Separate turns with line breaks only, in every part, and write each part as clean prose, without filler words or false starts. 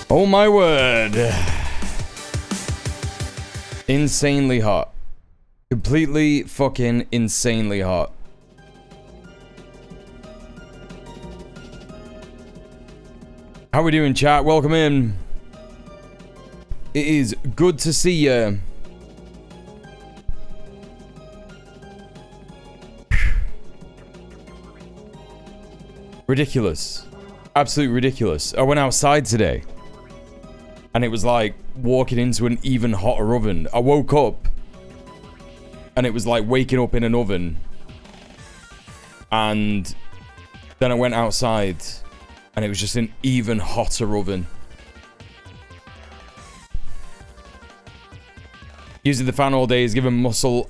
Oh my word. Insanely hot. Completely fucking insanely hot. How we doing, chat? Welcome in. It is good to see you. Ridiculous. Absolutely ridiculous. I went outside today. And it was like walking into an even hotter oven. I woke up. And it was like waking up in an oven. And then I went outside. And it was just an even hotter oven. Using the fan all day is giving muscle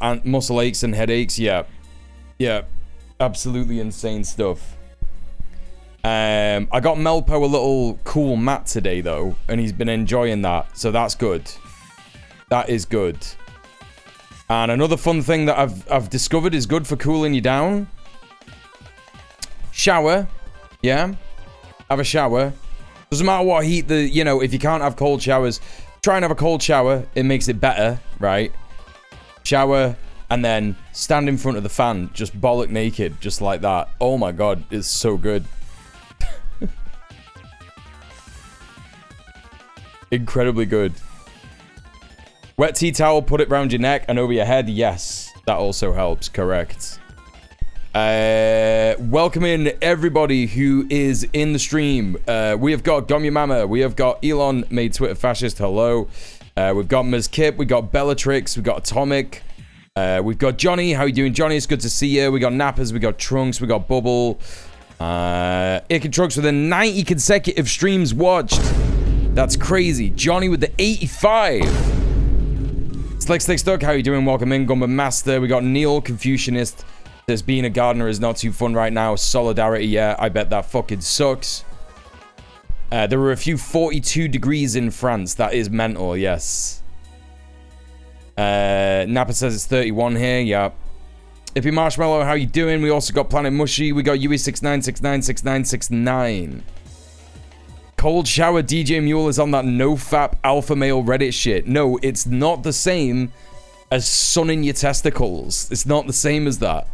aches and headaches. Yeah. Yeah. Absolutely insane stuff. I got Melpo a little cool mat today, though, and he's been enjoying that, so that's good. That is good. And another fun thing that I've discovered is good for cooling you down. Shower. Yeah. Have a shower. Doesn't matter what heat you know, if you can't have cold showers, try and have a cold shower. It makes it better, right? Shower, and then stand in front of the fan, just bollock naked, just like that. Oh my god, it's so good. Incredibly good. Wet tea towel, put it around your neck and over your head. Yes, that also helps. Correct. Welcome in everybody who is in the stream. We have got Gom Your Mama. We have got Elon made Twitter fascist. Hello. We've got Ms. Kip. We got Bellatrix. We got Atomic. We've got Johnny. How you doing, Johnny? It's good to see you. We got Nappers. We got Trunks. We got Bubble. Ick and Trunks with a 90 consecutive streams watched. That's crazy. Johnny with the 85. Slick Stuck, how you doing? Welcome in. Gumba Master. We got Neil, Confucianist. Says being a gardener is not too fun right now. Solidarity, yeah, I bet that fucking sucks. There were a few 42 degrees in France. That is mental, yes. Napa says it's 31 here, yeah. Ippy Marshmallow, how you doing? We also got Planet Mushy. We got UE69696969. Cold shower DJ Muel is on that nofap alpha male Reddit shit. No, it's not the same as sunning your testicles. It's not the same as that.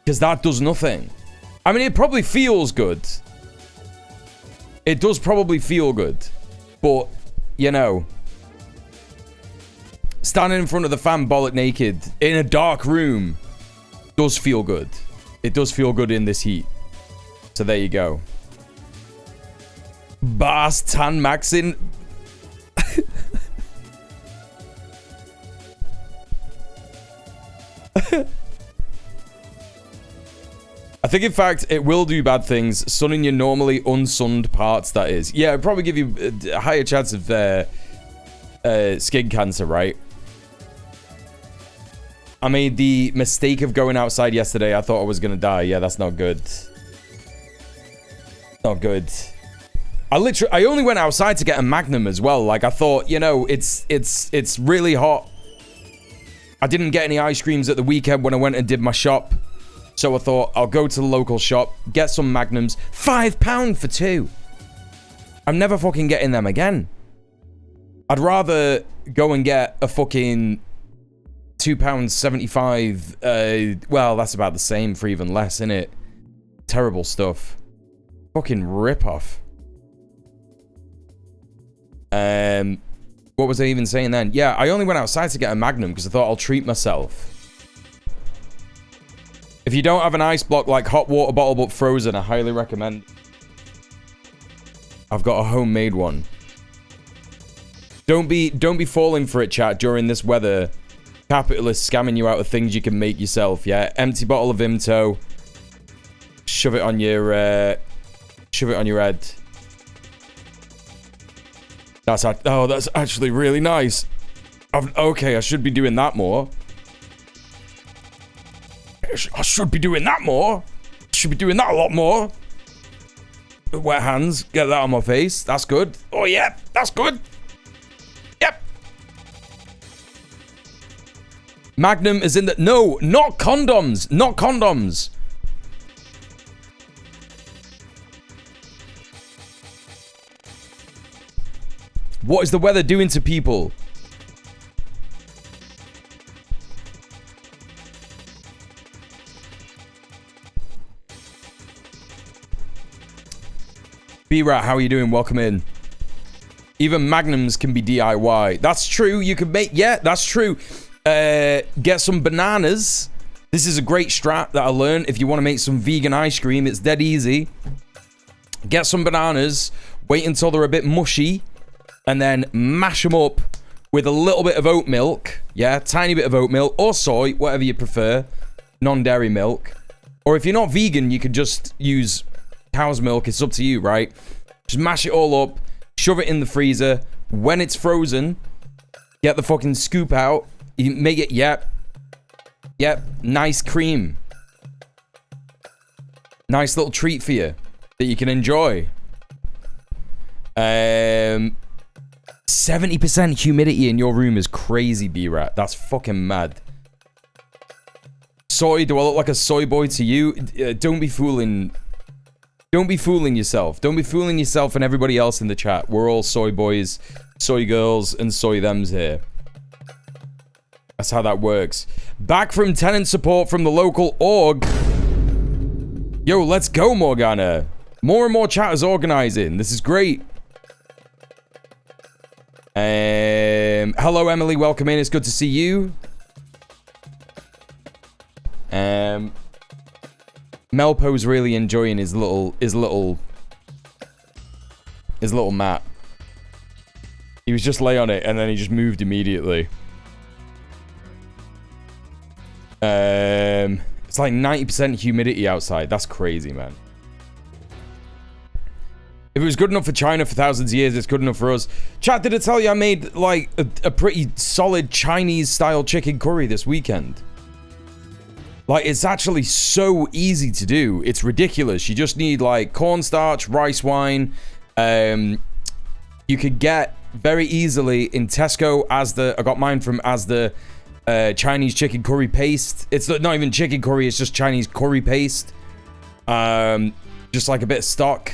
Because that does nothing. I mean, it probably feels good. It does probably feel good. But, you know, standing in front of the fan bollock naked in a dark room does feel good. It does feel good in this heat. So there you go. Bars Tan Maxin. I think, in fact, it will do bad things. Sunning your normally unsunned parts, that is. Yeah, it'll probably give you a higher chance of skin cancer, right? I made the mistake of going outside yesterday. I thought I was going to die. Yeah, that's not good. Not good. I only went outside to get a Magnum as well. Like, I thought, you know, it's really hot. I didn't get any ice creams at the weekend when I went and did my shop. So I thought, I'll go to the local shop, get some Magnums. £5 for 2. I'm never fucking getting them again. I'd rather go and get a fucking £2.75. Well, that's about the same for even less, innit? Terrible stuff. Fucking rip-off. What was I even saying then? Yeah, I only went outside to get a Magnum because I thought I'll treat myself. If you don't have an ice block like hot water bottle but frozen, I highly recommend. I've got a homemade one. Don't be falling for it, chat, during this weather. Capitalists scamming you out of things you can make yourself, yeah? Empty bottle of Vimto. Shove it on your head. That's actually really nice. Okay, I should be doing that more. I should be doing that more. Should be doing that a lot more. Wet hands. Get that on my face. That's good. Oh, yeah. That's good. Yep. Magnum is in the... No, not condoms. Not condoms. What is the weather doing to people? B-Rat, how are you doing? Welcome in. Even Magnums can be DIY. That's true. You can make... Yeah, that's true. Get some bananas. This is a great strat that I learned. If you want to make some vegan ice cream, it's dead easy. Get some bananas. Wait until they're a bit mushy. And then mash them up with a little bit of oat milk. Yeah, tiny bit of oat milk. Or soy, whatever you prefer. Non-dairy milk. Or if you're not vegan, you could just use... cow's milk. It's up to you, right? Just mash it all up, shove it in the freezer. When it's frozen, get the fucking scoop out. You make it, yep, nice cream. Nice little treat for you that you can enjoy. 70% humidity in your room is crazy, B-Rat. That's fucking mad. Soy, do I look like a soy boy to you? Don't be fooling... Don't be fooling yourself. Don't be fooling yourself and everybody else in the chat. We're all soy boys, soy girls, and soy thems here. That's how that works. Back from tenant support from the local org. Yo, let's go, Morgana. More and more chatters organizing. This is great. Hello, Emily. Welcome in. It's good to see you. Melpo's really enjoying his little mat. He was just lay on it and then he just moved immediately. It's like 90% humidity outside. That's crazy, man. If it was good enough for China for thousands of years, it's good enough for us. Chat, did I tell you I made like a pretty solid Chinese style chicken curry this weekend? Like, it's actually so easy to do. It's ridiculous. You just need, like, cornstarch, rice wine. You could get very easily in Tesco Asda. I got mine from Asda Chinese chicken curry paste. It's not even chicken curry. It's just Chinese curry paste. Just like a bit of stock.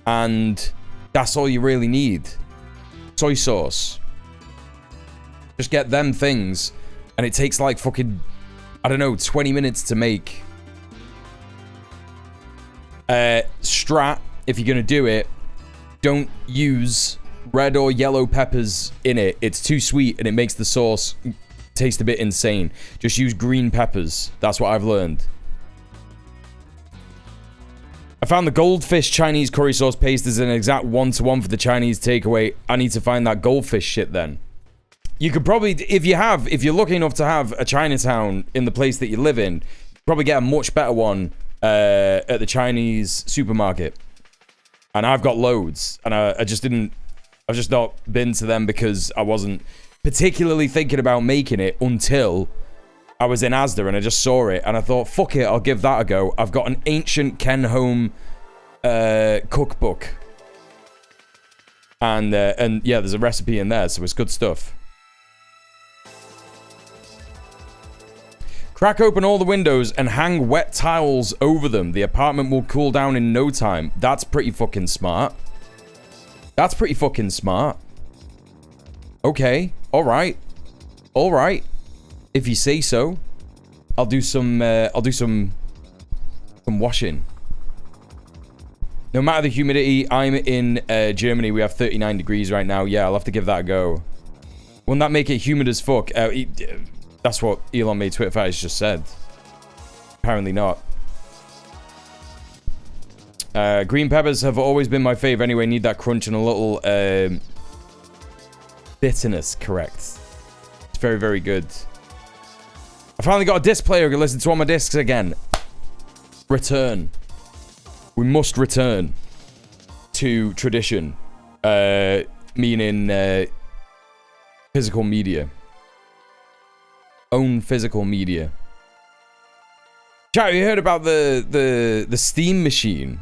And that's all you really need. Soy sauce. Just get them things. And it takes, like, fucking... I don't know, 20 minutes to make. Strat, if you're gonna do it, don't use red or yellow peppers in it. It's too sweet and it makes the sauce taste a bit insane. Just use green peppers. That's what I've learned. I found the goldfish Chinese curry sauce paste is an exact one-to-one for the Chinese takeaway. I need to find that goldfish shit then. You could probably, if you're lucky enough to have a Chinatown in the place that you live in, probably get a much better one at the Chinese supermarket. And I've got loads, and I've just not been to them because I wasn't particularly thinking about making it until I was in Asda and I just saw it and I thought, fuck it, I'll give that a go. I've got an ancient Ken Home cookbook, and yeah, there's a recipe in there, so it's good stuff. Crack open all the windows and hang wet towels over them. The apartment will cool down in no time. That's pretty fucking smart. That's pretty fucking smart. Okay. All right. All right. If you say so. I'll do some washing. No matter the humidity, I'm in Germany. We have 39 degrees right now. Yeah, I'll have to give that a go. Wouldn't that make it humid as fuck? That's what Elon made Twitter Fighters just said. Apparently not. Green peppers have always been my fave anyway. Need that crunch and a little bitterness, correct. It's very, very good. I finally got a disc player who can listen to all my discs again. Return. We must return to tradition. Meaning physical media. Own physical media. Chat, you heard about the Steam machine?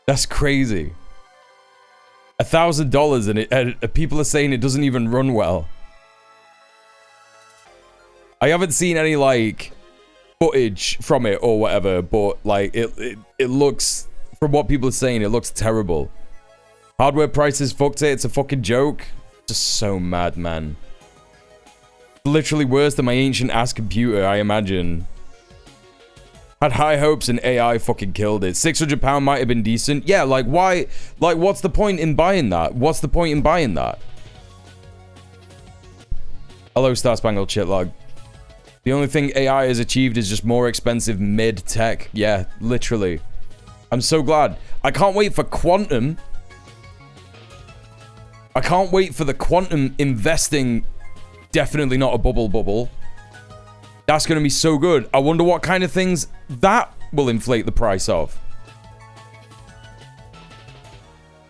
That's crazy. $1,000 and it. People are saying it doesn't even run well. I haven't seen any like footage from it or whatever, but like it looks, from what people are saying, it looks terrible. Hardware prices fucked it. It's a fucking joke. Just so mad, man. Literally worse than my ancient ass computer, I imagine. Had high hopes and AI fucking killed it. £600 might have been decent. Yeah, like, why? Like, what's the point in buying that? What's the point in buying that? Hello, Star Spangled Shitlog. The only thing AI has achieved is just more expensive mid-tech. Yeah, literally. I'm so glad. I can't wait for quantum. I can't wait for the quantum investing. Definitely not a bubble. That's going to be so good. I wonder what kind of things that will inflate the price of.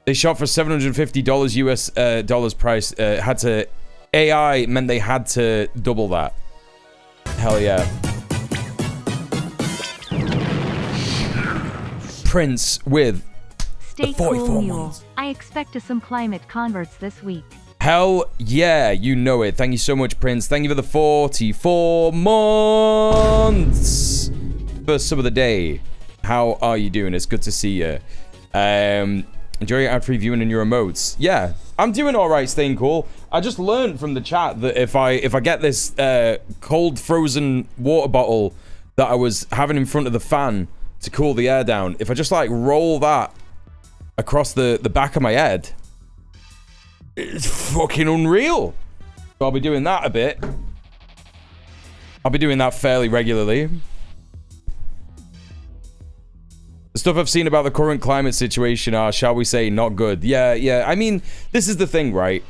They shot for $750 US dollars price. Had to... AI meant they had to double that. Hell yeah. Prince with
Stay cool, Muel. I expect some climate converts this week.
Hell yeah, you know it. Thank you so much, Prince. Thank you for the 44 months. First sub of the day. How are you doing? It's good to see you. Enjoy your ad-free viewing and your emotes. Yeah, I'm doing all right, staying cool. I just learned from the chat that if I get this cold frozen water bottle that I was having in front of the fan to cool the air down, if I just like roll that across the back of my head, it's fucking unreal. So I'll be doing that a bit. I'll be doing that fairly regularly. The stuff I've seen about the current climate situation are, shall we say, not good. Yeah. I mean, this is the thing, right?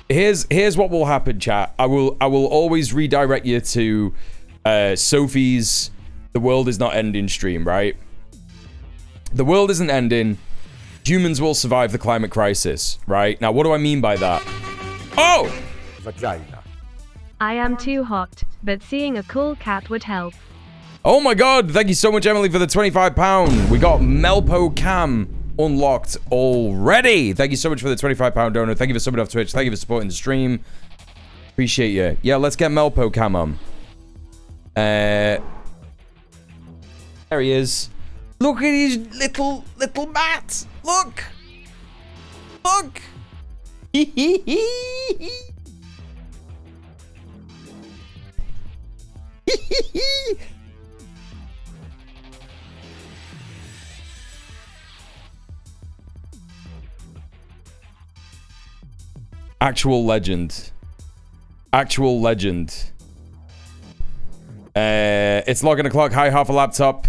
Here's what will happen, chat. I will always redirect you to Sophie's "The World Is Not Ending" stream, right? The world isn't ending. Humans will survive the climate crisis, right? Now, what do I mean by that? Oh!
Vagina.
I am too hot, but seeing a cool cat would help.
Oh my god, thank you so much, Emily, for the £25. We got Melpo Cam unlocked already. Thank you so much for the £25 donor. Thank you for subbing off Twitch. Thank you for supporting the stream. Appreciate you. Yeah, let's get Melpo Cam on. There he is. Look at his little mat. Look. Look. Actual legend. Actual legend. It's logging o'clock. Hi, half a laptop.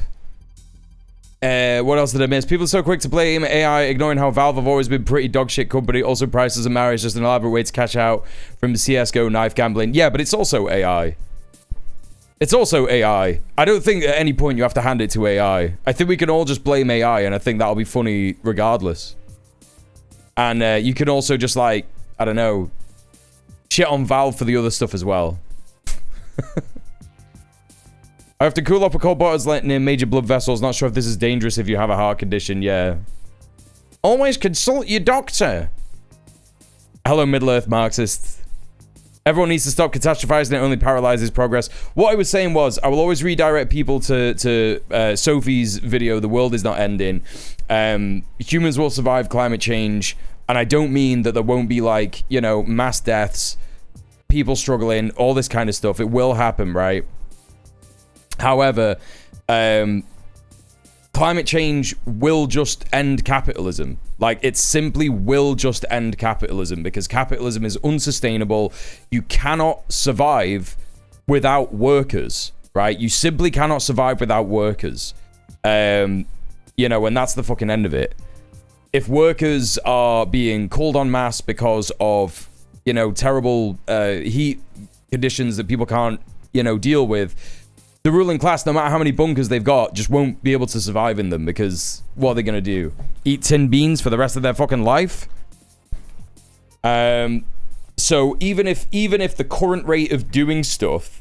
What else did I miss? People are so quick to blame AI, ignoring how Valve have always been pretty dog shit company. Also, prices and marriage just an elaborate way to cash out from CSGO knife gambling. Yeah, but it's also AI. It's also AI. I don't think at any point you have to hand it to AI. I think we can all just blame AI, and I think that'll be funny regardless. And you can also just like, I don't know, shit on Valve for the other stuff as well. I have to cool up a cold bottles near major blood vessels. Not sure if this is dangerous if you have a heart condition. Yeah. Always consult your doctor. Hello, Middle-earth Marxist. Everyone needs to stop catastrophizing. It only paralyzes progress. What I was saying was, I will always redirect people to Sophie's video, "The World Is Not Ending." Humans will survive climate change. And I don't mean that there won't be, like, you know, mass deaths, people struggling, all this kind of stuff. It will happen, right? However, climate change will just end capitalism. Like, it simply will just end capitalism because capitalism is unsustainable. You cannot survive without workers, right? You simply cannot survive without workers. You know, and that's the fucking end of it. If workers are being called en masse because of, you know, terrible heat conditions that people can't, you know, deal with, the ruling class, no matter how many bunkers they've got, just won't be able to survive in them because what are they going to do? Eat tin beans for the rest of their fucking life? So even if the current rate of doing stuff,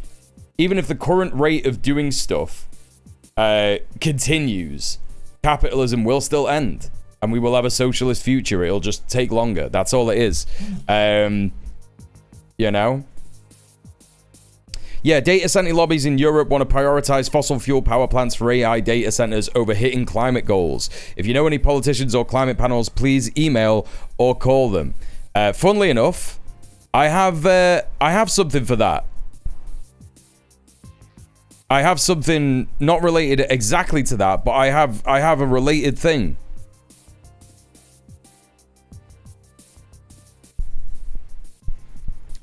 continues, capitalism will still end. And we will have a socialist future. It'll just take longer. That's all it is. You know? Yeah, data center lobbies in Europe want to prioritize fossil fuel power plants for AI data centers over hitting climate goals. If you know any politicians or climate panels, please email or call them. Funnily enough, I have something for that. I have something not related exactly to that, but I have a related thing.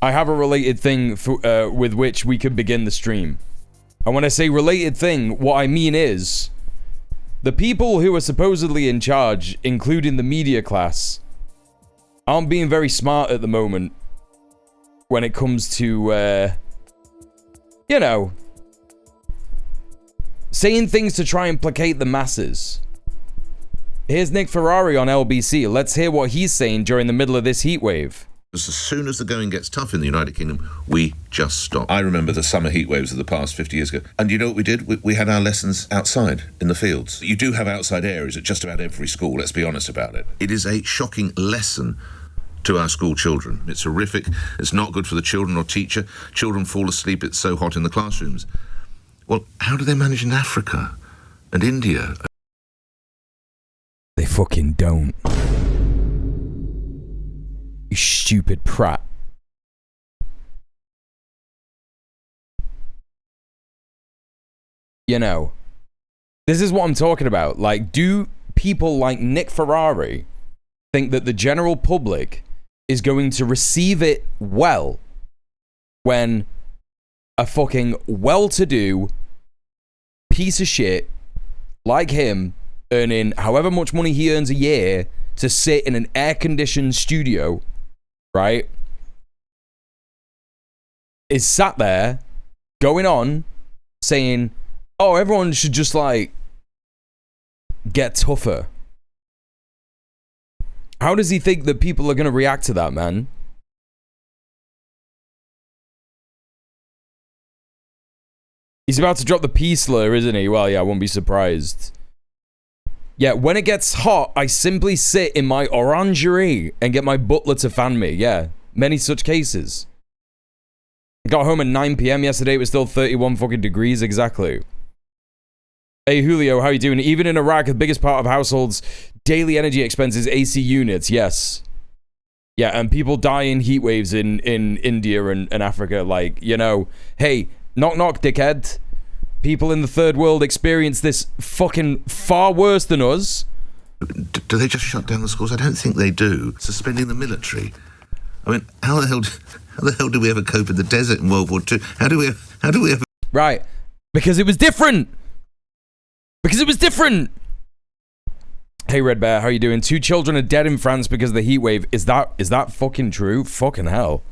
I have a related thing for, with which we could begin the stream. And when I say related thing, what I mean is the people who are supposedly in charge, including the media class, aren't being very smart at the moment when it comes to, you know, saying things to try and placate the masses. Here's Nick Ferrari on LBC. Let's hear what he's saying during the middle of this heat wave.
As soon as the going gets tough in the United Kingdom, we just stop. I remember the summer heat waves of the past 50 years ago. And you know what we did? We had our lessons outside, in the fields. You do have outside areas at just about every school, let's be honest about it. It is a shocking lesson to our school children. It's horrific. It's not good for the children or teacher. Children fall asleep. It's so hot in the classrooms. Well, how do they manage in Africa and India?
They fucking don't. You stupid prat. You know, this is what I'm talking about. Like, do people like Nick Ferrari think that the general public is going to receive it well when a fucking well-to-do piece of shit like him, earning however much money he earns a year to sit in an air-conditioned studio, right, is sat there going on saying, oh, everyone should just like get tougher? How does he think that people are going to react to that, man? He's about to drop the P slur, isn't he? Well, yeah, I won't be surprised. Yeah, when it gets hot, I simply sit in my orangerie and get my butler to fan me. Yeah, many such cases. Got home at 9 p.m. yesterday. It was still 31 fucking degrees exactly. Hey, Julio, how you doing? Even in Iraq, the biggest part of households' daily energy expenses, AC units. Yes. Yeah, and people die in heat waves in India and Africa. Like, you know, hey, knock knock, dickhead. People in the third world experience this fucking far worse than us.
Do they just shut down the schools? I don't think they do. Suspending the military. I mean, how the hell did we ever cope in the desert in World War II? How do we ever...
Right. Because it was different. Because it was different. Hey, Red Bear, how you doing? 2 children are dead in France because of the heat wave. Is that fucking true? Fucking hell.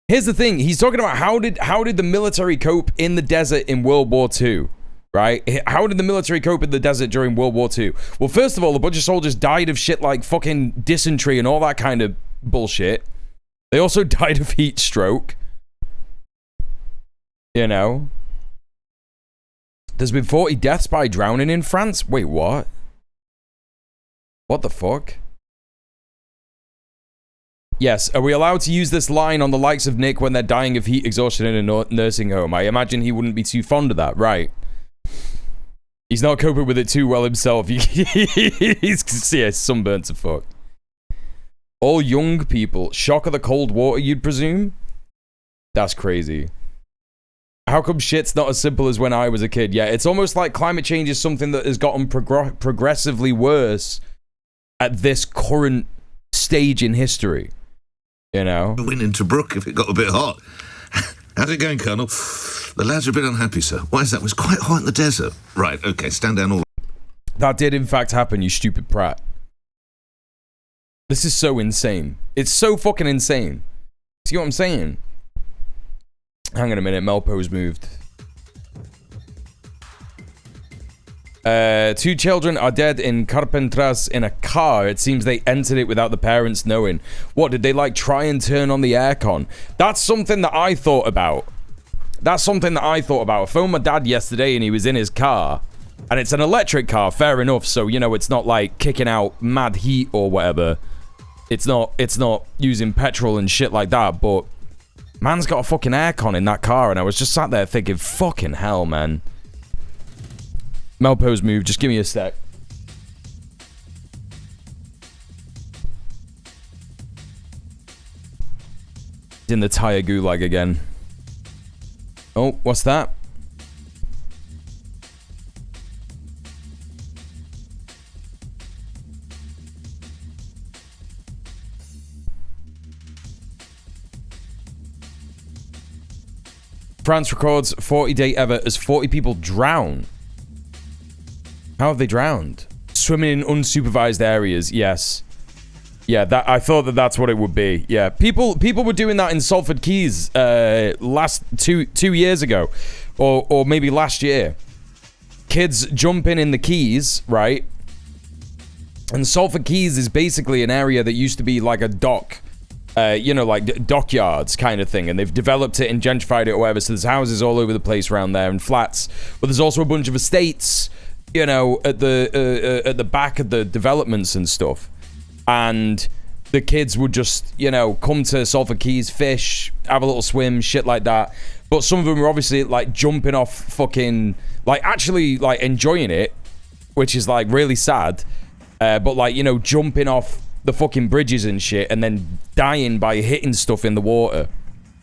Here's the thing. He's talking about how did the military cope in the desert in World War II, right? How did the military cope in the desert during World War II? Well, first of all, a bunch of soldiers died of shit like fucking dysentery and all that kind of bullshit. They also died of heat stroke. You know? There's been 40 deaths by drowning in France? Wait, what? What the fuck? Yes, are we allowed to use this line on the likes of Nick when they're dying of heat exhaustion in a nursing home? I imagine he wouldn't be too fond of that, right? He's not coping with it too well himself. He's yeah, sunburnt to fuck. All young people. Shock of the cold water, you'd presume? That's crazy. How come shit's not as simple as when I was a kid? Yeah, it's almost like climate change is something that has gotten progressively worse at this current stage in history. You know?
Went into Brook if it got a bit hot. How's it going, Colonel? The lads are a bit unhappy, sir. Why is that? It was quite hot in the desert. Right, okay, stand down all...
That did in fact happen, you stupid prat. This is so insane. It's so fucking insane. See what I'm saying? Hang on a minute, Melpo's moved. 2 children are dead in Carpentras in a car. It seems they entered it without the parents knowing. What, did they like try and turn on the aircon? That's something that I thought about. That's something that I thought about. I phoned my dad yesterday and he was in his car. And it's an electric car, fair enough. So, you know, it's not like kicking out mad heat or whatever. It's not using petrol and shit like that. But Man's got a fucking aircon in that car, and I was just sat there thinking, fucking hell, man. Melpo's move, just give me a sec. In the tire gulag again. Oh, what's that? France records 40-day ever as 40 people drown. How have they drowned? Swimming in unsupervised areas, yes. Yeah, that I thought that's what it would be. Yeah, people were doing that in Salford Keys last two years ago, or maybe last year. Kids jumping in the Keys, right? And Salford Keys is basically an area that used to be like a dock, you know, like dockyards kind of thing, and they've developed it and gentrified it or whatever. So there's houses all over the place around there and flats, but there's also a bunch of estates, you know, at the back of the developments and stuff. And the kids would just, you know, come to Salford Keys, fish, have a little swim, shit like that. But some of them were obviously, like, jumping off fucking... Like, actually, like, enjoying it, which is, like, really sad. But, like, you know, jumping off the fucking bridges and shit and then dying by hitting stuff in the water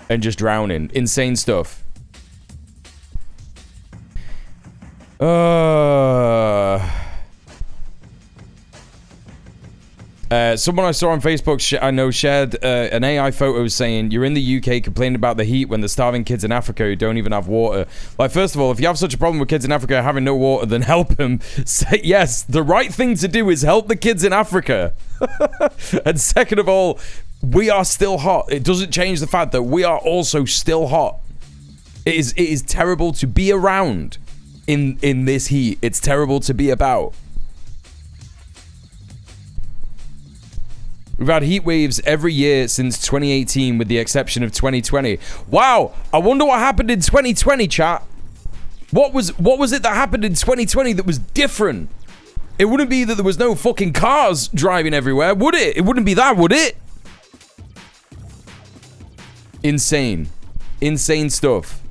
and just drowning. Insane stuff. Someone I saw on Facebook, I know, shared an AI photo saying, you're in the UK complaining about the heat when there's starving kids in Africa who don't even have water. Like, first of all, if you have such a problem with kids in Africa having no water, then help them. Say, yes, the right thing to do is help the kids in Africa. And second of all, we are still hot. It doesn't change the fact that we are also still hot. It is terrible to be around in this heat. It's terrible to be about. We've had heat waves every year since 2018 with the exception of 2020. Wow, I wonder what happened in 2020, chat. What was it that happened in 2020 that was different? It wouldn't be that there was no fucking cars driving everywhere, would it? It wouldn't be that, would it? Insane. Insane stuff.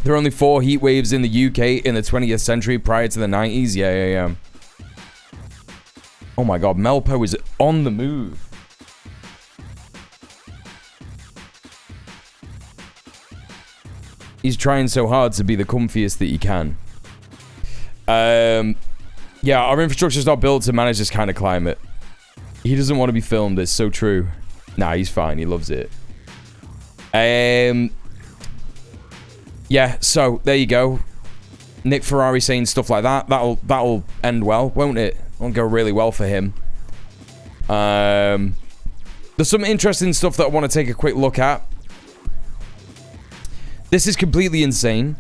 There are only 4 heat waves in the UK in the 20th century prior to the 90s. Yeah. Oh my god, Melpo is on the move. He's trying so hard to be the comfiest that he can. Yeah, our infrastructure's not built to manage this kind of climate. He doesn't want to be filmed, it's so true. Nah, he's fine, he loves it. Yeah, so, there you go. Nick Ferrari saying stuff like that. That'll end well, won't it? Won't go really well for him. There's some interesting stuff that I want to take a quick look at. This is completely insane.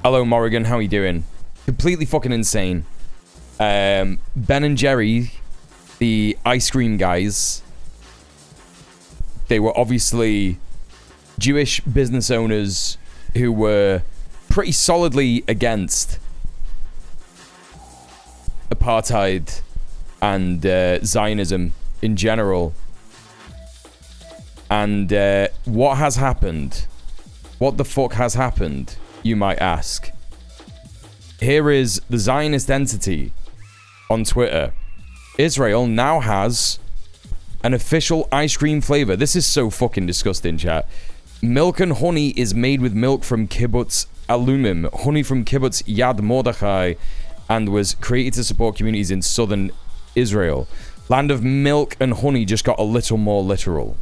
Hello, Morrigan. How are you doing? Completely fucking insane. Ben and Jerry, the ice cream guys, they were obviously Jewish business owners who were pretty solidly against apartheid and Zionism in general. And what has happened? What the fuck has happened, you might ask? Here is the Zionist entity on Twitter. Israel now has an official ice cream flavor. This is so fucking disgusting, chat. Milk and honey is made with milk from Kibbutz Alumim, honey from Kibbutz Yad Mordechai, and was created to support communities in southern Israel. Land of milk and honey just got a little more literal.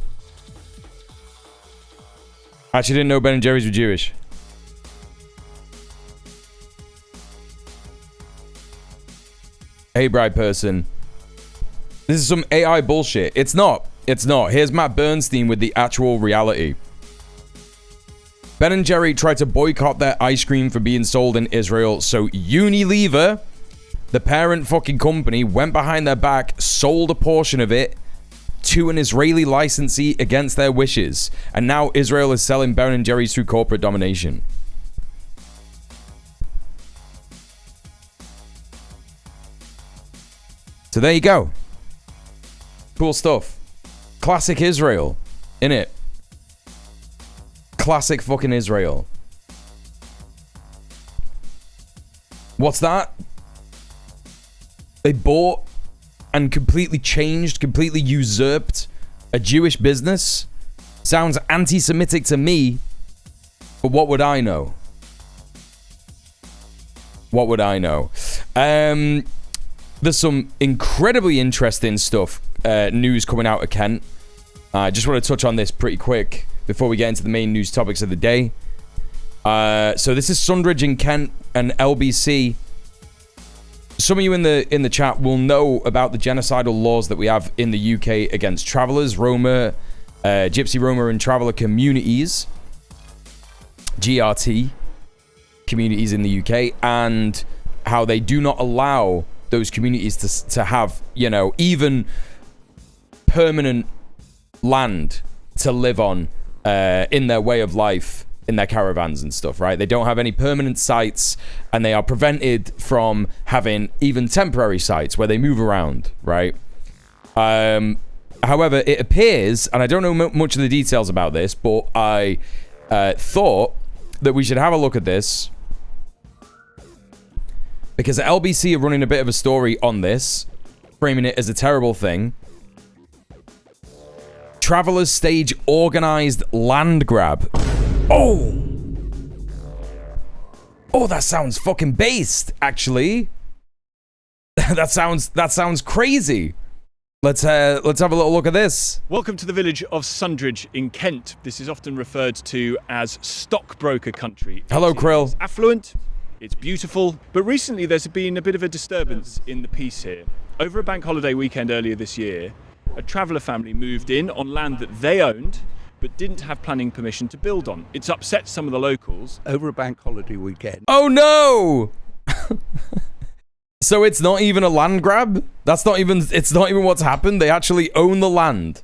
Actually didn't know Ben and Jerry's were Jewish. Hey, bride person. This is some AI bullshit. It's not. It's not. Here's Matt Bernstein with the actual reality. Ben and Jerry tried to boycott their ice cream for being sold in Israel, so Unilever, the parent fucking company, went behind their back, sold a portion of it to an Israeli licensee against their wishes, and now Israel is selling Ben and Jerry's through corporate domination. So there you go. Cool stuff. Classic Israel, innit? Classic fucking Israel. What's that? They bought and completely changed, completely usurped a Jewish business. Sounds anti-Semitic to me, but what would I know? What would I know? There's some incredibly interesting stuff, news coming out of Kent. I just want to touch on this pretty quick before we get into the main news topics of the day. So this is Sundridge in Kent and LBC. Some of you in the chat will know about the genocidal laws that we have in the UK against travellers, Roma, Gypsy, Roma and traveller communities, GRT communities in the UK, and how they do not allow those communities to have, you know, even permanent land to live on in their way of life, in their caravans and stuff, right? They don't have any permanent sites, and they are prevented from having even temporary sites where they move around, right? However, it appears, and I don't know much of the details about this, but I thought that we should have a look at this, because LBC are running a bit of a story on this, framing it as a terrible thing. Travelers stage organized land grab. Oh, that sounds fucking based, actually. that sounds crazy. Let's have a little look at this.
Welcome to the village of Sundridge in Kent. This is often referred to as stockbroker country.
Hello, Krill.
It's affluent, it's beautiful, but recently there's been a bit of a disturbance in the peace here. Over a bank holiday weekend earlier this year, a traveller family moved in on land that they owned but didn't have planning permission to build on. It's upset some of the locals.
Over a bank holiday weekend.
Oh no! So it's not even a land grab? It's not even what's happened. They actually own the land.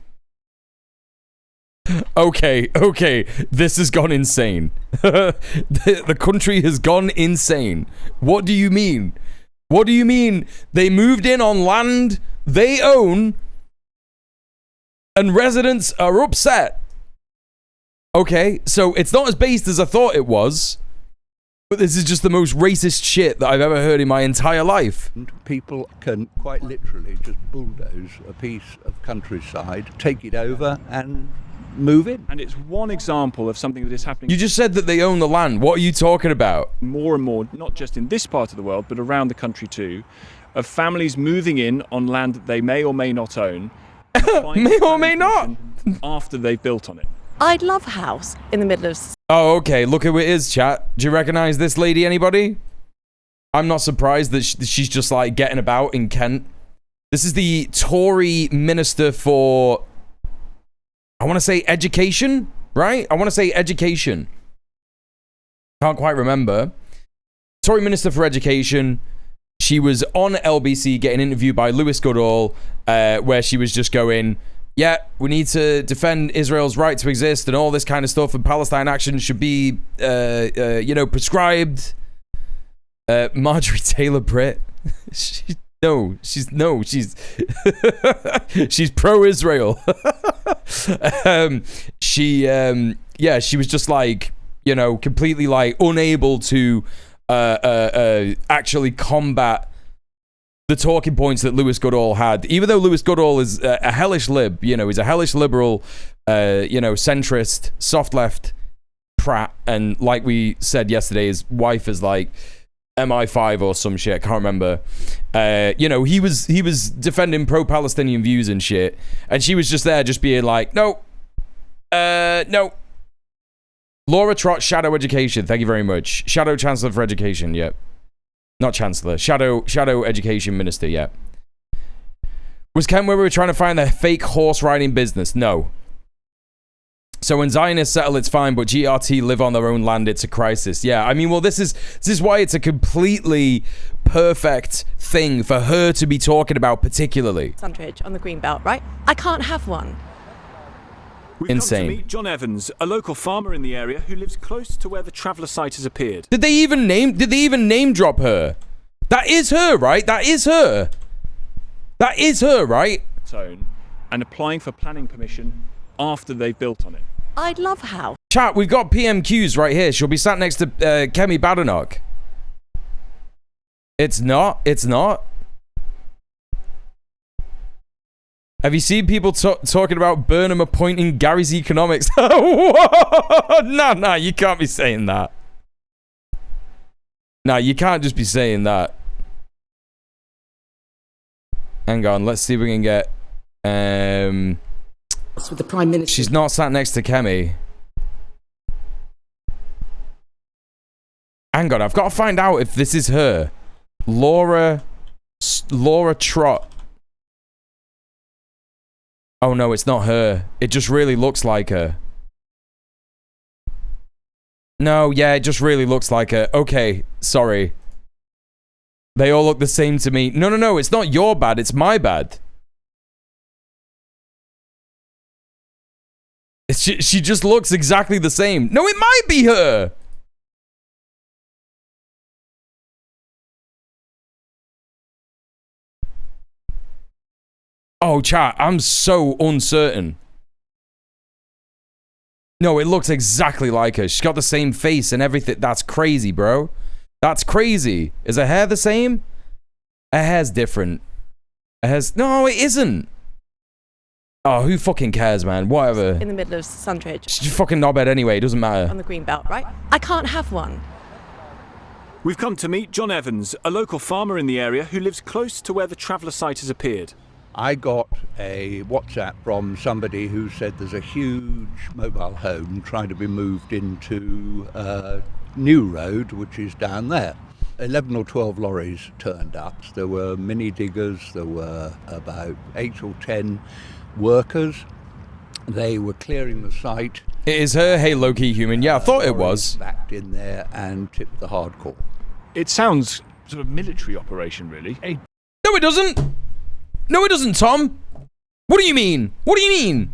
Okay, this has gone insane. The country has gone insane. What do you mean? What do you mean they moved in on land they own and residents are upset? Okay, so it's not as based as I thought it was, but this is just the most racist shit that I've ever heard in my entire life.
People can quite literally just bulldoze a piece of countryside, take it over and move in.
And it's one example of something that is happening.
You just said that they own the land. What are you talking about?
More and more, not just in this part of the world, but around the country too, of families moving in on land that they may or may not own.
May or may not.
After they've built on it.
I'd love a house in the middle of...
Oh, okay. Look who it is, chat. Do you recognize this lady, anybody? I'm not surprised that she's just, like, getting about in Kent. This is the Tory Minister for... I want to say education, right? I want to say education. Can't quite remember. Tory Minister for Education. She was on LBC getting interviewed by Lewis Goodall, where she was just going... Yeah, we need to defend Israel's right to exist and all this kind of stuff, and Palestine action should be, prescribed. Marjorie Taylor Britt, she's she's pro-Israel. She was just like, completely like unable to actually combat the talking points that Lewis Goodall had, even though Lewis Goodall is a hellish lib, he's a hellish liberal, centrist, soft left prat, and like we said yesterday, his wife is like MI5 or some shit, I can't remember. He was defending pro-Palestinian views and shit, and she was just there, just being like, no. Laura Trott, Shadow Education, thank you very much. Shadow Chancellor for Education, yep. Not Chancellor. Shadow Education Minister, yeah. Was Kent where we were trying to find the fake horse riding business? No. So when Zionists settle, it's fine, but GRT live on their own land, it's a crisis. Yeah, I mean, well, this is why it's a completely perfect thing for her to be talking about particularly.
Sundridge on the Greenbelt, right? I can't have one.
We've
Insane.
come to meet John Evans, a local farmer in the area who lives close to where the traveller site has appeared.
Did they even name drop her? That is her, right? That is her, right?
Tone, and applying for planning permission after they've built on it.
I'd love a house.
Chat, we've got PMQs right here. She'll be sat next to Kemi Badenoch. It's not. It's not. Have you seen people talking about Burnham appointing Gary's economics? No, you can't be saying that. No, you can't just be saying that. Hang on, let's see if we can get...
with the Prime Minister.
She's not sat next to Kemi. Hang on, I've got to find out if this is her. Laura Trott. Oh no, it's not her. It just really looks like her. No, yeah, it just really looks like her. Okay, sorry. They all look the same to me. No, it's not your bad, it's my bad. She just looks exactly the same. No, it might be her! Oh, chat, I'm so uncertain. No, it looks exactly like her. She's got the same face and everything. That's crazy, bro. That's crazy. Is her hair the same? Her hair's different. Her hair's... No, it isn't. Oh, who fucking cares, man? Whatever.
In the middle of Sundridge.
She's fucking knobhead anyway. It doesn't matter.
On the green belt, right? I can't have one.
We've come to meet John Evans, a local farmer in the area who lives close to where the Traveller site has appeared.
I got a WhatsApp from somebody who said there's a huge mobile home trying to be moved into New Road, which is down there. 11 or 12 lorries turned up. There were mini diggers, there were about 8 or 10 workers. They were clearing the site.
It is her. Hey, low-key human. Yeah, I thought it was.
Backed in there and tipped the hardcore.
It sounds sort of military operation, really.
No, it doesn't. No, it doesn't, Tom. What do you mean? What do you mean?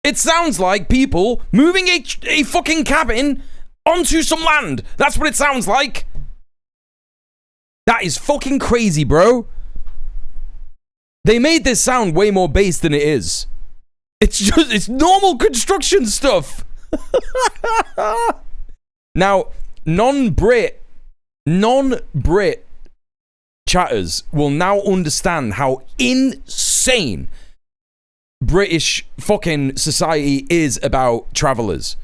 It sounds like people moving a fucking cabin onto some land. That's what it sounds like. That is fucking crazy, bro. They made this sound way more based than it is. It's normal construction stuff. Now, non-Brit chatters will now understand how insane British fucking society is about travellers.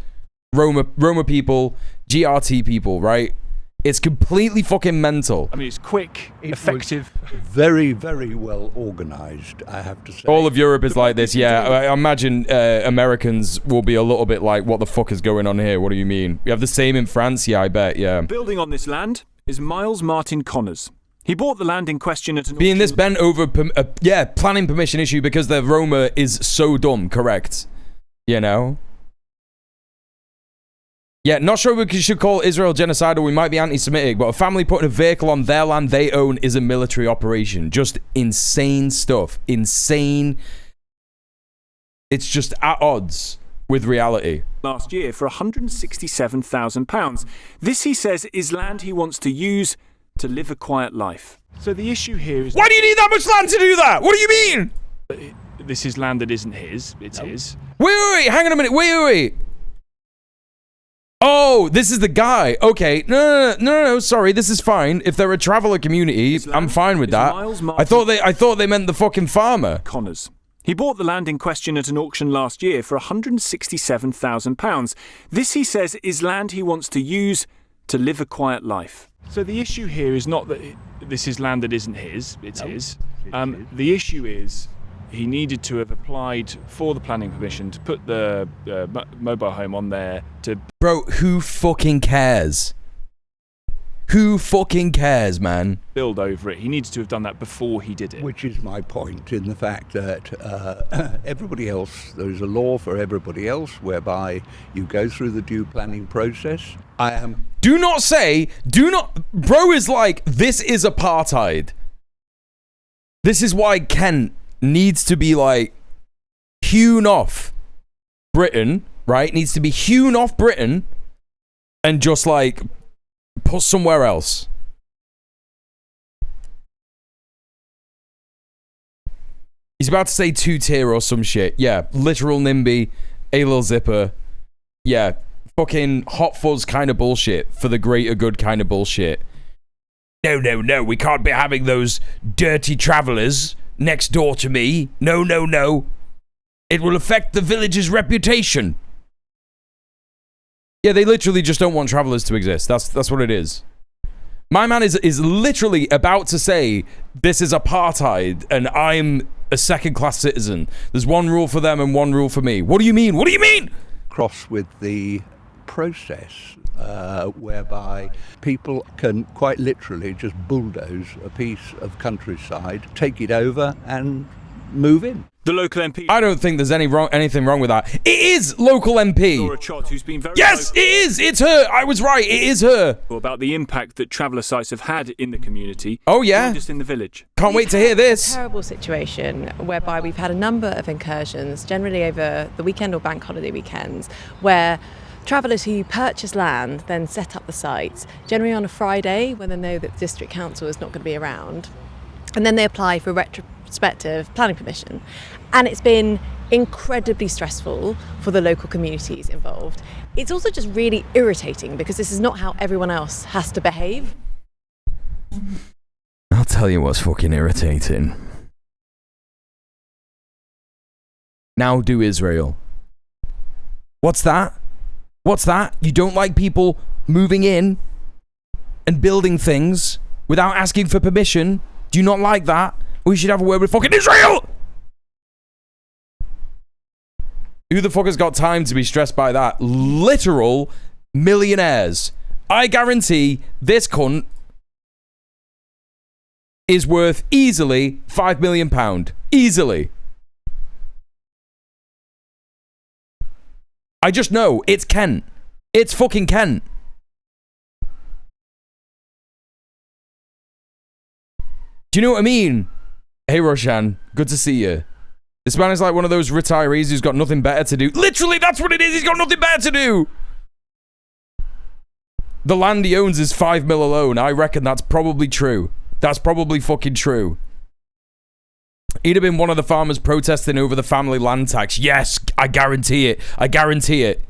Roma people, GRT people, right? It's completely fucking mental.
I mean, it's quick, effective.
Very, very well organised, I have to say.
All of Europe is like this, yeah. I imagine Americans will be a little bit like, what the fuck is going on here? What do you mean? We have the same in France? Yeah, I bet, yeah.
Building on this land is Miles Martin Connors. He bought the land in question at an
being
auction.
this bent over, planning permission issue because the Roma is so dumb, correct? You know? Yeah, not sure we should call Israel genocidal. We might be anti-Semitic, but a family putting a vehicle on their land they own is a military operation. Just insane stuff. Insane. It's just at odds with reality.
Last year for £167,000. This, he says, is land he wants to use to live a quiet life. So the issue here is...
Why do you need that much land to do that? What do you mean?
This is land that isn't his. It's his.
Wait. Hang on a minute. Wait. Oh, this is the guy. Okay. No. Sorry, this is fine. If they're a traveller community, I'm fine with that. I thought they meant the fucking farmer.
Connors. He bought the land in question at an auction last year for £167,000. This, he says, is land he wants to use to live a quiet life. So the issue here is not that this is land that isn't his. It's his. The issue is he needed to have applied for the planning permission to put the mobile home on there to...
Bro, who fucking cares? Who fucking cares, man?
Build over it. He needed to have done that before he did it.
Which is my point in the fact that everybody else, there's a law for everybody else whereby you go through the due planning process.
Do not... Bro is like, this is apartheid. This is why Kent needs to be like hewn off Britain, right? Needs to be hewn off Britain and just like put somewhere else. He's about to say two-tier or some shit. Yeah, literal NIMBY, a little zipper. Yeah, fucking hot fuzz kind of bullshit for the greater good kind of bullshit. No, we can't be having those dirty travellers next door to me. No. It will affect the village's reputation. Yeah, they literally just don't want travellers to exist. That's what it is. My man is literally about to say, this is apartheid, and I'm a second-class citizen. There's one rule for them and one rule for me. What do you mean? What do you mean?
Cross with the process whereby people can quite literally just bulldoze a piece of countryside, take it over, and move in.
The local MP.
I don't think there's anything wrong with that. It is local MP.
Laura Chott, who's been very
yes, it is. It's her. I was right. It is her.
About the impact that traveller sites have had in the community.
Oh yeah.
Not just in the village.
Can't wait to hear this.
A terrible situation whereby we've had a number of incursions, generally over the weekend or bank holiday weekends, where travellers who purchase land then set up the sites, generally on a Friday when they know that the district council is not going to be around, and then they apply for retrospective planning permission. And it's been incredibly stressful for the local communities involved. It's also just really irritating because this is not how everyone else has to behave.
I'll tell you what's fucking irritating. Now do Israel. What's that? What's that? You don't like people moving in and building things without asking for permission? Do you not like that? We should have a word with fucking Israel! Who the fuck has got time to be stressed by that? Literal millionaires. I guarantee this cunt is worth easily £5 million. Easily. I just know. It's Kent. It's fucking Kent. Do you know what I mean? Hey, Roshan. Good to see you. This man is like one of those retirees who's got nothing better to do. Literally, that's what it is. He's got nothing better to do. The land he owns is 5 mil alone. I reckon that's probably true. That's probably fucking true. He'd have been one of the farmers protesting over the family land tax. Yes, I guarantee it. I guarantee it.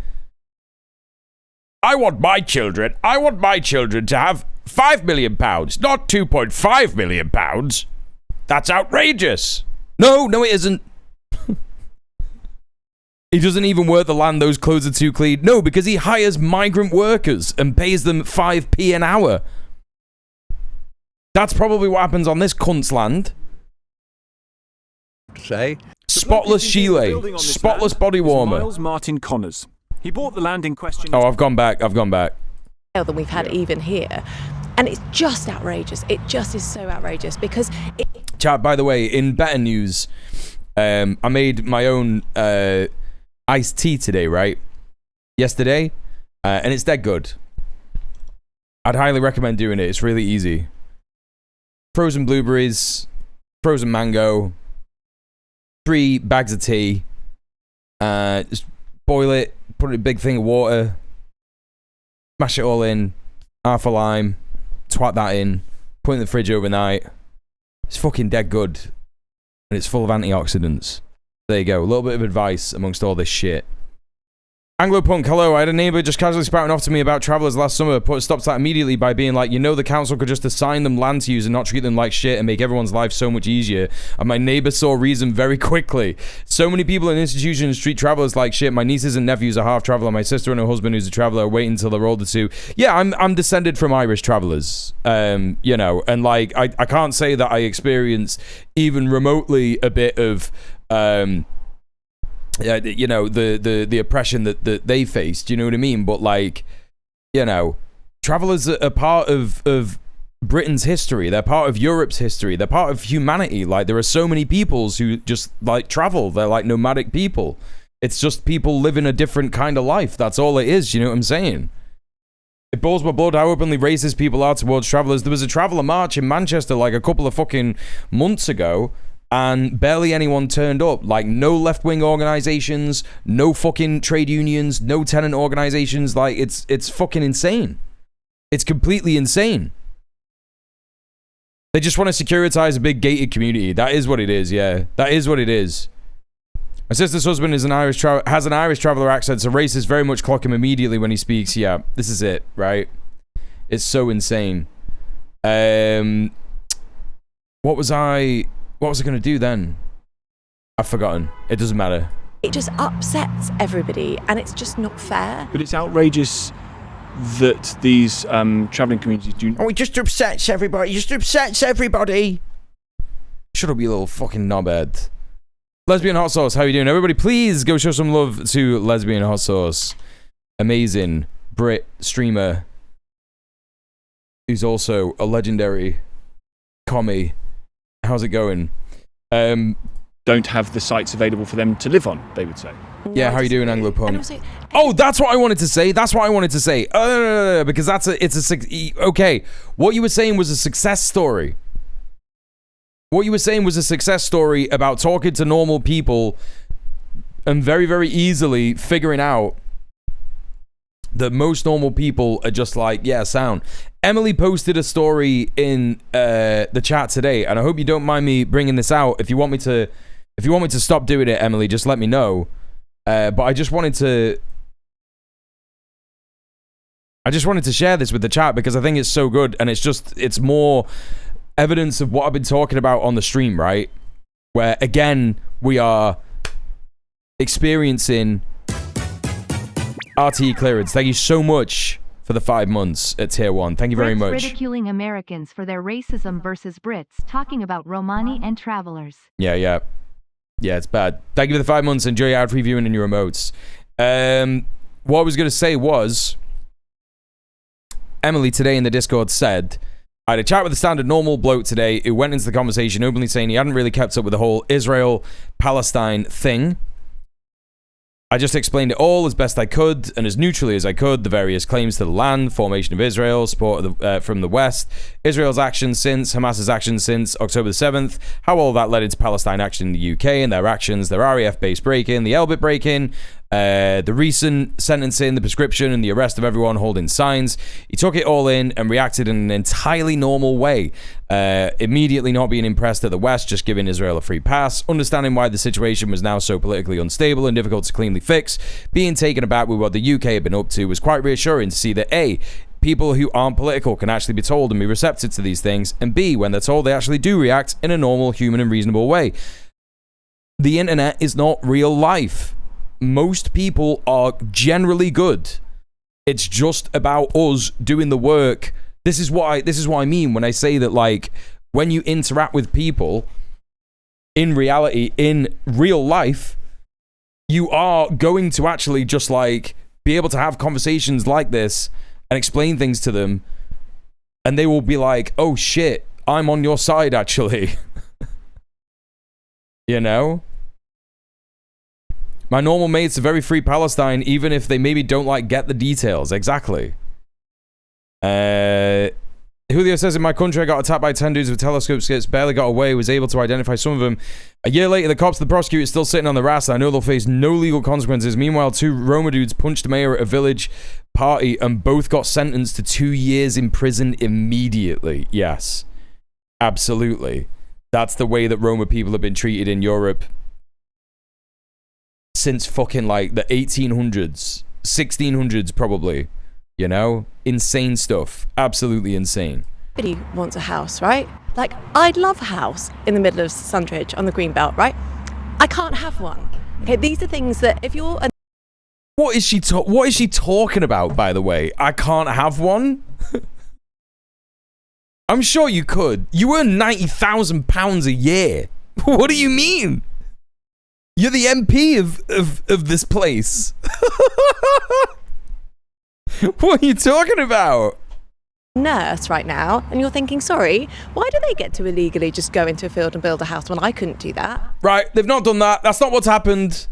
I want my children to have £5 million, not £2.5 million. That's outrageous. No, it isn't. He doesn't even work the land, those clothes are too clean. No, because he hires migrant workers and pays them 5p an hour. That's probably what happens on this cunt's land.
Say,
spotless Chile, spotless body warmer.
Miles Martin Connors. He bought the land in question.
Oh, I've gone back.
Than we've had even here. And it's just outrageous. It just is so outrageous because
Chat, by the way, in better news, I made my own iced tea today, right? Yesterday, and it's dead good. I'd highly recommend doing it. It's really easy. Frozen blueberries, frozen mango, 3 bags of tea. Just boil it, put it in a big thing of water, smash it all in, half a lime, twat that in, put it in the fridge overnight. It's fucking dead good. And it's full of antioxidants. There you go. A little bit of advice amongst all this shit. Anglopunk, hello. I had a neighbour just casually spouting off to me about travellers last summer. Put a stop to that immediately by being like, you know, the council could just assign them land to use and not treat them like shit and make everyone's life so much easier. And my neighbour saw reason very quickly. So many people in institutions treat travellers like shit. My nieces and nephews are half traveller. My sister and her husband, who's a traveller, are waiting until they're older too. Yeah, I'm descended from Irish travellers. You know, and like, I can't say that I experience even remotely a bit of... you know, the oppression that they faced, you know what I mean? But like, you know, travellers are part of Britain's history. They're part of Europe's history. They're part of humanity. Like, there are so many peoples who just like travel. They're like nomadic people. It's just people living a different kind of life. That's all it is. You know what I'm saying? It boils my blood how openly racist people are towards travellers. There was a traveller march in Manchester like a couple of fucking months ago, and barely anyone turned up. Like, no left-wing organizations, no fucking trade unions, no tenant organizations. Like, it's fucking insane. It's completely insane. They just want to securitize a big gated community. That is what it is, yeah. That is what it is. My sister's husband is has an Irish traveller accent, so racists very much clock him immediately when he speaks. Yeah, this is it, right? It's so insane. What was I going to do then? I've forgotten. It doesn't matter.
It just upsets everybody, and it's just not fair.
But it's outrageous that these travelling communities do...
Oh, it just upsets everybody. It just upsets everybody. Shut up, you little fucking knobhead. Lesbian Hot Sauce, how you doing? Everybody, please go show some love to Lesbian Hot Sauce. Amazing Brit streamer who's also a legendary commie. How's it going?
Don't have the sites available for them to live on, they would say.
Yeah, how you doing, Anglopunk? Oh, that's what I wanted to say. That's what I wanted to say. Because okay. What you were saying was a success story. What you were saying was a success story about talking to normal people and very, very easily figuring out that most normal people are just like, yeah, sound. Emily posted a story in the chat today, and I hope you don't mind me bringing this out. If you want me to stop doing it, Emily, just let me know. But I just wanted to share this with the chat because I think it's so good, and it's more evidence of what I've been talking about on the stream, right? Where again we are experiencing RTE clearance. Thank you so much for the 5 months at tier 1. Thank you very much.
Ridiculing Americans for their racism versus Brits, talking about Romani and travelers.
Yeah, it's bad. Thank you for the 5 months. Enjoy your ad previewing and your emotes. What I was going to say was, Emily today in the Discord said, I had a chat with a standard normal bloke today who went into the conversation openly saying he hadn't really kept up with the whole Israel-Palestine thing. I just explained it all as best I could and as neutrally as I could, the various claims to the land, formation of Israel, support of from the West, Israel's actions since, Hamas's actions since October the 7th, how all that led into Palestine action in the UK and their actions, their RAF-based break-in, the Elbit break-in, the recent sentencing, the prescription, and the arrest of everyone holding signs. He took it all in and reacted in an entirely normal way, immediately not being impressed at the West just giving Israel a free pass, understanding why the situation was now so politically unstable and difficult to cleanly fix, being taken aback with what the UK had been up to was quite reassuring to see that A, people who aren't political can actually be told and be receptive to these things, and B, when they're told, they actually do react in a normal, human, and reasonable way. The internet is not real life. Most people are generally good. It's just about us doing the work. This is what I mean when I say that, like, when you interact with people in reality, in real life, you are going to actually just like be able to have conversations like this and explain things to them, and they will be like, oh shit, I'm on your side actually. You know? My normal mates are very free Palestine, even if they maybe don't like get the details. Exactly. Julio says, in my country, I got attacked by 10 dudes with telescope skits, barely got away, was able to identify some of them. A year later, the cops, the prosecutor, is still sitting on the ass. I know they'll face no legal consequences. Meanwhile, 2 Roma dudes punched a mayor at a village party and both got sentenced to 2 years in prison immediately. Yes. Absolutely. That's the way that Roma people have been treated in Europe since fucking like the 1800s, 1600s probably, you know? Insane stuff. Absolutely insane.
Everybody wants a house, right? Like, I'd love a house in the middle of Sundridge on the Greenbelt, right? I can't have one. Okay, these are things that if you're...
What is she talking about, by the way? I can't have one? I'm sure you could. You earn £90,000 a year. What do you mean? You're the MP of this place. What are you talking about?
Nurse right now, and you're thinking, sorry, why do they get to illegally just go into a field and build a house when I couldn't do that?
Right, they've not done that. That's not what's happened.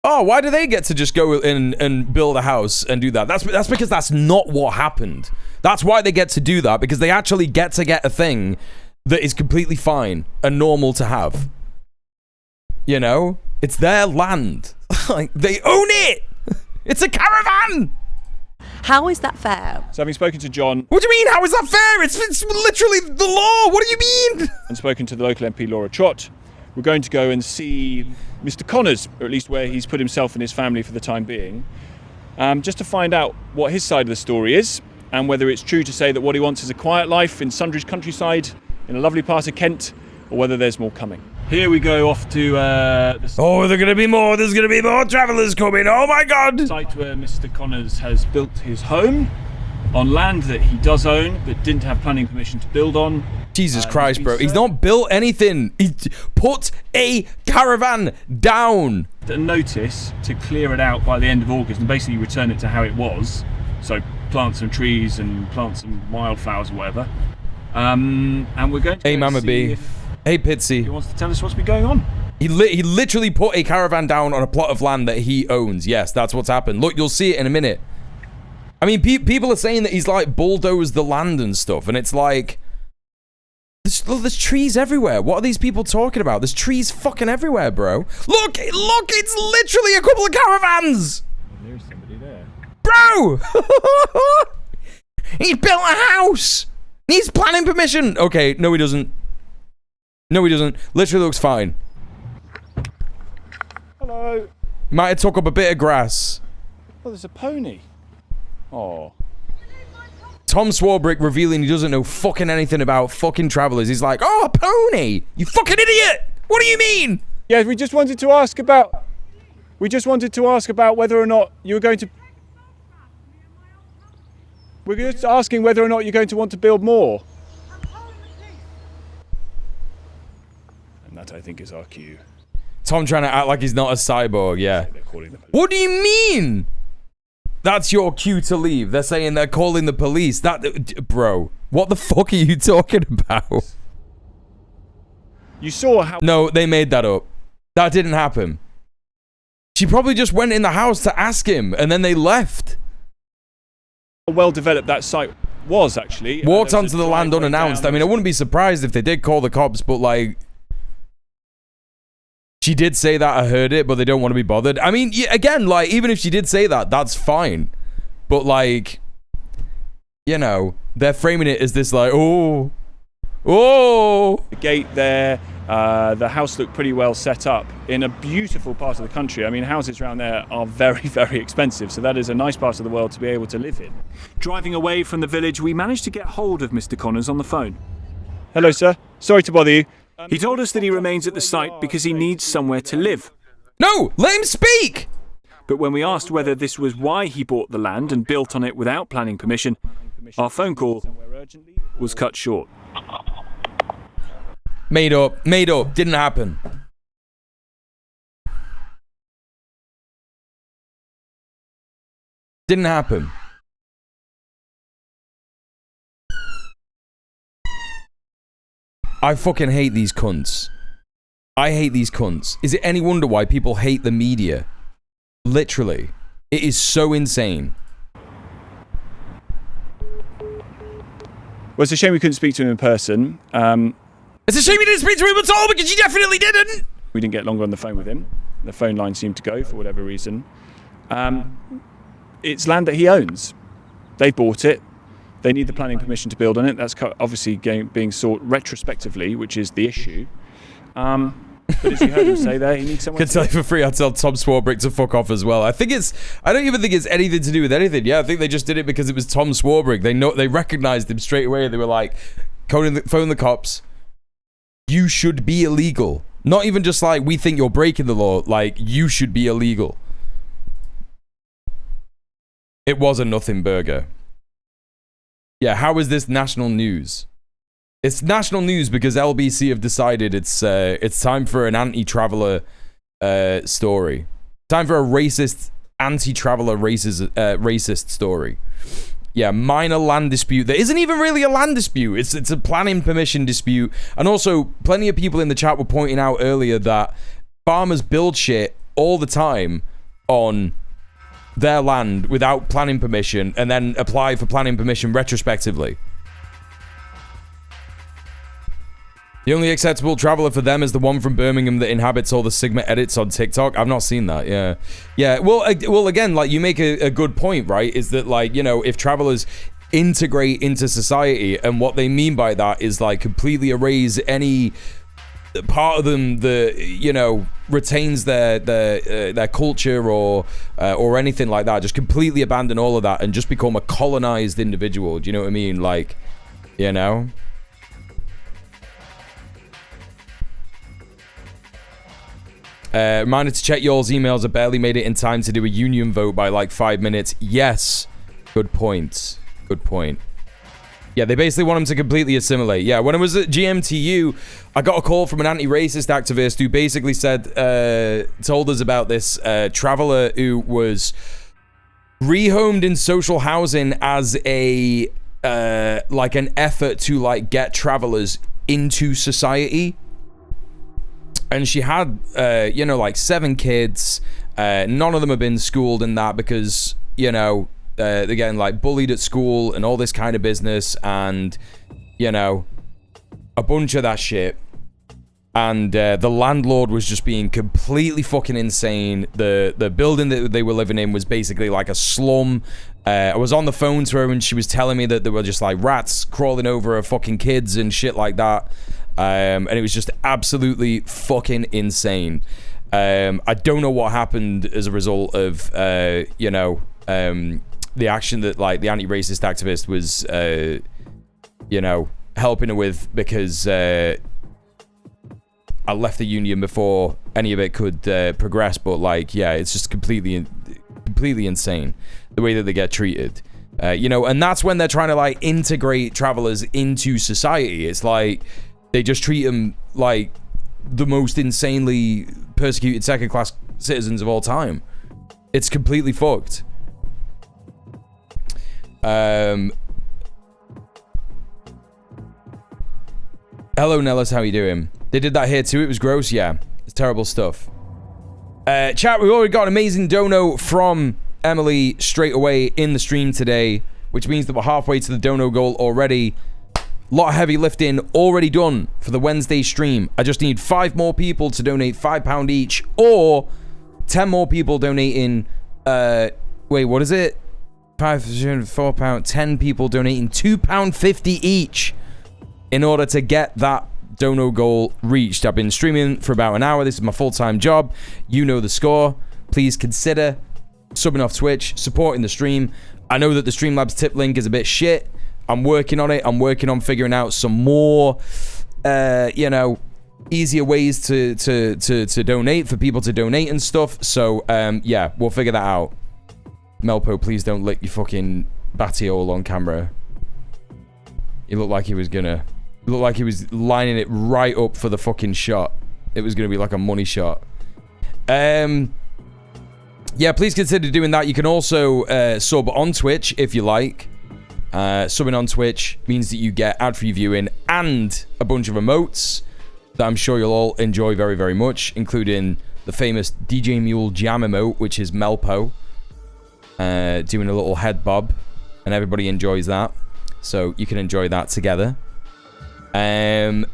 Oh, why do they get to just go in and build a house and do that? That's because that's not what happened. That's why they get to do that, because they actually get to get a thing that is completely fine and normal to have. You know? It's their land. Like, they own it! It's a caravan!
How is that fair?
So having spoken to John...
What do you mean? How is that fair? It's literally the law. What do you mean?
And spoken to the local MP, Laura Trott, we're going to go and see Mr. Connors, or at least where he's put himself and his family for the time being, just to find out what his side of the story is, and whether it's true to say that what he wants is a quiet life in Sundridge countryside, in a lovely part of Kent, or whether there's more coming. Here we go off to
oh, there's going to be more. There's going to be more travellers coming. Oh, my God.
Site where Mr. Connors has built his home on land that he does own, but didn't have planning permission to build on.
Jesus Christ, bro. He's not built anything. He put a caravan down.
A notice to clear it out by the end of August and basically return it to how it was. So plant some trees and plant some wildflowers or whatever. And we're going to
Hey, Mama B. Hey, Pitsy.
He wants to tell us what's been going on.
He literally put a caravan down on a plot of land that he owns. Yes, that's what's happened. Look, you'll see it in a minute. I mean, people are saying that he's like bulldozed the land and stuff, and it's like... There's trees everywhere. What are these people talking about? There's trees fucking everywhere, bro. Look, it's literally a couple of caravans.
There's somebody there.
Bro! He's built a house. Needs planning permission. Okay, no he doesn't. No he doesn't. Literally looks fine.
Hello.
He might have took up a bit of grass.
Oh, there's a pony. Oh.
Tom Swarbrick revealing he doesn't know fucking anything about fucking travellers. He's like, oh, a pony! You fucking idiot! What do you mean?
Yeah, we just wanted to ask about whether or not you were going to... We're just asking whether or not you're going to want to build more. And that, I think, is our cue.
Tom trying to act like he's not a cyborg, yeah. What do you mean? That's your cue to leave. They're saying they're calling the police. Bro, what the fuck are you talking about?
You saw how...
No, they made that up. That didn't happen. She probably just went in the house to ask him, and then they left.
How well developed that site was, actually.
Walked onto the land unannounced. I mean, I wouldn't be surprised if they did call the cops, but like... She did say that, I heard it, but they don't want to be bothered. I mean, again, like, even if she did say that, that's fine. But, like, you know, they're framing it as this, like, oh.
The gate there, the house looked pretty well set up in a beautiful part of the country. I mean, houses around there are very, very expensive, so that is a nice part of the world to be able to live in. Driving away from the village, we managed to get hold of Mr. Connors on the phone. Hello, sir. Sorry to bother you. He told us that he remains at the site because he needs somewhere to live.
No, let him speak!
But when we asked whether this was why he bought the land and built on it without planning permission, our phone call was cut short.
Made up, didn't happen. Didn't happen. I fucking hate these cunts. I hate these cunts. Is it any wonder why people hate the media? Literally. It is so insane.
Well, it's a shame we couldn't speak to him in person.
It's a shame you didn't speak to him at all, because you definitely didn't!
We didn't get longer on the phone with him. The phone line seemed to go for whatever reason. It's land that he owns. They bought it. They need the planning permission to build on it. That's obviously being sought retrospectively, which is the issue. But as you heard him say there, he needs someone.
Can tell you for free, I'd tell Tom Swarbrick to fuck off as well. I don't even think it's anything to do with anything. Yeah, I think they just did it because it was Tom Swarbrick. They recognized him straight away. They were like, phone the cops. You should be illegal. Not even just like, we think you're breaking the law. Like, you should be illegal. It was a nothing burger. Yeah, how is this national news? It's national news because LBC have decided it's time for an anti-traveller story. Time for a racist, anti-traveller racist story. Yeah, minor land dispute. There isn't even really a land dispute. It's a planning permission dispute. And also, plenty of people in the chat were pointing out earlier that farmers build shit all the time on their land without planning permission and then apply for planning permission retrospectively. The only acceptable traveler for them is the one from Birmingham that inhabits all the Sigma edits on TikTok. I've not seen that. Yeah, yeah. Well, again, like you make a good point, right? Is that like, you know, if travelers integrate into society, and what they mean by that is like completely erase any part of them that, you know, retains their culture or anything like that. Just completely abandon all of that and just become a colonized individual. Do you know what I mean? Like, you know. Reminder to check y'all's emails. I barely made it in time to do a union vote by like 5 minutes. Yes. Good point. Good point. Yeah, they basically want him to completely assimilate. Yeah, when I was at GMTU, I got a call from an anti-racist activist who basically said, told us about this traveler who was rehomed in social housing as a, like an effort to like get travelers into society. And she had, you know, like 7 kids. None of them have been schooled in that because, you know, they're getting like bullied at school and all this kind of business, and, you know, a bunch of that shit. And the landlord was just being completely fucking insane. The building that they were living in was basically like a slum. I was on the phone to her and she was telling me that there were just like rats crawling over her fucking kids and shit like that. And it was just absolutely fucking insane. I don't know what happened as a result of, you know, the action that like the anti-racist activist was, you know, helping her with, because I left the union before any of it could progress. But like, yeah, it's just completely insane the way that they get treated. You know, and that's when they're trying to like integrate travelers into society. It's like they just treat them like the most insanely persecuted second-class citizens of all time. It's completely fucked. Hello, Nellis. How you doing? They did that here too. It was gross. Yeah, it's terrible stuff. Chat, we've already got an amazing dono from Emily straight away in the stream today, which means that we're halfway to the dono goal already. Lot of heavy lifting already done for the Wednesday stream. I just need 5 more people to donate £5 each, or 10 more people donating, wait, what is it? £5, 10 people donating £2.50 each in order to get that dono goal reached. I've been streaming for about an hour. This is my full-time job. You know the score. Please consider subbing off Twitch, supporting the stream. I know that the Streamlabs tip link is a bit shit. I'm working on it. I'm working on figuring out some more, you know, easier ways to donate, for people to donate and stuff. So, yeah, we'll figure that out. Melpo, please don't lick your fucking battiole on camera. He looked like he was gonna... It looked like he was lining it right up for the fucking shot. It was gonna be like a money shot. Yeah, please consider doing that. You can also sub on Twitch if you like. Subbing on Twitch means that you get ad-free viewing and a bunch of emotes that I'm sure you'll all enjoy very, very much, including the famous djmuel jam emote, which is Melpo doing a little head bob, and everybody enjoys that. So you can enjoy that together. But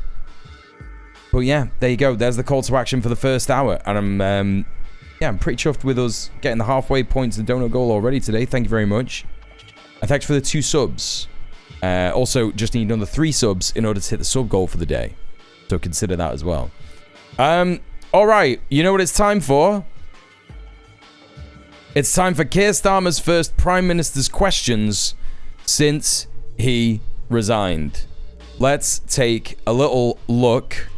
yeah, there you go. There's the call to action for the first hour, and I'm pretty chuffed with us getting the halfway point to the donut goal already today. Thank you very much. And thanks for the 2 subs. Also, just need another 3 subs in order to hit the sub goal for the day. So consider that as well. Alright, you know what it's time for? It's time for Keir Starmer's first Prime Minister's questions since he resigned. Let's take a little look.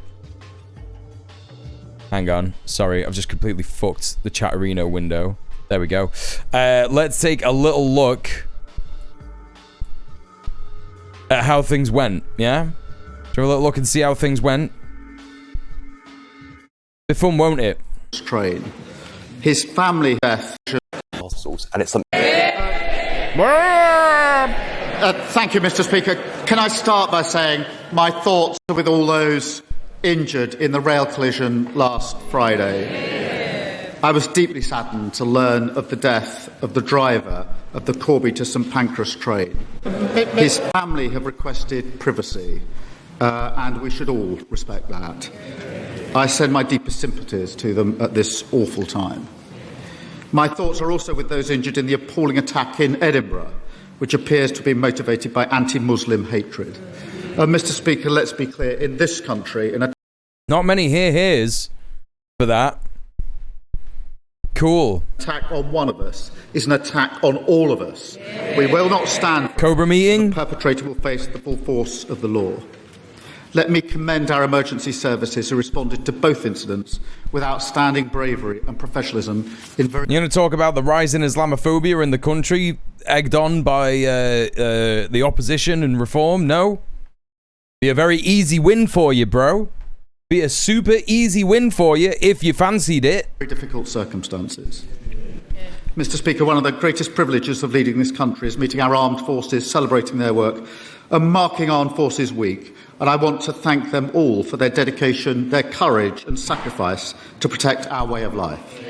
Hang on. Sorry, I've just completely fucked the Chatterino window. There we go. Let's take a little look at how things went, yeah? Should we have a little look and see how things went? Be fun, won't it?
Train. His family death.
And it's something.
Thank you, Mr. Speaker. Can I start by saying my thoughts are with all those injured in the rail collision last Friday. I was deeply saddened to learn of the death of the driver of the Corby to St Pancras train. His family have requested privacy, and we should all respect that. I send my deepest sympathies to them at this awful time. My thoughts are also with those injured in the appalling attack in Edinburgh, which appears to be motivated by anti-Muslim hatred. Mr. Speaker, let's be clear, in this country...
Not many hears for that. Cool.
Attack on one of us is an attack on all of us. We will not stand...
Cobra meeting?
The perpetrator will face the full force of the law. Let me commend our emergency services who responded to both incidents with outstanding bravery and professionalism. You're
going to talk about the rise in Islamophobia in the country, egged on by the opposition and reform? No? Be a very easy win for you, bro. Be a super easy win for you if you fancied it.
Very difficult circumstances. Mr. Speaker, one of the greatest privileges of leading this country is meeting our armed forces, celebrating their work and marking Armed Forces Week. And I want to thank them all for their dedication, their courage and sacrifice to protect our way of life.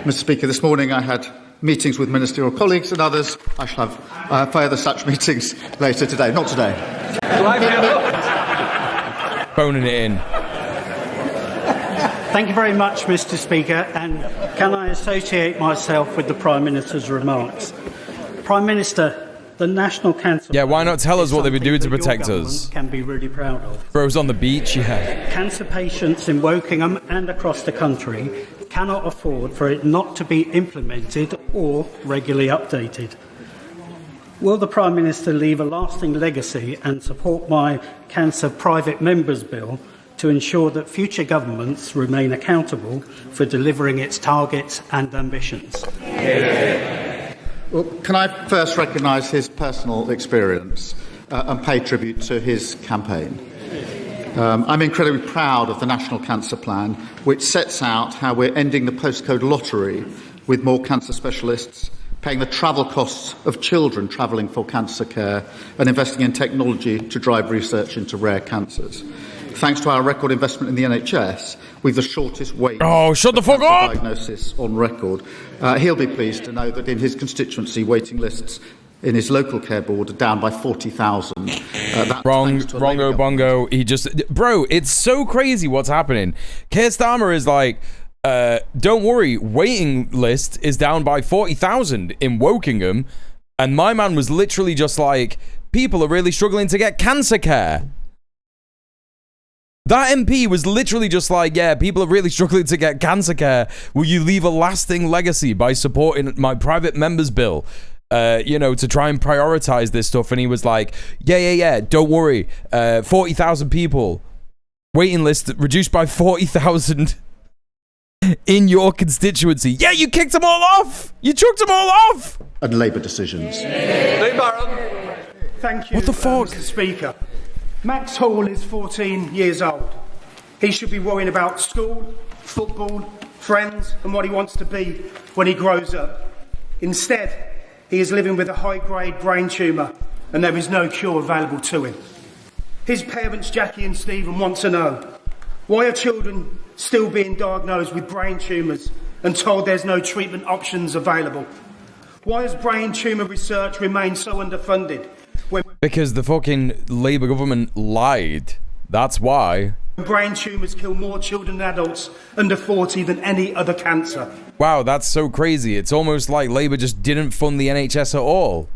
Mr. Speaker, this morning I had meetings with ministerial colleagues and others. I shall have further such meetings later today. Not today.
Phoning it in.
Thank you very much, Mr. Speaker, and can I associate myself with the Prime Minister's remarks? Prime Minister, the National Cancer...
Yeah, why not tell us what they've been doing to protect us?
...can be really proud of.
Bro's on the beach, yeah.
Cancer patients in Wokingham and across the country cannot afford for it not to be implemented or regularly updated. Will the Prime Minister leave a lasting legacy and support my Cancer Private Members Bill to ensure that future governments remain accountable for delivering its targets and ambitions?
Well, can I first recognise his personal experience and pay tribute to his campaign? I'm incredibly proud of the National Cancer Plan, which sets out how we're ending the postcode lottery with more cancer specialists, paying the travel costs of children travelling for cancer care, and investing in technology to drive research into rare cancers. Thanks to our record investment in the NHS, with the shortest wait
shut the fuck up!
Diagnosis on record, he'll be pleased to know that in his constituency, waiting lists in his local care board are down by 40,000.
Wrongo bongo. He just... Bro, it's so crazy what's happening. Keir Starmer is like, don't worry, waiting list is down by 40,000 in Wokingham. And my man was literally just like, people are really struggling to get cancer care. That MP was literally just like, yeah, people are really struggling to get cancer care. Will you leave a lasting legacy by supporting my private members bill? You know, to try and prioritize this stuff. And he was like, yeah, don't worry. 40,000 people. Waiting list reduced by 40,000 in your constituency. Yeah, you kicked them all off. You chucked them all off.
And Labour decisions.
Thank you,
what the fuck?
Mr. Speaker. Max Hall is 14 years old. He should be worrying about school, football, friends, and what he wants to be when he grows up. Instead, he is living with a high-grade brain tumour, and there is no cure available to him. His parents, Jackie and Stephen, want to know, why are children still being diagnosed with brain tumours and told there's no treatment options available? Why has brain tumour research remained so underfunded?
Because the fucking Labour government lied. That's why.
Brain tumours kill more children and adults under 40 than any other cancer.
Wow, that's so crazy. It's almost like Labour just didn't fund the NHS at all.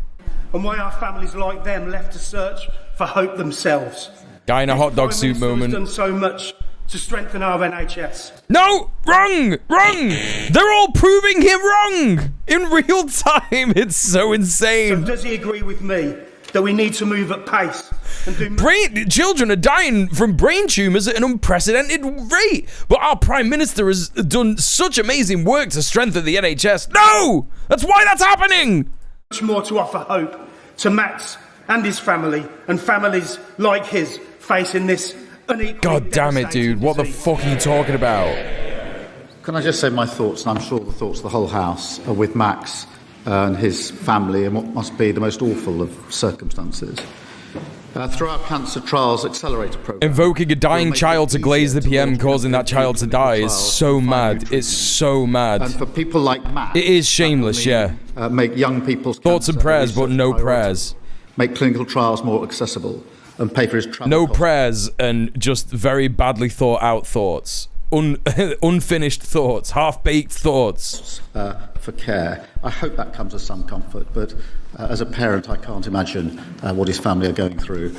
And why are families like them left to search for hope themselves?
Guy in a hot dog suit moment.
Done so much to strengthen our NHS.
No! Wrong! They're all proving him wrong! In real time! It's so insane.
So does he agree with me that we need to move at pace and do...
Children are dying from brain tumours at an unprecedented rate. But our Prime Minister has done such amazing work to strengthen the NHS. No! That's why that's happening!
Much more to offer hope to Max and his family and families like his facing this unequal...
God damn it, dude. What the fuck are you talking about?
Can I just say my thoughts, and I'm sure the thoughts of the whole House are with Max and his family in what must be the most awful of circumstances. Through our Cancer Trials Accelerator programme...
Invoking a dying child to glaze the PM, causing that child to die is so mad. It's so mad.
And for people like Max...
It is shameless, yeah.
Make young people's...
Thoughts and prayers, but no prayers.
Make clinical trials more accessible. and pay for his travel
No
costs.
prayers and just very badly thought out thoughts. Unfinished thoughts, half-baked thoughts.
For care. I hope that comes as some comfort, but as a parent, I can't imagine what his family are going through,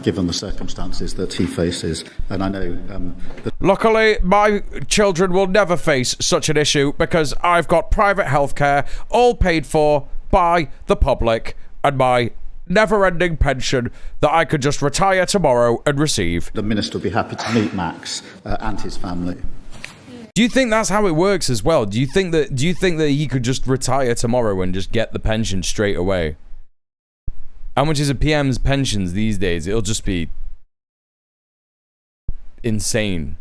given the circumstances that he faces. And I know that...
Luckily, my children will never face such an issue because I've got private healthcare, all paid for by the public, and my never-ending pension that I could just retire tomorrow and receive.
The minister will be happy to meet Max and his family.
Do you think that's how it works as well? Do you think that he could just retire tomorrow and just get the pension straight away? How much is a PM's pensions these days? It'll just be insane.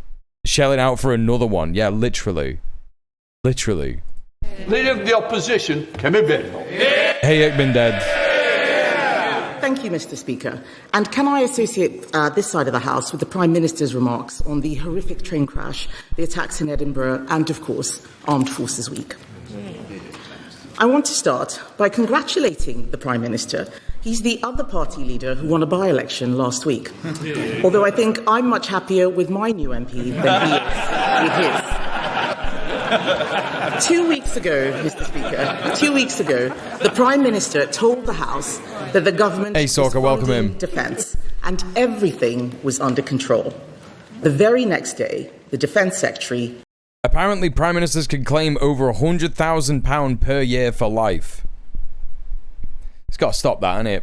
Shelling out for another one. Yeah, literally. Literally.
Leader of the opposition, Kemi Beno.
Hey, Ekman Dead.
Thank you, Mr. Speaker. And can I associate this side of the House with the Prime Minister's remarks on the horrific train crash, the attacks in Edinburgh, and, of course, Armed Forces Week? I want to start by congratulating the Prime Minister. He's the other party leader who won a by-election last week. Although I think I'm much happier with my new MP than he is with his. 2 weeks ago, Mr. Speaker, 2 weeks ago, the Prime Minister told the House that the government was funding defence and everything was under control. The very next day, the Defence Secretary...
Apparently, Prime Ministers can claim over £100,000 per year for life. It's got to stop that, innit?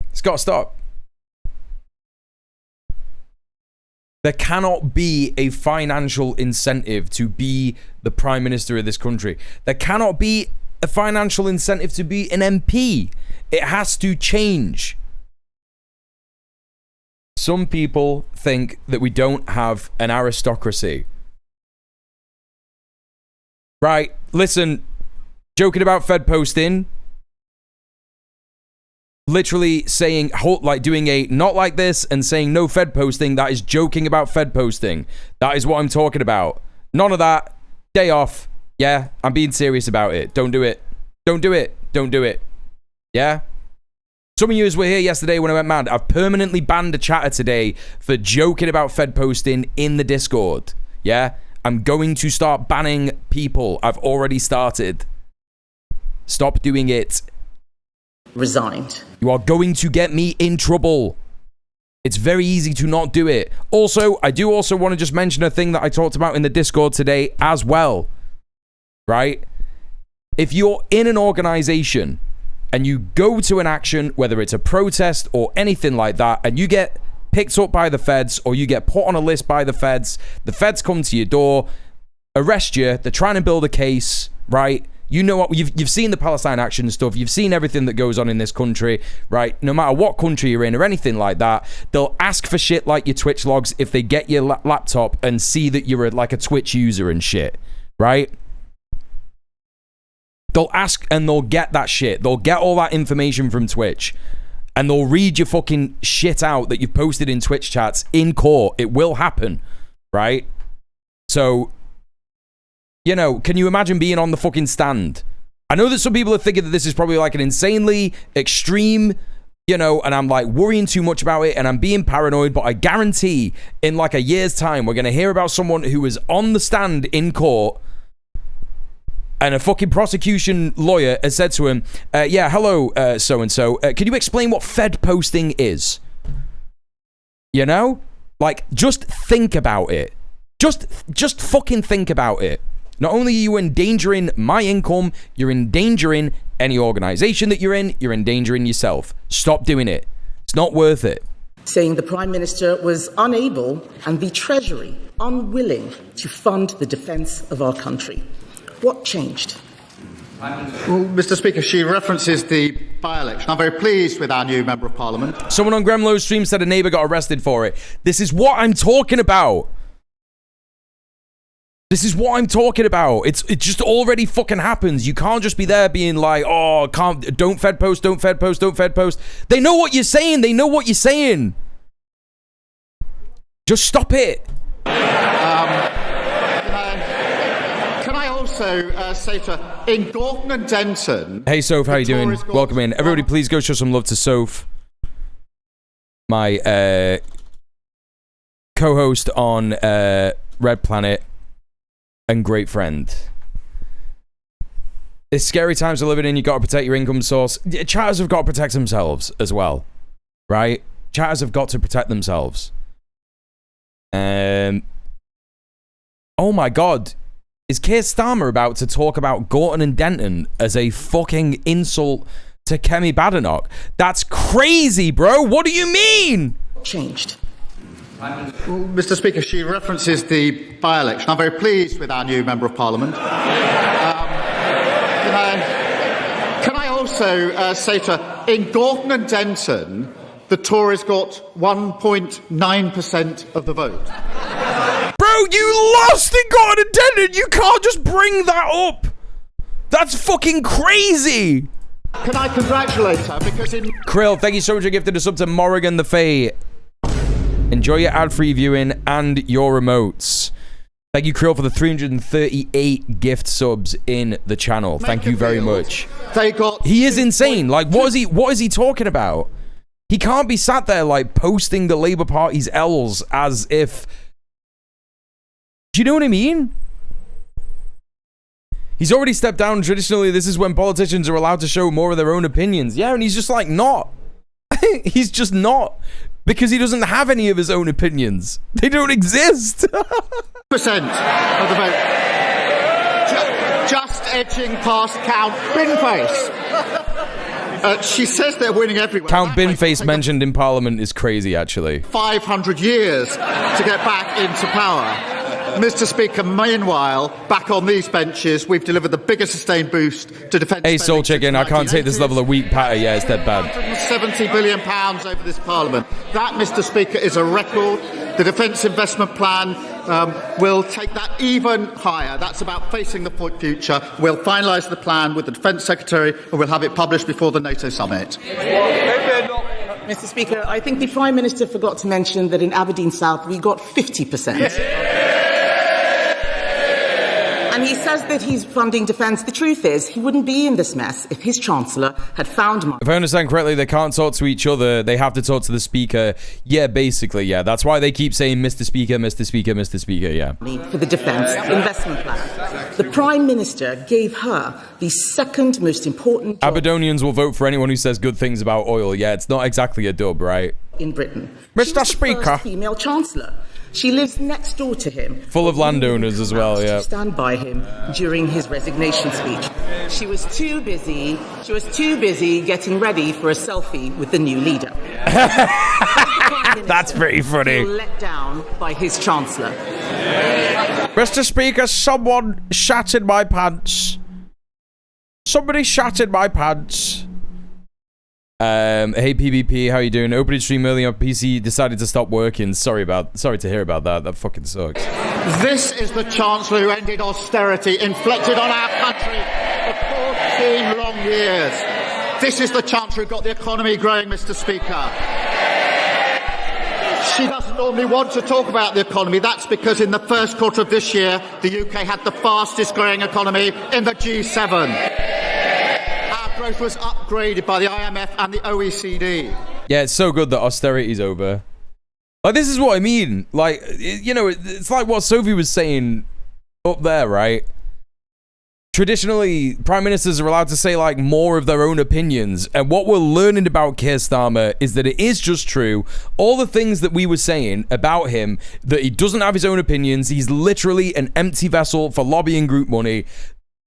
It's got to stop. There cannot be a financial incentive to be the Prime Minister of this country. There cannot be a financial incentive to be an MP. It has to change. Some people think that we don't have an aristocracy. Right, listen, joking about Fed posting. Literally saying, like doing a not like this and saying no Fed posting, that is joking about Fed posting. That is what I'm talking about. None of that. Day off. Yeah, I'm being serious about it. Don't do it. Don't do it. Don't do it. Yeah? Some of you were here yesterday when I went mad. I've permanently banned a chatter today for joking about Fed posting in the Discord. Yeah? I'm going to start banning people. I've already started. Stop doing it.
Resigned.
You are going to get me in trouble. It's very easy to not do it. Also, I do also want to just mention a thing that I talked about in the Discord today as well. Right? If you're in an organization and you go to an action, whether it's a protest or anything like that, and you get picked up by the feds or you get put on a list by the feds come to your door, arrest you, they're trying to build a case, right? You know what, you've seen the Palestine action stuff, you've seen everything that goes on in this country, right? No matter what country you're in or anything like that, they'll ask for shit like your Twitch logs if they get your laptop and see that you're like a Twitch user and shit, right? They'll ask and they'll get that shit. They'll get all that information from Twitch and they'll read your fucking shit out that you've posted in Twitch chats in court. It will happen, right? So... you know, can you imagine being on the fucking stand? I know that some people are thinking that this is probably like an insanely extreme, you know, and I'm like worrying too much about it and I'm being paranoid, but I guarantee in like a year's time, we're going to hear about someone who was on the stand in court and a fucking prosecution lawyer has said to him, yeah, hello, so-and-so, can you explain what Fed posting is? You know? Like, just think about it. Just fucking think about it. Not only are you endangering my income, you're endangering any organization that you're endangering yourself. Stop doing it. It's not worth it.
Saying the Prime Minister was unable and the Treasury unwilling to fund the defence of our country. What changed?
Well, Mr. Speaker, she references the by-election. I'm very pleased with our new Member of Parliament.
Someone on Gremlo's stream said a neighbour got arrested for it. This is what I'm talking about. This is what I'm talking about. It just already fucking happens. You can't just be there being like, oh, don't Fed post, don't Fed post, don't Fed post. They know what you're saying. They know what you're saying. Just stop it.
Can I I also say to in Gorton and Denton...
Hey, Soph, how you doing? Welcome in. Everybody, please go show some love to Soph, my co-host on Red Planet and great friend. It's scary times we're living in. You got to protect your income source. Chatters have got to protect themselves as well, right? Chatters have got to protect themselves. Oh my God. Is Keir Starmer about to talk about Gorton and Denton as a fucking insult to Kemi Badenoch? That's crazy, bro. What do you mean?
Changed.
Mr. Speaker, she references the by-election. I'm very pleased with our new Member of Parliament. Can I also say to her, in Gorton and Denton, the Tories got 1.9% of the vote.
Bro, you lost in Gorton and Denton. You can't just bring that up. That's fucking crazy.
Can I congratulate her? Because in...
Krill, thank you so much for gifting a sub to Morrigan the Fae. Enjoy your ad-free viewing and your remotes. Thank you, Krill, for the 338 gift subs in the channel. Thank you very much. He is insane. Like, what is he talking about? He can't be sat there, like, posting the Labour Party's L's as if... Do you know what I mean? He's already stepped down. Traditionally, this is when politicians are allowed to show more of their own opinions. Yeah, and he's just, like, not. He's just not. Because he doesn't have any of his own opinions. They don't exist.
Percent of the vote. Just edging past Count Binface. She says they're winning everywhere.
Count Binface mentioned in Parliament is crazy, actually.
500 years to get back into power. Mr. Speaker, meanwhile, back on these benches, we've delivered the biggest sustained boost to defence.
Hey, Soul Chicken, I can't take this level of weak patter. Yeah, it's dead bad.
£170 billion over this Parliament. That, Mr. Speaker, is a record. The Defence Investment Plan will take that even higher. That's about facing the future. We'll finalise the plan with the Defence Secretary and we'll have it published before the NATO summit.
Mr. Speaker, I think the Prime Minister forgot to mention that in Aberdeen South we got 50%. And he says that he's funding defence. The truth is, he wouldn't be in this mess if his Chancellor had found money.
If I understand correctly, they can't talk to each other. They have to talk to the Speaker. Yeah, basically, yeah. That's why they keep saying, Mr. Speaker, Mr. Speaker, Mr. Speaker, yeah.
For the Defence Investment Plan. The Prime Minister gave her the second most important job
Aberdonians will vote for anyone who says good things about oil. Yeah, it's not exactly a dub, right?
In Britain.
Mr. Speaker.
First female Chancellor. She lives next door to him.
Full of landowners as well, yeah.
To stand by him during his resignation speech. She was too busy getting ready for a selfie with the new leader.
That's pretty funny.
Let down by his Chancellor.
Mr. Speaker, someone shat in my pants. Somebody shat in my pants. Hey PvP, how you doing? Opening stream early on PC, decided to stop working. Sorry to hear about that. That fucking sucks.
This is the Chancellor who ended austerity inflicted on our country for 14 long years. This is the Chancellor who got the economy growing, Mr. Speaker. She doesn't normally want to talk about the economy. That's because in the first quarter of this year, the UK had the fastest growing economy in the G7. Growth was upgraded by the IMF and the OECD.
Yeah, it's so good that austerity's over. Like, this is what I mean. Like, you know, it's like what Sophie was saying up there, right? Traditionally, prime ministers are allowed to say, like, more of their own opinions. And what we're learning about Keir Starmer is that it is just true. All the things that we were saying about him, that he doesn't have his own opinions, he's literally an empty vessel for lobbying group money.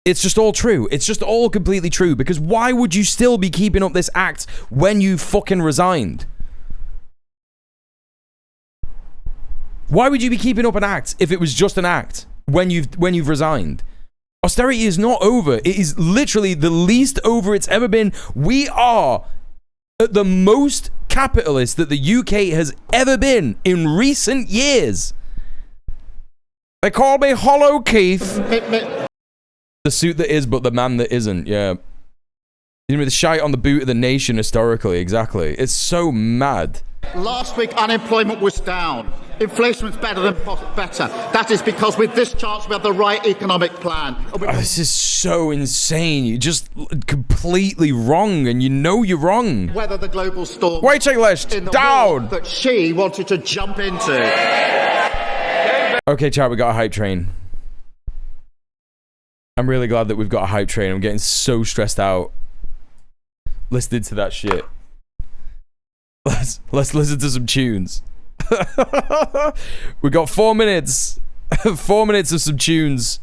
It's just all true. It's just all completely true. Because why would you still be keeping up this act when you fucking resigned? Why would you be keeping up an act if it was just an act when you've resigned? Austerity is not over. It is literally the least over it's ever been. We are at the most capitalist that the UK has ever been in recent years. They call me Hollow Keith. The suit that is, but the man that isn't, yeah. You know, the shite on the boot of the nation historically, exactly. It's so mad.
Last week, unemployment was down. Inflation was better than better. That is because with this chance, we have the right economic plan.
This is so insane. You're just completely wrong, and you know you're wrong.
Weather the global storm.
Waiting list down.
That she wanted to jump into.
Okay, chat, we got a hype train. I'm really glad that we've got a hype train. I'm getting so stressed out listening to that shit. Let's listen to some tunes. We got 4 minutes. 4 minutes of some tunes.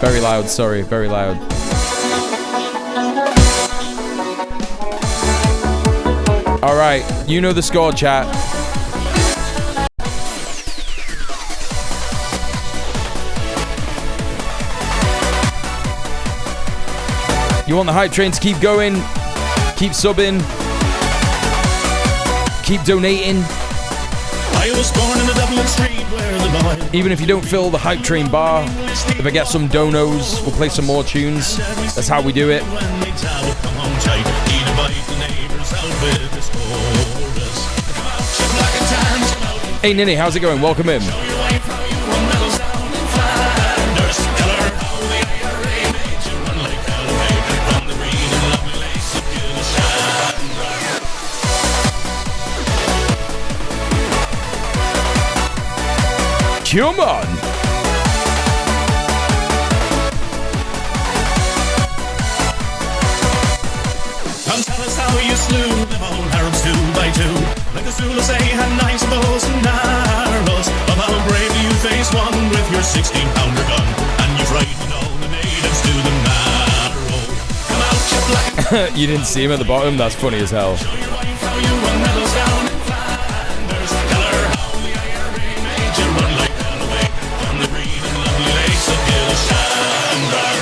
Very loud, sorry, very loud. Alright, you know the score, chat. You want the hype train to keep going, keep subbing, keep donating.
I was born in the Dublin street where the boy...
Even if you don't fill the hype train bar, if I get some donos, we'll play some more tunes. That's how we do it. Hey Ninny, how's it going? Welcome in. Come on!
Come tell us how you slew them all Arabs 2 by 2. Like the Zulus, they had 9 bows and arrows. Of how bravely you faced one with your 16-pounder gun. And you frightened all the natives to the marrow. Come out, you black...
You didn't see him at the bottom? That's funny as hell.
Show your wife how you won medals down in Flanders. Tell her how the IRA made you run like from the green and lovely lakes of Gilshandar.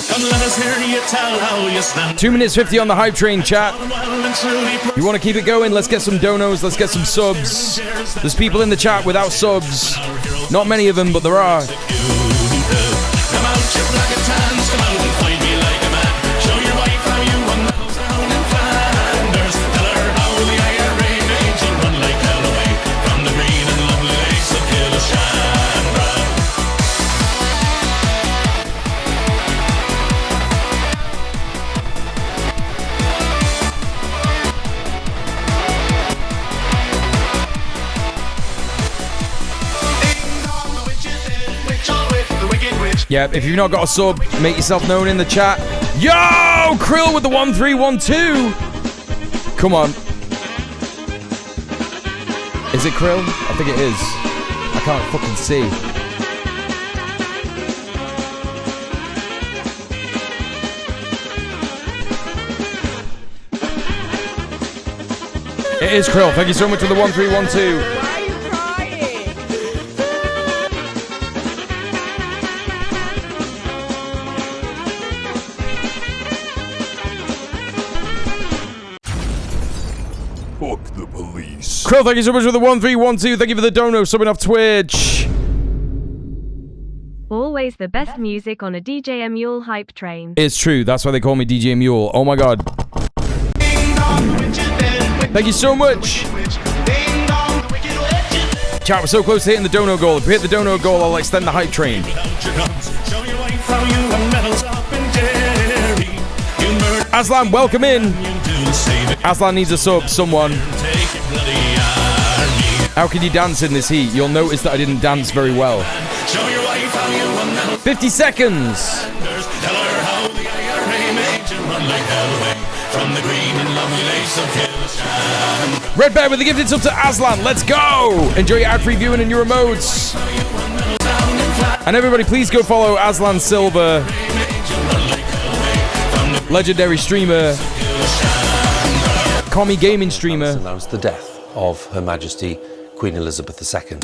Come let us hear you tell how you stand.
2 minutes 50 on the hype train, chat. You want to keep it going? Let's get some donos, let's get some subs. There's people in the chat without subs. Not many of them, but there are. Yeah, if you've not got a sub, make yourself known in the chat. Yo! Krill with the 1312! Come on. Is it Krill? I think it is. I can't fucking see. It is Krill. Thank you so much for the 1312. Krill, thank you so much for the 1312. Thank you for the dono subbing off Twitch.
Always the best music on a djmuel hype train.
It's true. That's why they call me DJ Muel. Oh my god. Thank you so much. Chat, we're so close to hitting the dono goal. If we hit the dono goal, I'll extend the hype train. Aslan, welcome in. Aslan needs a sub, someone. How can you dance in this heat? You'll notice that I didn't dance very well. 50 seconds. Red Bear with the gifted sub to Aslan. Let's go. Enjoy your ad-free viewing and your emotes. And everybody, please go follow Aslan Silver, legendary streamer, commie gaming streamer.
Announced the death of Her Majesty Queen Elizabeth II.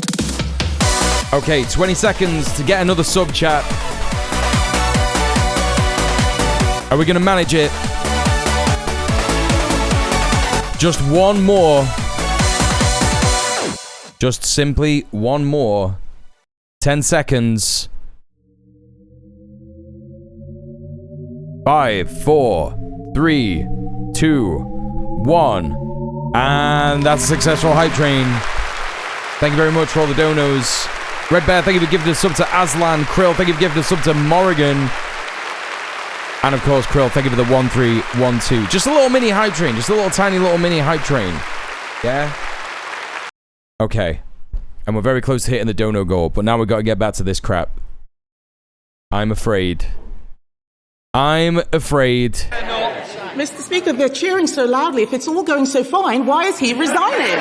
Okay, 20 seconds to get another sub, chat. Are we going to manage it? Just one more. Just simply one more. 10 seconds. 5, 4, 3, 2, 1. And that's a successful hype train. Thank you very much for all the donos. Red Bear, thank you for giving us sub to Aslan. Krill, thank you for giving us sub to Morrigan. And of course, Krill, thank you for the 1312. Just a little mini hype train. Just a little tiny little mini hype train. Yeah? Okay. And we're very close to hitting the dono goal, but now we've got to get back to this crap. I'm afraid. I'm afraid.
Mr. Speaker, they're cheering so loudly. If it's all going so fine, why is he resigning?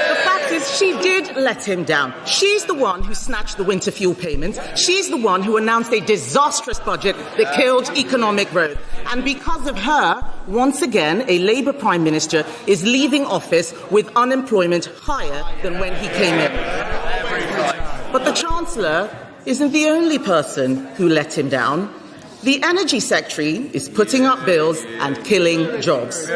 The fact is, she did let him down. She's the one who snatched the winter fuel payments. She's the one who announced a disastrous budget that killed economic growth. And because of her, once again, a Labour Prime Minister is leaving office with unemployment higher than when he came in. But the Chancellor isn't the only person who let him down. The Energy Secretary is putting up bills and killing jobs.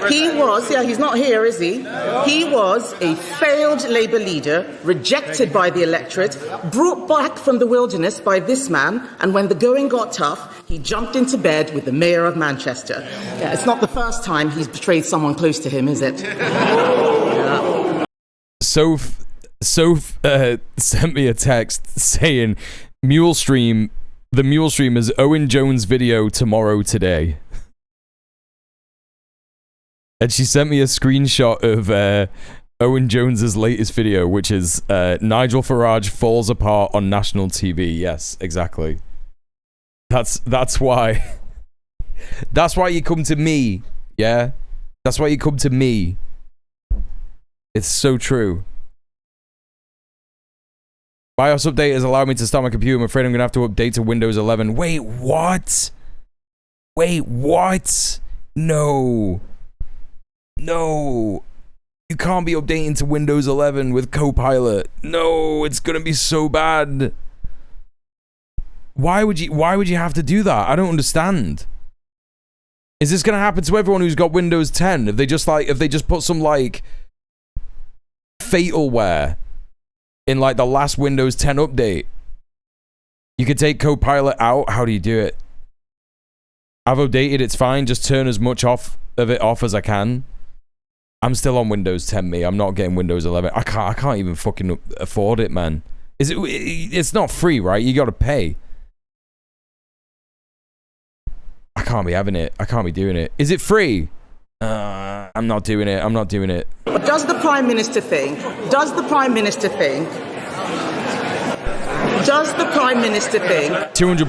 He was, he's not here, is he? He was a failed Labour leader, rejected by the electorate, brought back from the wilderness by this man, and when the going got tough, he jumped into bed with the Mayor of Manchester. It's not the first time he's betrayed someone close to him, is it?
Soph sent me a text saying, the Muel stream is Owen Jones' video tomorrow today. And she sent me a screenshot of Owen Jones's latest video, which is Nigel Farage falls apart on national TV. Yes, exactly. That's why. That's why you come to me. Yeah? That's why you come to me. It's so true. BIOS update has allowed me to start my computer. I'm afraid I'm going to have to update to Windows 11. Wait, what? Wait, what? No. No. You can't be updating to Windows 11 with Copilot. No, it's going to be so bad. Why would you have to do that? I don't understand. Is this going to happen to everyone who's got Windows 10? If they just put some like fatalware in like the last Windows 10 update, you could take Copilot out. How do you do it? I've updated, it's fine. Just turn as much of it off as I can. I'm still on Windows 10, me. I'm not getting Windows 11. I can't even fucking afford it, man. It's not free, right? You gotta pay. I can't be having it. I can't be doing it. Is it free? I'm not doing it. I'm not doing it.
But does the Prime Minister think
200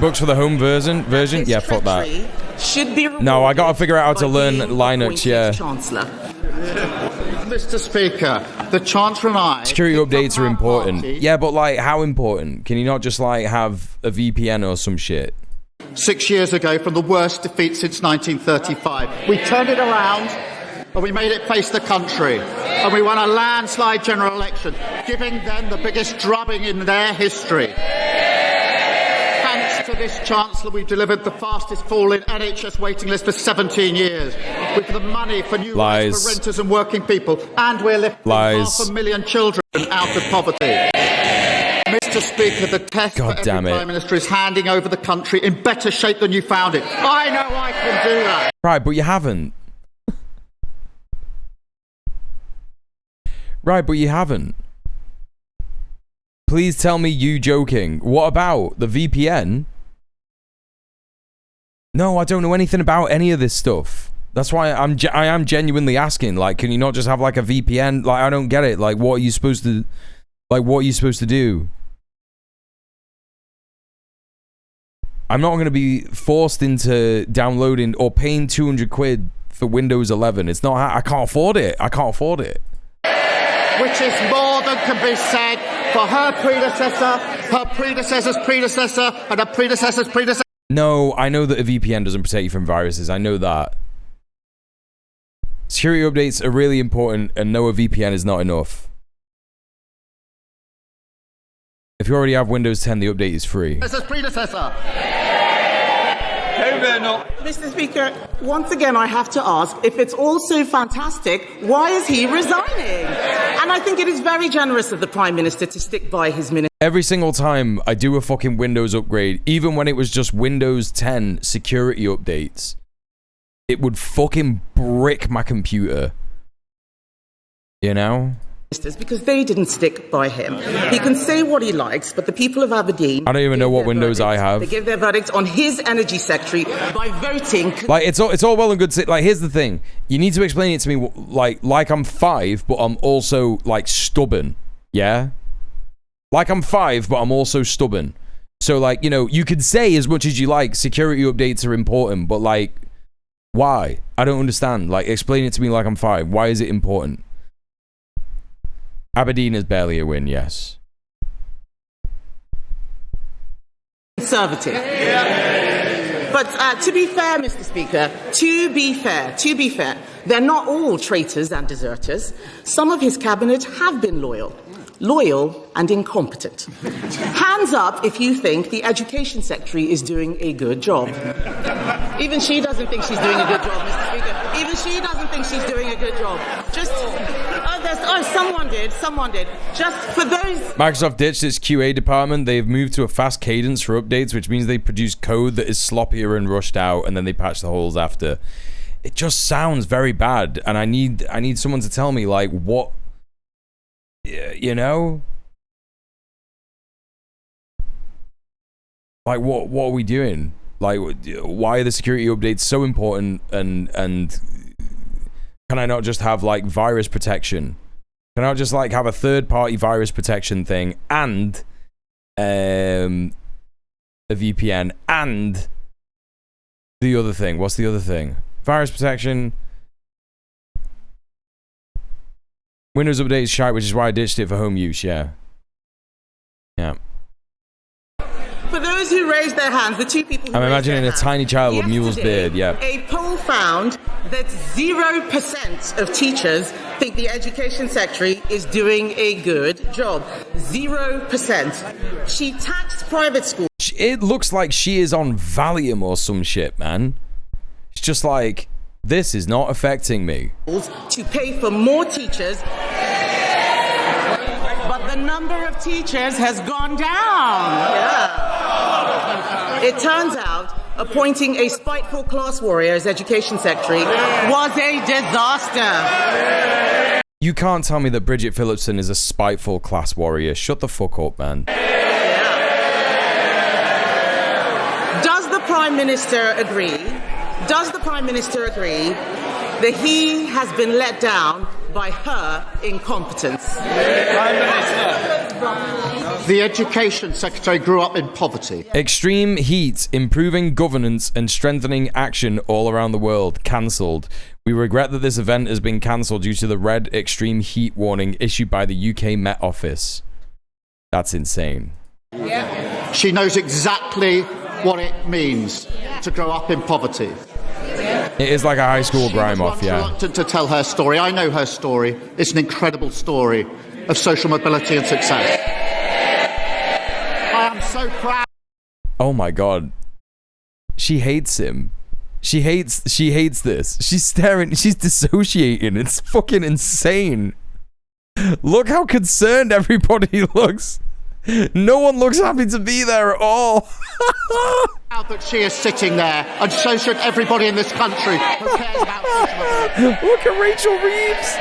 bucks for the home version? Yeah, fuck that.
Should be
no, I gotta figure out how to learn Linux, yeah.
Chancellor.
Mr. Speaker, the Chancellor and I...
Security updates are important. Yeah, but like, how important? Can you not just like have a VPN or some shit?
6 years ago, from the worst defeat since 1935. We turned it around and we made it face the country. And we won a landslide general election, giving them the biggest drubbing in their history. Thanks to this Chancellor, we've delivered the fastest fall in NHS waiting list for 17 years. With the money for new rights for renters and working people. And we're lifting 500,000 children out of poverty. Mr. Speaker, the test for every Prime Minister is handing over the country in better shape than you found it. I know I can do that.
Right, but you haven't. Right, but you haven't. Please tell me you joking. What about the VPN? No, I don't know anything about any of this stuff. That's why I am genuinely asking. Like, can you not just have like a VPN? Like, I don't get it. Like, what are you supposed to... Like, what are you supposed to do? I'm not going to be forced into downloading or paying 200 quid for Windows 11. It's not... I can't afford it. I can't afford it.
Which is more than can be said for her predecessor, her predecessor's predecessor, and her predecessor's predecessor.
No, I know that a VPN doesn't protect you from viruses. I know that. Security updates are really important, and no, a VPN is not enough. If you already have Windows 10, the update is free.
Predecessor's predecessor.
Mr. Speaker, once again, I have to ask, if it's all so fantastic, why is he resigning? And I think it is very generous of the Prime Minister to stick by his minister.
Every single time I do a fucking Windows upgrade, even when it was just Windows 10 security updates, it would fucking brick my computer. You know?
Because they didn't stick by him. He can say what he likes, but the people of Aberdeen...
I don't even know what Windows I have.
They gave their verdict on his energy secretary by voting...
Like, it's all well and good to... Like, here's the thing. You need to explain it to me like I'm 5, but I'm also, like, stubborn. Yeah? Like, I'm 5, but I'm also stubborn. So, like, you know, you could say as much as you like, security updates are important, but, like, why? I don't understand. Like, explain it to me like I'm 5. Why is it important? Aberdeen is barely a win, yes.
Conservative. But to be fair, Mr. Speaker, to be fair, they're not all traitors and deserters. Some of his cabinet have been loyal and incompetent. Hands up if you think the Education Secretary is doing a good job. Even she doesn't think she's doing a good job, Mr. Speaker. Even she doesn't think she's doing a good job. Someone did. Just for those...
Microsoft ditched its QA department. They've moved to a fast cadence for updates, which means they produce code that is sloppier and rushed out, and then they patch the holes after. It just sounds very bad, and I need someone to tell me, like, what... You know? Like, what are we doing? Like, why are the security updates so important, and can I not just have, like, virus protection? Can I just, like, have a third-party virus protection thing and a VPN and the other thing? What's the other thing? Virus protection. Windows Update is shite, which is why I ditched it for home use, yeah. Yeah.
For those who raised their hands, the two people who
I'm imagining a tiny child with Muel's beard, yeah.
A poll found that 0% of teachers think the Education Secretary is doing a good job. 0%. She taxed private schools.
It looks like she is on Valium or some shit, man. It's just like, this is not affecting me.
To pay for more teachers, but the number of teachers has gone down. Yeah. It turns out appointing a spiteful class warrior as Education Secretary was a disaster.
You can't tell me that Bridget Phillipson is a spiteful class warrior. Shut the fuck up, man.
Does the Prime Minister agree? Does the Prime Minister agree that he has been let down by her incompetence?
Prime Minister. The Education Secretary grew up in poverty.
Extreme heat, improving governance and strengthening action all around the world. Cancelled. We regret that this event has been cancelled due to the red extreme heat warning issued by the UK Met Office. That's insane.
Yeah. She knows exactly what it means to grow up in poverty.
It is like a high school grime off, yeah.
Reluctant to tell her story. I know her story. It's an incredible story of social mobility and success. I am so proud.
Oh my god. She hates him. She hates this. She's staring, she's dissociating. It's fucking insane. Look how concerned everybody looks. No one looks happy to be there at all.
Proud that she is sitting there, and so should everybody in this country who cares about social mobility.
Look at Rachel Reeves.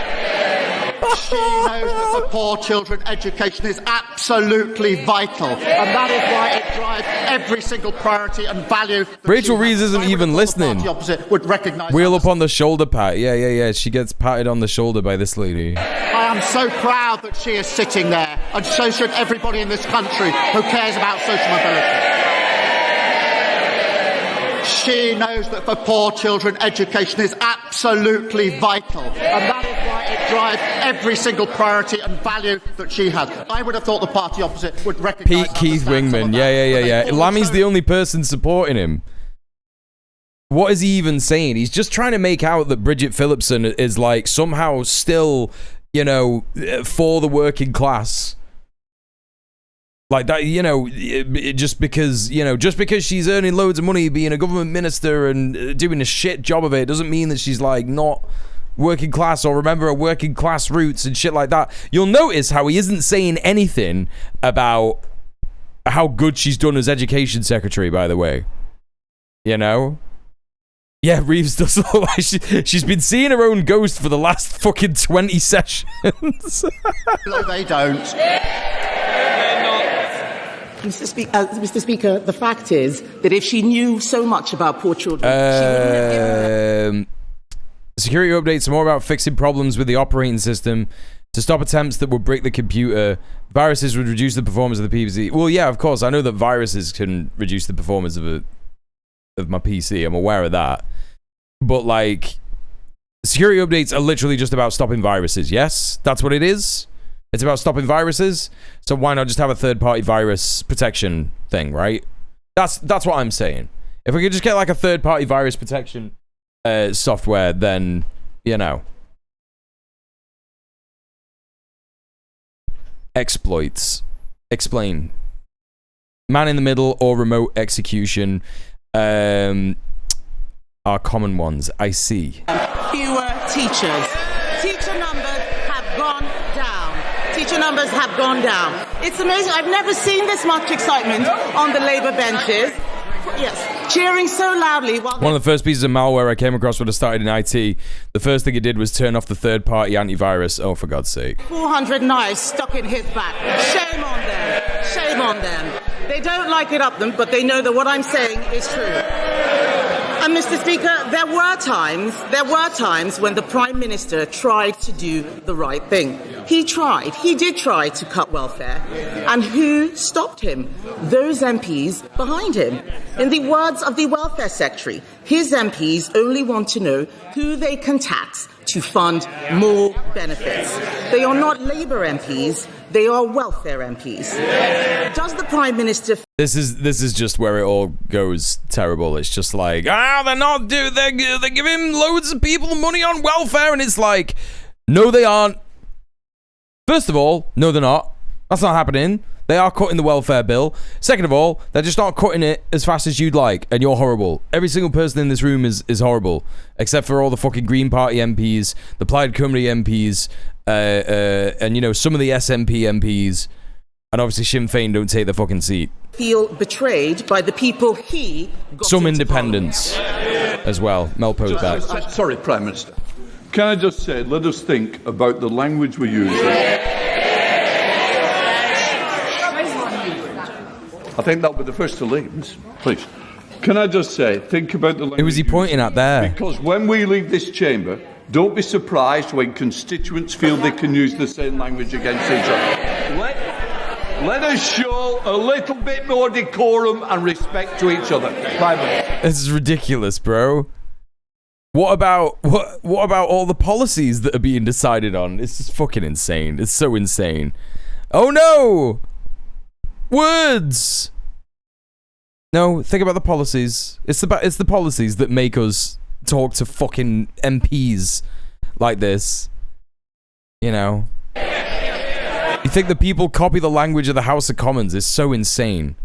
She knows that for poor children, education is absolutely vital, and that is why it drives every single priority and value.
Rachel Reeves isn't even listening.
The opposite would recognise.
Wheel up on the shoulder pat. Yeah. She gets patted on the shoulder by this lady.
I am so proud that she is sitting there, and so should everybody in this country who cares about social mobility. She knows that for poor children, education is absolutely vital, and that is why it drives every single priority and value that she has. I would have thought the party opposite would recognise.
Keith Wingman, yeah. Lammy's the only person supporting him. What is he even saying? He's just trying to make out that Bridget Phillipson is like somehow still, you know, for the working class. Like that, you know, just because she's earning loads of money being a government minister and doing a shit job of it doesn't mean that she's like not working class or remember her working class roots and shit like that. You'll notice how he isn't saying anything about how good she's done as education secretary, by the way. You know? Yeah, Reeves does look like she's been seeing her own ghost for the last fucking 20 sessions.
No, they don't. Mr. Speaker, the fact is that if she knew so much about poor children, she wouldn't have given
security updates are more about fixing problems with the operating system to stop attempts that would break the computer. Viruses would reduce the performance of the PC. Well, yeah, of course, I know that viruses can reduce the performance of my PC. I'm aware of that. But, like, security updates are literally just about stopping viruses, yes? That's what it is? It's about stopping viruses? So why not just have a third-party virus protection thing, right? That's what I'm saying. If we could just get, like, a third-party virus protection software, then, you know. Exploits. Explain. Man in the middle or remote execution are common ones. I see.
Fewer teachers. Teacher numbers have gone down. Teacher numbers have gone down. It's amazing. I've never seen this much excitement on the Labour benches. Yes, cheering so loudly while
one of the first pieces of malware I came across when I started in IT, the first thing it did was turn off the third-party antivirus. Oh, for God's sake.
400 knives stuck in his back. Shame on them. Shame on them. They don't like it up them, but they know that what I'm saying is true. And Mr. Speaker, there were times when the Prime Minister tried to do the right thing. He did try to cut welfare. And who stopped him? Those MPs behind him. In the words of the Welfare Secretary, his MPs only want to know who they can tax to fund more benefits. They are not Labour MPs, they are welfare MPs. Does the Prime Minister...
This is just where it all goes terrible. It's just like, they're giving loads of people money on welfare, and it's like, no, they aren't. First of all, no, they're not. That's not happening. They are cutting the welfare bill. Second of all, they're just not cutting it as fast as you'd like, and you're horrible. Every single person in this room is horrible, except for all the fucking Green Party MPs, the Plaid Cymru MPs, and, you know, some of the SNP MPs, and obviously Sinn Féin don't take the fucking seat.
Feel betrayed by the people he got
some independents as well. Melpo's back.
Sorry, Prime Minister. Can I just say, let us think about the language we're using. I think that'll be the first to leave, please. Can I just say, think about the language.
Who was he pointing at there?
Because when we leave this chamber, don't be surprised when constituents feel they can use the same language against each other. Let us show a little bit more decorum and respect to each other. Prime Minister.
This is ridiculous, bro. What about all the policies that are being decided on? It's just fucking insane. It's so insane. Oh no! Words. No, think about the policies. It's the policies that make us talk to fucking MPs like this. You know. You think the people copy the language of the House of Commons? It's so insane.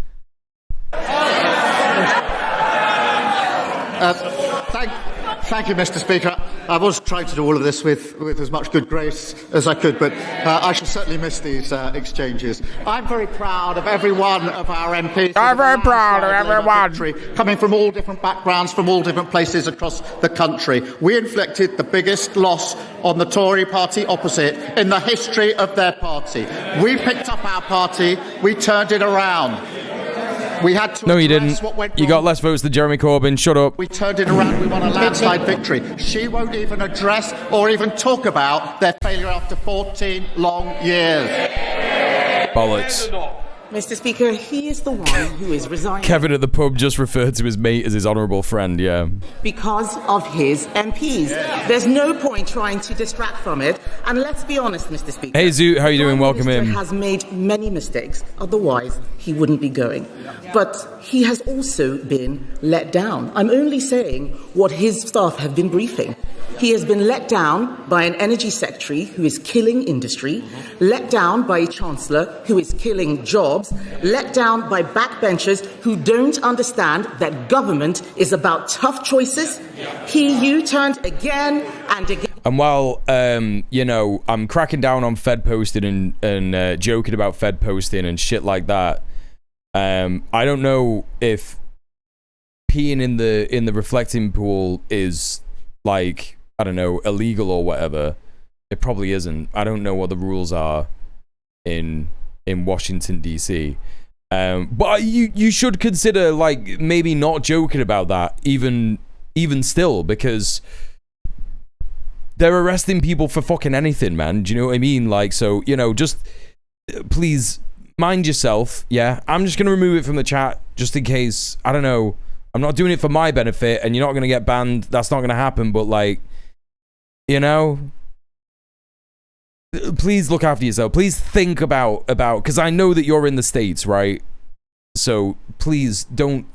Thank you, Mr. Speaker. I was trying to do all of this with as much good grace as I could, but I shall certainly miss these exchanges. I'm very proud of every one of our MPs.
I'm very proud of everyone.
Coming from all different backgrounds, from all different places across the country. We inflicted the biggest loss on the Tory party opposite in the history of their party. We picked up our party, we turned it around. We had to.
No, you didn't. You got less votes than Jeremy Corbyn. Shut up.
We turned it around. We won a landslide victory. She won't even address or even talk about their failure after 14 long years.
Bollocks.
Mr. Speaker, he is the one who is resigning.
Kevin at the pub just referred to his mate as his honourable friend, yeah.
Because of his MPs. There's no point trying to distract from it. And let's be honest, Mr. Speaker.
Hey, Zoo, how you doing? Welcome in.
Has made many mistakes. Otherwise, he wouldn't be going. But he has also been let down. I'm only saying what his staff have been briefing. He has been let down by an energy secretary who is killing industry, let down by a chancellor who is killing jobs, let down by backbenchers who don't understand that government is about tough choices. He U-turned again and again.
And while, you know, I'm cracking down on Fed posting and joking about Fed posting and shit like that, I don't know if peeing in the reflecting pool is, like, I don't know, illegal or whatever. It probably isn't. I don't know what the rules are in Washington, D.C. But you should consider, like, maybe not joking about that, even still, because they're arresting people for fucking anything, man. Do you know what I mean? Like, so, you know, just please mind yourself, yeah? I'm just going to remove it from the chat just in case, I don't know. I'm not doing it for my benefit, and you're not going to get banned. That's not going to happen, but, like, you know, please look after yourself. Please think about, because I know that you're in the States, right? So please don't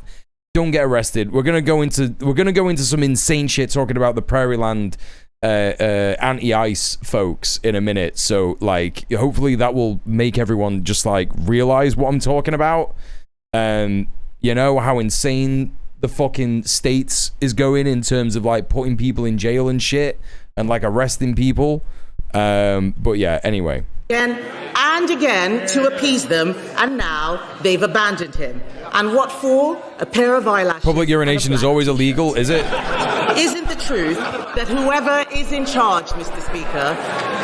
get arrested. We're gonna go into some insane shit talking about the Prairie Land anti-ICE folks in a minute. So, like, hopefully that will make everyone just, like, realize what I'm talking about. You know, how insane the fucking states is going in terms of, like, putting people in jail and shit and, like, arresting people. But yeah, anyway.
Again and again to appease them, and now they've abandoned him. And what for? A pair of eyelashes.
Public urination is always illegal, is it?
Isn't the truth that whoever is in charge, Mr. Speaker,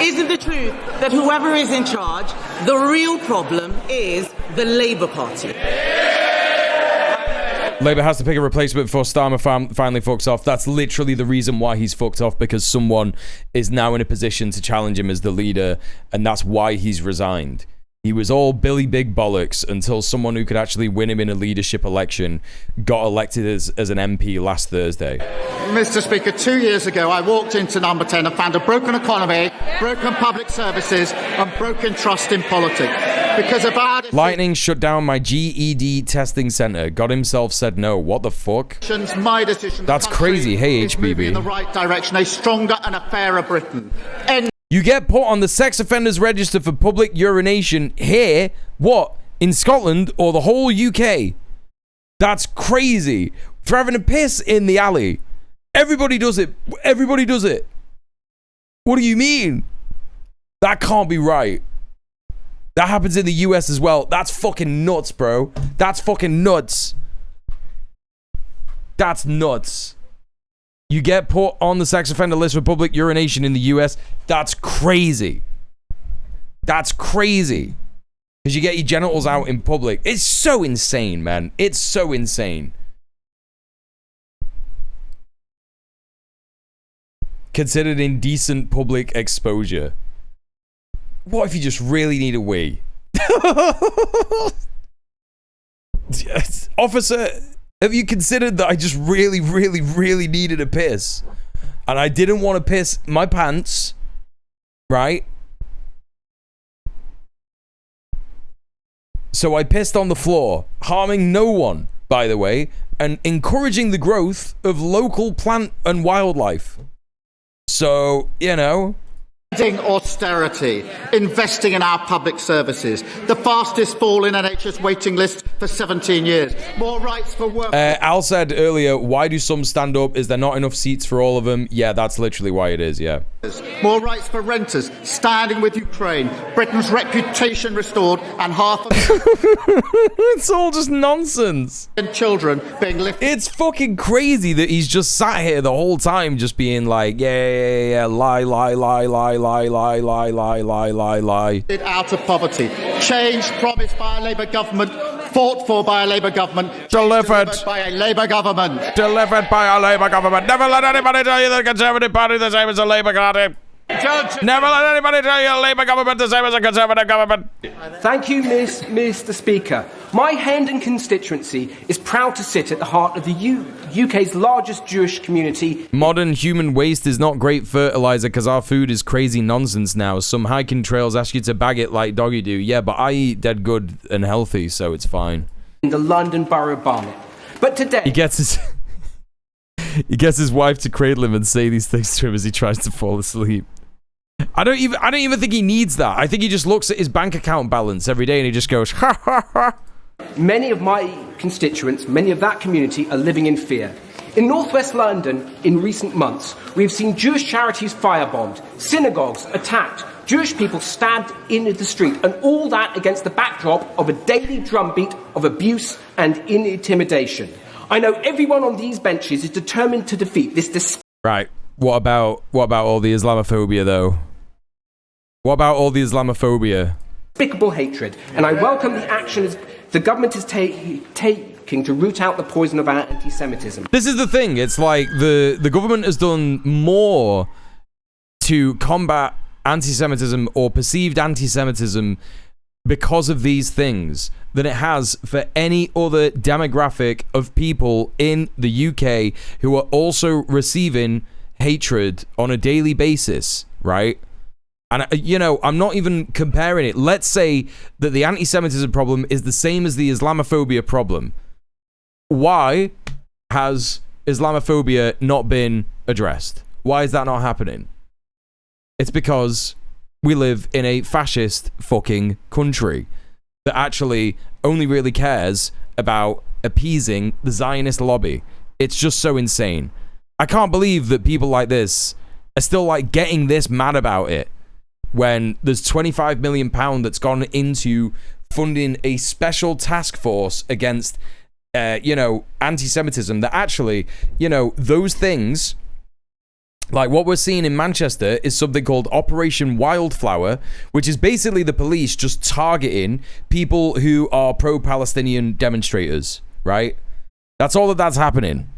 isn't the truth that whoever is in charge, the real problem is the Labour Party?
Labour has to pick a replacement before Starmer finally fucks off. That's literally the reason why he's fucked off, because someone is now in a position to challenge him as the leader, and that's why he's resigned. He was all Billy Big Bollocks until someone who could actually win him in a leadership election got elected as an MP last Thursday.
Mr. Speaker, 2 years ago, I walked into Number 10 and found a broken economy, broken public services, and broken trust in politics. Because of our
Lightning shut down my GED testing center. God himself said no. What the fuck?
My decision.
That's crazy. Hey, HBB.
In the right direction, a stronger and a fairer Britain.
You get put on the sex offenders register for public urination here, what, in Scotland or the whole UK? That's crazy. For having a piss in the alley. Everybody does it. Everybody does it. What do you mean? That can't be right. That happens in the US as well. That's fucking nuts, bro. That's fucking nuts. That's nuts. You get put on the sex offender list for public urination in the US. That's crazy. That's crazy. Because you get your genitals out in public. It's so insane, man. It's so insane. Considered indecent public exposure. What if you just really need a wee? Officer, have you considered that I just really, really, really needed a piss? And I didn't want to piss my pants, right? So I pissed on the floor, harming no one, by the way, and encouraging the growth of local plant and wildlife. So, you know...
Austerity, investing in our public services, the fastest fall in NHS waiting list for 17 years, more rights for work.
Al said earlier, why do some stand up? Is there not enough seats for all of them? Yeah, that's literally why it is, yeah.
More rights for renters, standing with Ukraine, Britain's reputation restored, and half of...
It's all just nonsense.
And children being lifted...
It's fucking crazy that he's just sat here the whole time just being like, yeah, lie.
Out of poverty. Change promised by a Labour government, fought for by a Labour government,
delivered
by a Labour government.
Delivered by a Labour government. Never let anybody tell you the Conservative Party is the same as the Labour Party. Never let anybody tell you Labour government the same as a Conservative government.
Thank you, Mr. Speaker. My Hendon constituency is proud to sit at the heart of the UK's largest Jewish community.
Modern human waste is not great fertilizer because our food is crazy nonsense now. Some hiking trails ask you to bag it like doggy do. Yeah, but I eat dead good and healthy, so it's fine.
In the London Borough of Barnet. But today...
He gets his wife to cradle him and say these things to him as he tries to fall asleep. I don't even think he needs that. I think he just looks at his bank account balance every day and he just goes, ha ha ha.
Many of my constituents, many of that community, are living in fear. In northwest London, in recent months, we've seen Jewish charities firebombed, synagogues attacked, Jewish people stabbed in the street, and all that against the backdrop of a daily drumbeat of abuse and intimidation. I know everyone on these benches is determined to defeat this
Right. What about all the Islamophobia, though? What about all the Islamophobia?
Despicable hatred, and I welcome the actions the government is taking to root out the poison of anti-Semitism.
This is the thing. It's like the government has done more to combat anti-Semitism or perceived anti-Semitism because of these things than it has for any other demographic of people in the UK who are also receiving hatred on a daily basis, right? And, you know, I'm not even comparing it. Let's say that the anti-Semitism problem is the same as the Islamophobia problem. Why has Islamophobia not been addressed? Why is that not happening? It's because we live in a fascist fucking country that actually only really cares about appeasing the Zionist lobby. It's just so insane. I can't believe that people like this are still like getting this mad about it when there's £25 million that's gone into funding a special task force against, anti-Semitism that actually, those things, like what we're seeing in Manchester is something called Operation Wildflower, which is basically the police just targeting people who are pro-Palestinian demonstrators, right? That's all that's happening.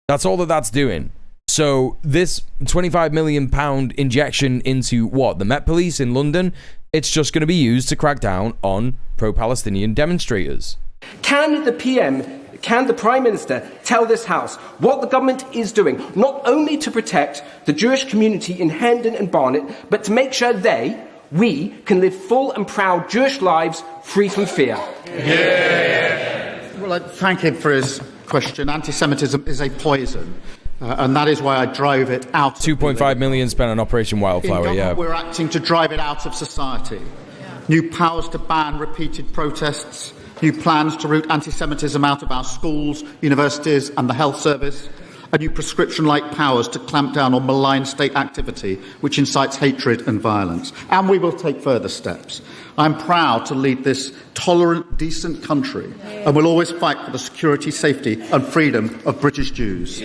That's all that's doing. So this £25 million injection into what? The Met Police in London, it's just going to be used to crack down on pro-Palestinian demonstrators.
Can the Prime Minister tell this House what the government is doing, not only to protect the Jewish community in Hendon and Barnet, but to make sure we can live full and proud Jewish lives free from fear?
Yeah. Well, I thank him for his question. Anti-Semitism is a poison. And that is why I drove it out.
2.5 million spent on Operation Wildflower, yeah.
We're acting to drive it out of society. New powers to ban repeated protests, new plans to root anti-Semitism out of our schools, universities and the health service, and new prescription-like powers to clamp down on malign state activity which incites hatred and violence. And we will take further steps. I'm proud to lead this tolerant, decent country and will always fight for the security, safety and freedom of British Jews.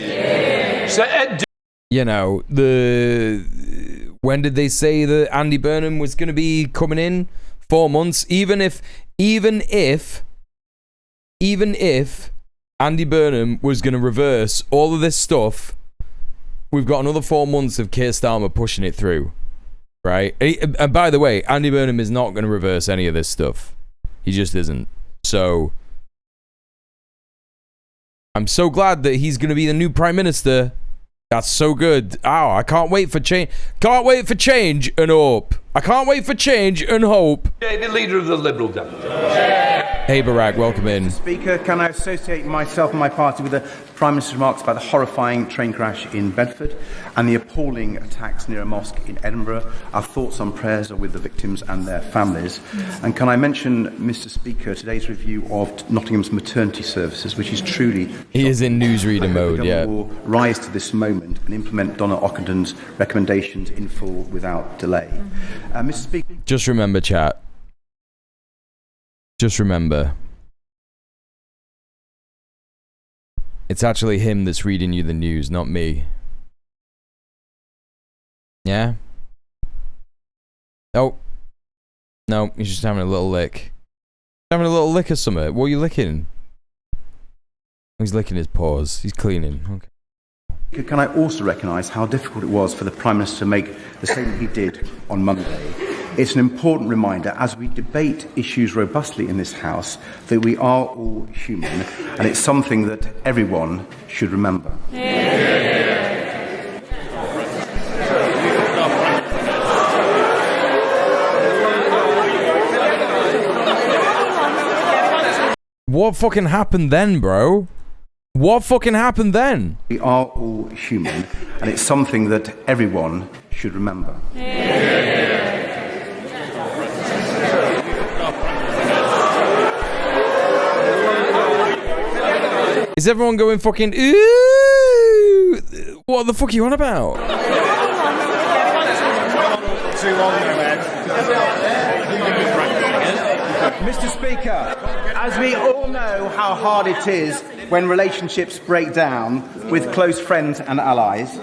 When did they say that Andy Burnham was going to be coming in? 4 months. Even if Andy Burnham was going to reverse all of this stuff, we've got another 4 months of Keir Starmer pushing it through, right? And by the way, Andy Burnham is not going to reverse any of this stuff. He just isn't. So I'm so glad that he's going to be the new Prime Minister. That's so good. Oh, I can't wait for change. Can't wait for change and hope. I can't wait for change and hope.
The leader of the Liberal Democrats.
Hey, Barack, welcome in.
Mr. Speaker, can I associate myself and my party with the Prime Minister's remarks about the horrifying train crash in Bedford and the appalling attacks near a mosque in Edinburgh? Our thoughts and prayers are with the victims and their families. And can I mention, Mr. Speaker, today's review of Nottingham's maternity services, which is truly...
He is in newsreader mode, yeah.
will rise to this moment and implement Donna Ockenden recommendations in full without delay. Mr. Speaker...
Just remember, chat. Just remember. It's actually him that's reading you the news, not me. Yeah? Oh. No, he's just having a little lick. Having a little lick of something. What are you licking? He's licking his paws. He's cleaning. Okay.
Can I also recognise how difficult it was for the Prime Minister to make the statement he did on Monday? It's an important reminder, as we debate issues robustly in this House, that we are all human, and it's something that everyone should remember.
What fucking happened then, bro? What fucking happened then?
We are all human, and it's something that everyone should remember.
Is everyone going fucking ooh? What the fuck are you on about?
Mr. Speaker, as we all know how hard it is when relationships break down with close friends and allies,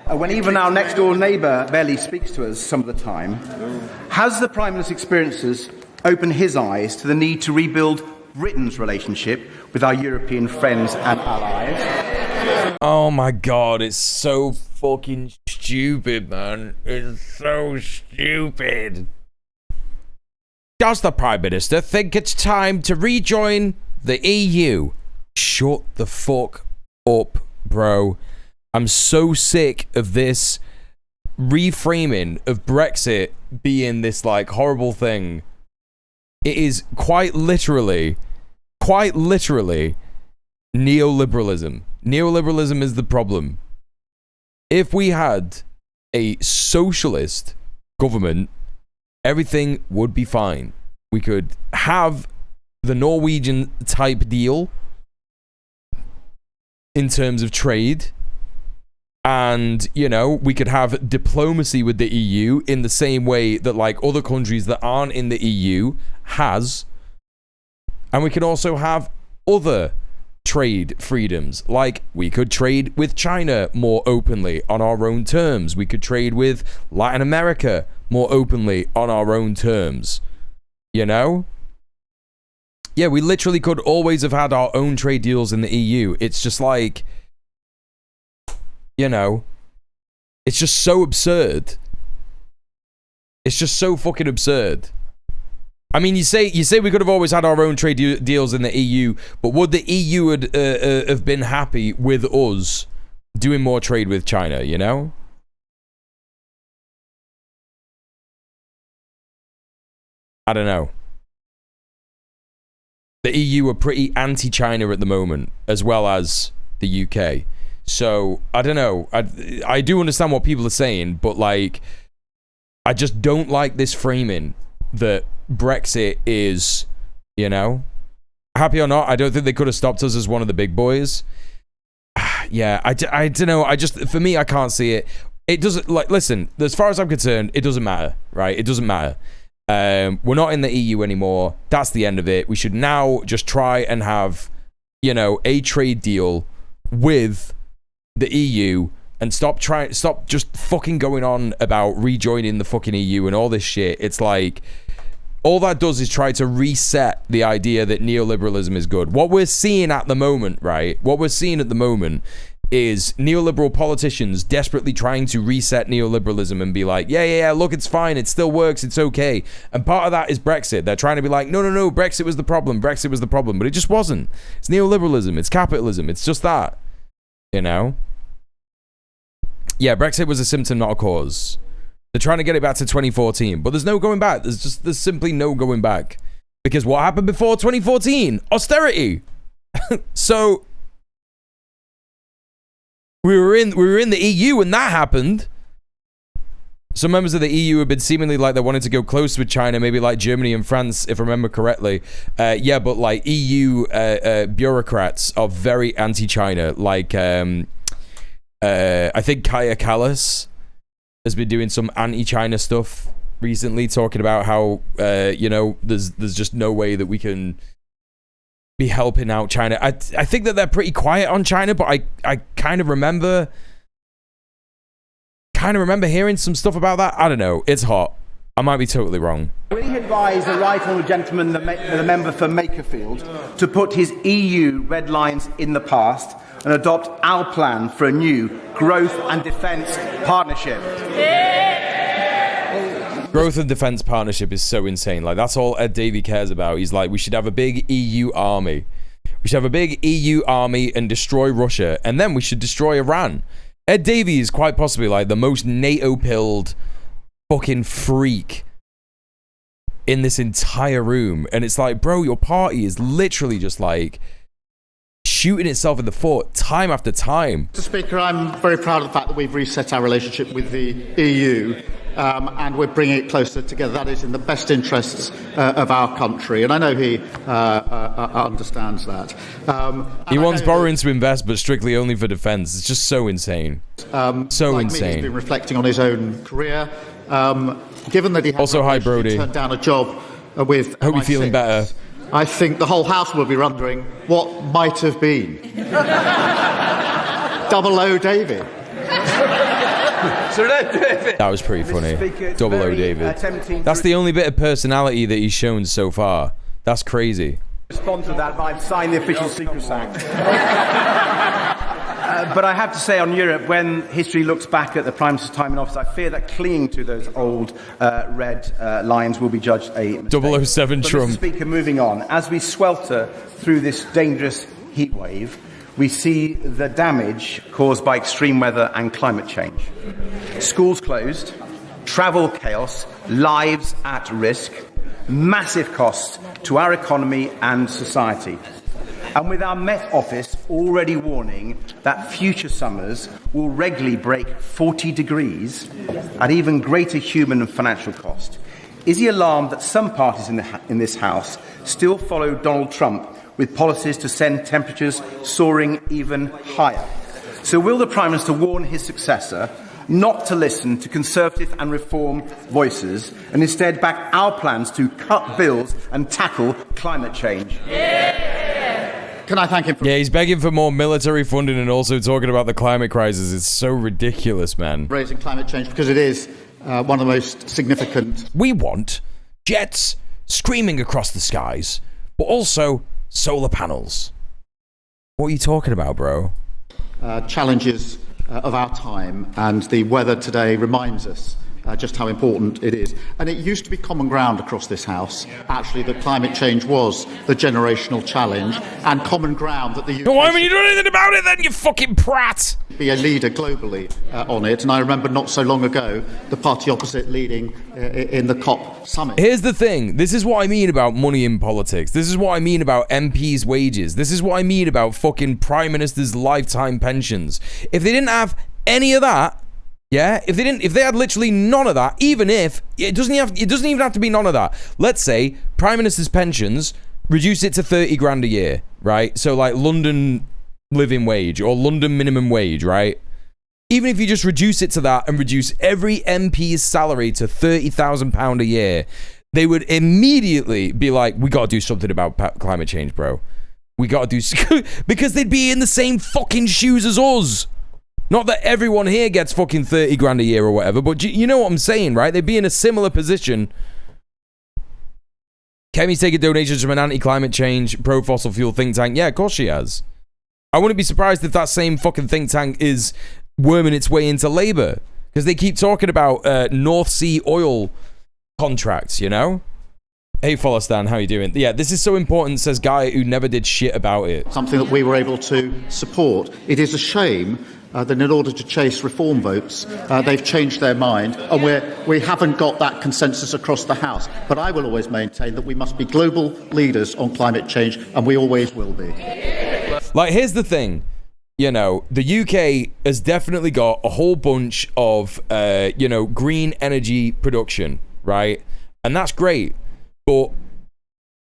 when even our next-door neighbour barely speaks to us some of the time, has the Prime Minister's experiences opened his eyes to the need to rebuild Britain's relationship with our European friends and allies?
Oh my god, it's so fucking stupid, man. It's so stupid. Does the Prime Minister think it's time to rejoin the EU? Shut the fuck up, bro. I'm so sick of this reframing of Brexit being this like horrible thing. It is quite literally neoliberalism. Neoliberalism is the problem. If we had a socialist government, everything would be fine. We could have the Norwegian type deal in terms of trade, and you know, we could have diplomacy with the EU in the same way that like other countries that aren't in the EU has, and we could also have other trade freedoms, like we could trade with China more openly on our own terms. We could trade with Latin America more openly on our own terms, you know? Yeah, we literally could always have had our own trade deals in the EU. It's just like, you know, it's just so absurd. It's just so fucking absurd. I mean, you say we could have always had our own trade deals in the EU, but would the EU have been happy with us doing more trade with China, you know? I don't know. The EU are pretty anti-China at the moment, as well as the UK. So, I don't know. I do understand what people are saying, but like, I just don't like this framing that Brexit is, you know, happy or not, I don't think they could have stopped us as one of the big boys. Yeah, I don't know. For me, I can't see it. It doesn't, like, listen, as far as I'm concerned, it doesn't matter, right? It doesn't matter. We're not in the EU anymore. That's the end of it. We should now just try and have, you know, a trade deal with the EU and stop just fucking going on about rejoining the fucking EU and all this shit. It's like, all that does is try to reset the idea that neoliberalism is good. What we're seeing at the moment, right? What we're seeing at the moment is neoliberal politicians desperately trying to reset neoliberalism and be like, yeah, look, it's fine, it still works, it's okay. And part of that is Brexit. They're trying to be like, no, Brexit was the problem, but it just wasn't. It's neoliberalism, it's capitalism, it's just that, you know? Yeah, Brexit was a symptom, not a cause. They're trying to get it back to 2014, but there's no going back. There's simply no going back. Because what happened before 2014? Austerity. So we were in the EU when that happened. Some members of the EU have been seemingly like they wanted to go close with China, maybe like Germany and France, if I remember correctly. Yeah, but like EU bureaucrats are very anti-China. Like I think Kaya Kallas has been doing some anti-China stuff recently, talking about how you know, there's just no way that we can be helping out China. I think that they're pretty quiet on China, but I kind of remember hearing some stuff about that. I don't know. It's hot. I might be totally wrong.
Will he advise the right honourable gentleman, the member for Makerfield, to put his EU red lines in the past and adopt our plan for a new growth and defence partnership.
Growth and defence partnership is so insane. Like, that's all Ed Davey cares about. He's like, we should have a big EU army. We should have a big EU army and destroy Russia, and then we should destroy Iran. Ed Davey is quite possibly like the most NATO-pilled fucking freak in this entire room. And it's like, bro, your party is literally just like shooting itself in the foot time after time.
Mr. Speaker, I'm very proud of the fact that we've reset our relationship with the EU. And we're bringing it closer together. That is in the best interests of our country, and I know he understands that.
He wants borrowing to invest, but strictly only for defence. It's just so insane. So
like
insane.
Me, he's been reflecting on his own career. Given that he has
also, hi, Brody.
Turned down a job with
Hope you're feeling better.
I think the whole House will be wondering what might have been. Double O David.
That was pretty funny. Double O David. That's the only bit of personality that he's shown so far. That's crazy.
Respond to that by signing the Official Secrets Act. But I have to say, on Europe, when history looks back at the Prime Minister's time in office, I fear that clinging to those old red lines will be judged a mistake.
007
but
Trump.
Mr. Speaker, moving on, as we swelter through this dangerous heat wave, we see the damage caused by extreme weather and climate change. Schools closed, travel chaos, lives at risk, massive costs to our economy and society. And with our Met Office already warning that future summers will regularly break 40 degrees at even greater human and financial cost, is he alarmed that some parties in this House still follow Donald Trump with policies to send temperatures soaring even higher? So will the Prime Minister warn his successor not to listen to Conservative and Reform voices and instead back our plans to cut bills and tackle climate change?
Can I thank him for...
Yeah, he's begging for more military funding and also talking about the climate crisis. It's so ridiculous, man.
Raising climate change, because it is one of the most significant...
We want jets screaming across the skies, but also solar panels. What are you talking about, bro?
Challenges of our time, and the weather today reminds us just how important it is. And it used to be common ground across this House, actually, that climate change was the generational challenge, and common ground that the UK...
Why haven't you done anything about it then, you fucking prat?
...be a leader globally on it. And I remember not so long ago, the party opposite leading in the COP summit.
Here's the thing. This is what I mean about money in politics. This is what I mean about MPs' wages. This is what I mean about fucking Prime Minister's lifetime pensions. If they didn't have any of that, yeah, if they had literally none of that, even if it doesn't even have to be none of that. Let's say Prime Minister's pensions, reduce it to 30 grand a year, right? So like London living wage or London minimum wage, right? Even if you just reduce it to that and reduce every MP's salary to £30,000 a year, they would immediately be like, we gotta do something about climate change, bro. We gotta do because they'd be in the same fucking shoes as us. Not that everyone here gets fucking 30 grand a year or whatever, but you know what I'm saying, right? They'd be in a similar position. Kemi's taking donations from an anti-climate change, pro-fossil fuel think tank. Yeah, of course she has. I wouldn't be surprised if that same fucking think tank is worming its way into Labour. Because they keep talking about North Sea oil contracts, you know? Hey, Follow-Stan, how you doing? Yeah, this is so important, says Guy, who never did shit about it.
Something that we were able to support. It is a shame that in order to chase reform votes, they've changed their mind, and we haven't got that consensus across the House. But I will always maintain that we must be global leaders on climate change, and we always will be.
Like, here's the thing. You know, the UK has definitely got a whole bunch of, green energy production, right? And that's great. But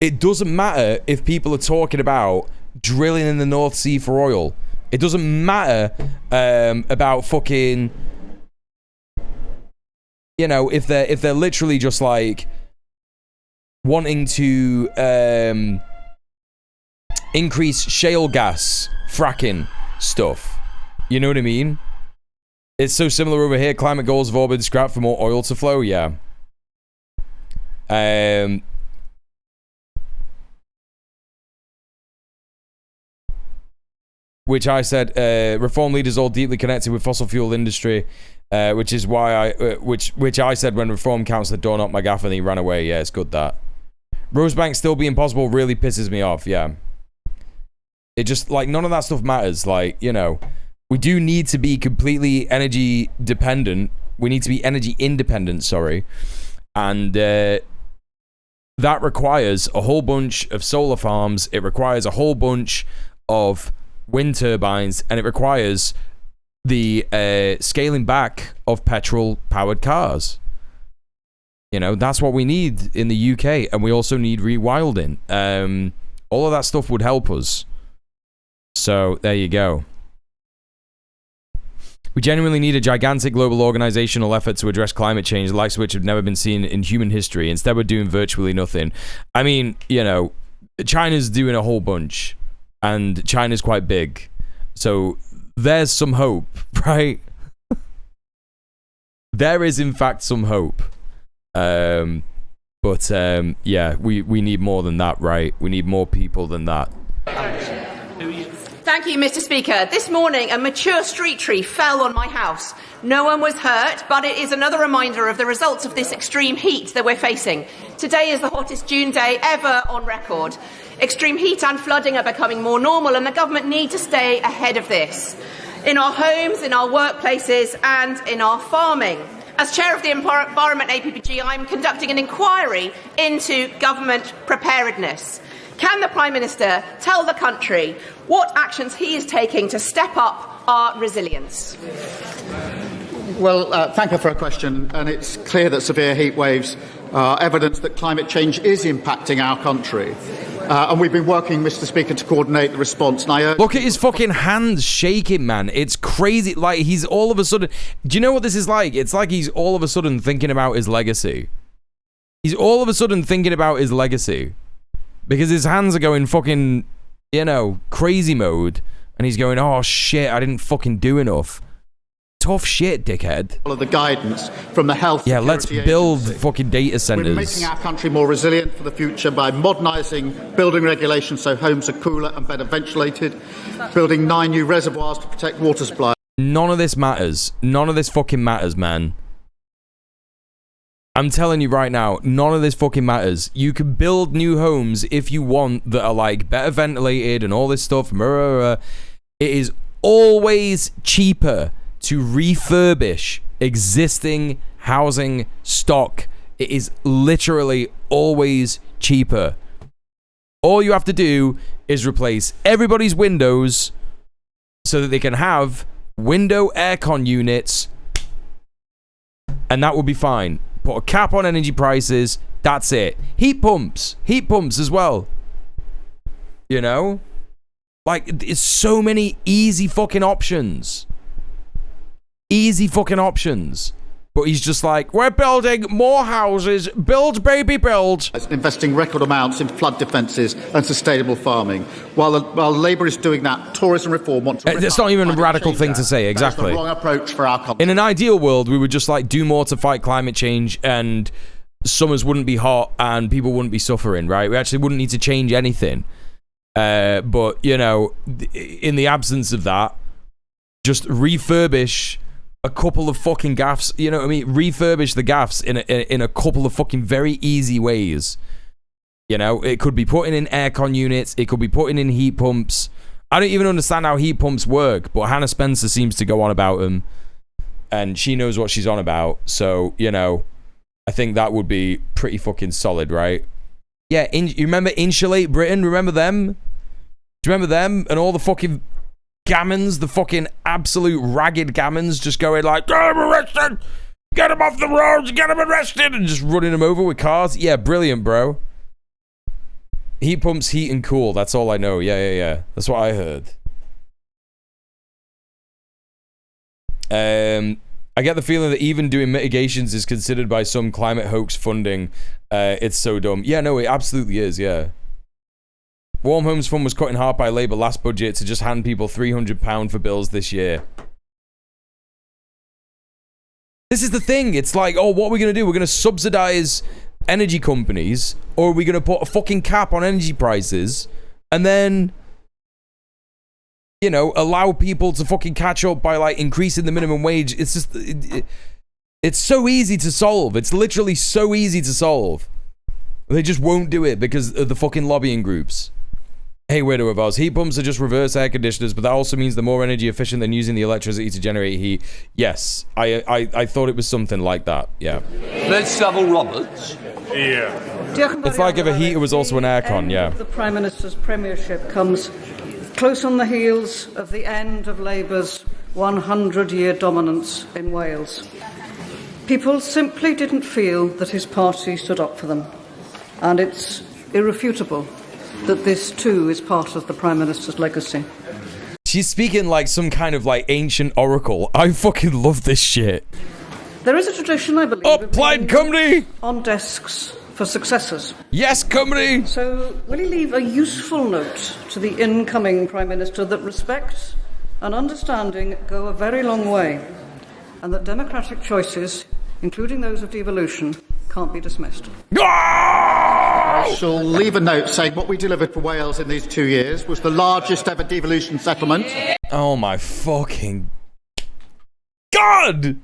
it doesn't matter if people are talking about drilling in the North Sea for oil. It doesn't matter about fucking, you know, if they're literally just like wanting to increase shale gas fracking stuff. You know what I mean? It's so similar over here. Climate goals have all been scrapped for more oil to flow. Yeah. which I said reform leaders all deeply connected with fossil fuel industry, which is why which I said when Reform Councillor door knocked my gaff and he ran away. Yeah, it's good that. Rosebank still being possible really pisses me off. Yeah, it just like none of that stuff matters. Like, you know, we do need to be completely energy dependent. We need to be energy independent. Sorry, and that requires a whole bunch of solar farms. It requires a whole bunch of wind turbines, and it requires the scaling back of petrol-powered cars. You know, that's what we need in the UK, and we also need rewilding. All of that stuff would help us. So, there you go. We genuinely need a gigantic global organizational effort to address climate change, the likes of which have never been seen in human history. Instead, we're doing virtually nothing. I mean, you know, China's doing a whole bunch, and China's quite big. So, there's some hope, right? There is, in fact, some hope. But yeah, we need more than that, right? We need more people than that.
Thank you, Mr. Speaker. This morning, a mature street tree fell on my house. No one was hurt, but it is another reminder of the results of this extreme heat that we're facing. Today is the hottest June day ever on record. Extreme heat and flooding are becoming more normal, and the government need to stay ahead of this. In our homes, in our workplaces, and in our farming. As chair of the Environment APPG, I'm conducting an inquiry into government preparedness. Can the Prime Minister tell the country what actions he is taking to step up our resilience?
Well, thank you for a question, and it's clear that severe heat waves are evidence that climate change is impacting our country. And we've been working, Mr. Speaker, to coordinate the response. And I
look at his fucking hands shaking, man. It's crazy. Like, he's all of a sudden... Do you know what this is like? It's like he's all of a sudden thinking about his legacy. He's all of a sudden thinking about his legacy. Because his hands are going fucking, you know, crazy mode. And he's going, oh, shit, I didn't fucking do enough. Tough shit, dickhead.
Follow the guidance from the health.
Yeah, let's build fucking data centers.
We're making our country more resilient for the future by modernising building regulations so homes are cooler and better ventilated, building 9 new reservoirs to protect water supply.
None of this matters. None of this fucking matters, man. I'm telling you right now, none of this fucking matters. You can build new homes if you want that are like better ventilated and all this stuff. It is always cheaper to refurbish existing housing stock. It is literally always cheaper. All you have to do is replace everybody's windows so that they can have window aircon units, and that will be fine. Put a cap on energy prices, that's it. Heat pumps as well. You know? Like, there's so many easy fucking options. Easy fucking options. But he's just like, we're building more houses. Build, baby, build.
Investing record amounts in flood defences and sustainable farming. While Labour is doing that, tourism reform wants to...
It's not even a radical thing to say, exactly.
That's the wrong approach for our country.
In an ideal world, we would just like do more to fight climate change and summers wouldn't be hot and people wouldn't be suffering, right? We actually wouldn't need to change anything. But, you know, in the absence of that, just refurbish a couple of fucking gaffs, you know what I mean? Refurbish the gaffs in a couple of fucking very easy ways. You know, it could be putting in aircon units, it could be putting in heat pumps. I don't even understand how heat pumps work, but Hannah Spencer seems to go on about them, and she knows what she's on about. So, you know, I think that would be pretty fucking solid, right? Yeah, you remember Insulate Britain? Remember them? Do you remember them? And all the fucking gammons, the fucking absolute ragged gammons, just going like, get him arrested, get him off the roads, get him arrested, and just running him over with cars. Yeah, brilliant, bro. Heat pumps, heat and cool. That's all I know. Yeah. That's what I heard. I get the feeling that even doing mitigations is considered by some climate hoax funding. It's so dumb. Yeah, no, it absolutely is, yeah. Warm Homes Fund was cut in half by Labour last budget to just hand people £300 for bills this year. This is the thing. It's like, oh, what are we going to do? We're going to subsidise energy companies, or are we going to put a fucking cap on energy prices? And then you know, allow people to fucking catch up by like increasing the minimum wage. It's just, it's so easy to solve. It's literally so easy to solve. They just won't do it because of the fucking lobbying groups. Hey, weirdo of ours. Heat pumps are just reverse air conditioners, but that also means they're more energy efficient than using the electricity to generate heat. Yes, I thought it was something like that. Yeah.
Let's Savile Roberts.
Yeah.
It's like if a heater was also an aircon. Yeah.
The Prime Minister's premiership comes close on the heels of the end of Labour's 100-year dominance in Wales. People simply didn't feel that his party stood up for them, and it's irrefutable that this too is part of the Prime Minister's legacy.
She's speaking like some kind of like ancient oracle. I fucking love this shit.
There is a tradition, I believe,
of Plaid Cymru
on desks for successors.
Yes, Cymru.
So will he leave a useful note to the incoming Prime Minister that respect and understanding go a very long way, and that democratic choices, including those of devolution, can't be dismissed?
I shall leave a note saying what we delivered for Wales in these 2 years was the largest ever devolution settlement.
Oh my fucking God!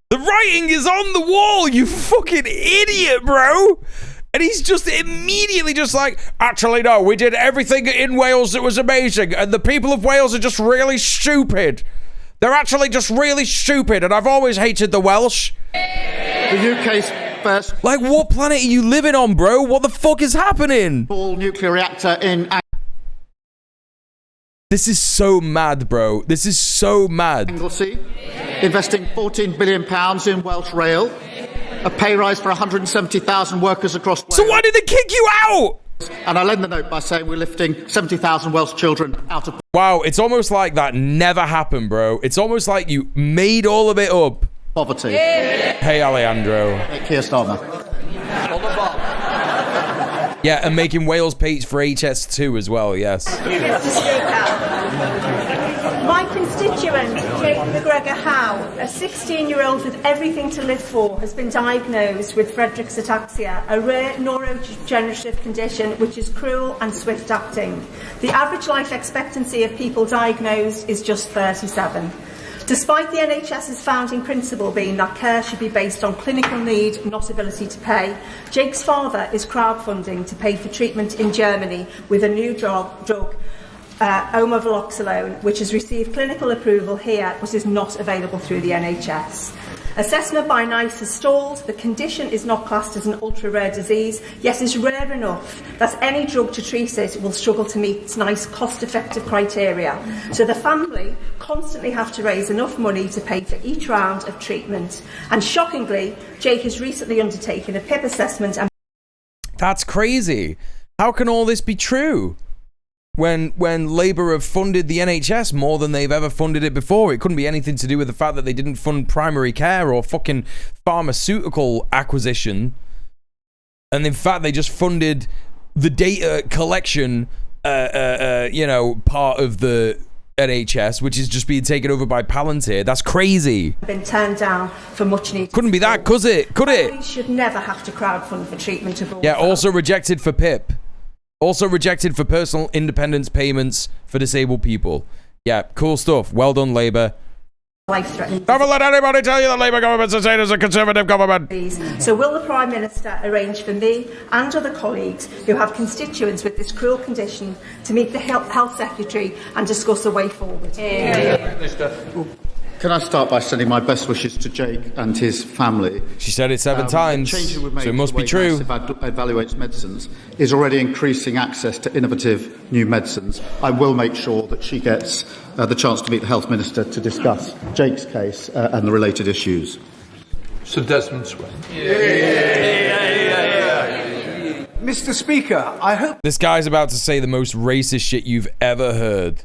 The writing is on the wall, you fucking idiot, bro! And he's just immediately just like, actually no, we did everything in Wales that was amazing, and the people of Wales are just really stupid. They're actually just really stupid, and I've always hated the Welsh.
The UK's first...
Like, what planet are you living on, bro? What the fuck is happening?
...small nuclear reactor in...
This is so mad, bro. This is so mad.
Anglesey, investing £14 billion in Welsh Rail, a pay rise for 170,000 workers across Wales.
So why did they kick you out?
And I'll end the note by saying we're lifting 70,000 Welsh children out of...
Wow, it's almost like that never happened, bro. It's almost like you made all of it up.
Poverty.
Hey, Alejandro.
Keir Starmer.
Yeah, and making Wales pay for HS2 as well, yes.
Mr. Speaker, my constituent, Jake McGregor Howe, a 16-year-old with everything to live for, has been diagnosed with Friedreich's ataxia, a rare neurodegenerative condition which is cruel and swift-acting. The average life expectancy of people diagnosed is just 37. Despite the NHS's founding principle being that care should be based on clinical need, not ability to pay, Jake's father is crowdfunding to pay for treatment in Germany with a new drug omavaloxolone, which has received clinical approval here but is not available through the NHS. Assessment by NICE has stalled. The condition is not classed as an ultra-rare disease, yet is rare enough that any drug to treat it will struggle to meet NICE cost-effective criteria. So the family constantly have to raise enough money to pay for each round of treatment. And shockingly, Jake has recently undertaken a PIP assessment and...
That's crazy. How can all this be true? When Labour have funded the NHS more than they've ever funded it before. It couldn't be anything to do with the fact that they didn't fund primary care or fucking pharmaceutical acquisition. And in fact, they just funded the data collection, you know, part of the NHS, which is just being taken over by Palantir. That's crazy.
Been turned down for much needed.
Couldn't be that, could it? Could it?
We should never have to crowdfund for treatment abroad.
Yeah, also rejected for PIP. Also rejected for personal independence payments for disabled people. Yeah, cool stuff. Well done, Labour.
Life-threatening.
Don't let anybody tell you that Labour government's the same as a Conservative government.
So will the Prime Minister arrange for me and other colleagues who have constituents with this cruel condition to meet the Health Secretary and discuss a way forward?
Can I start by sending my best wishes to Jake and his family?
She said it 7 times, so it must be true.
Evaluates medicines is already increasing access to innovative new medicines. I will make sure that she gets the chance to meet the Health Minister to discuss Jake's case and the related issues.
Sir Desmond Swin.
Mr. Speaker, I hope...
This guy's about to say the most racist shit you've ever heard.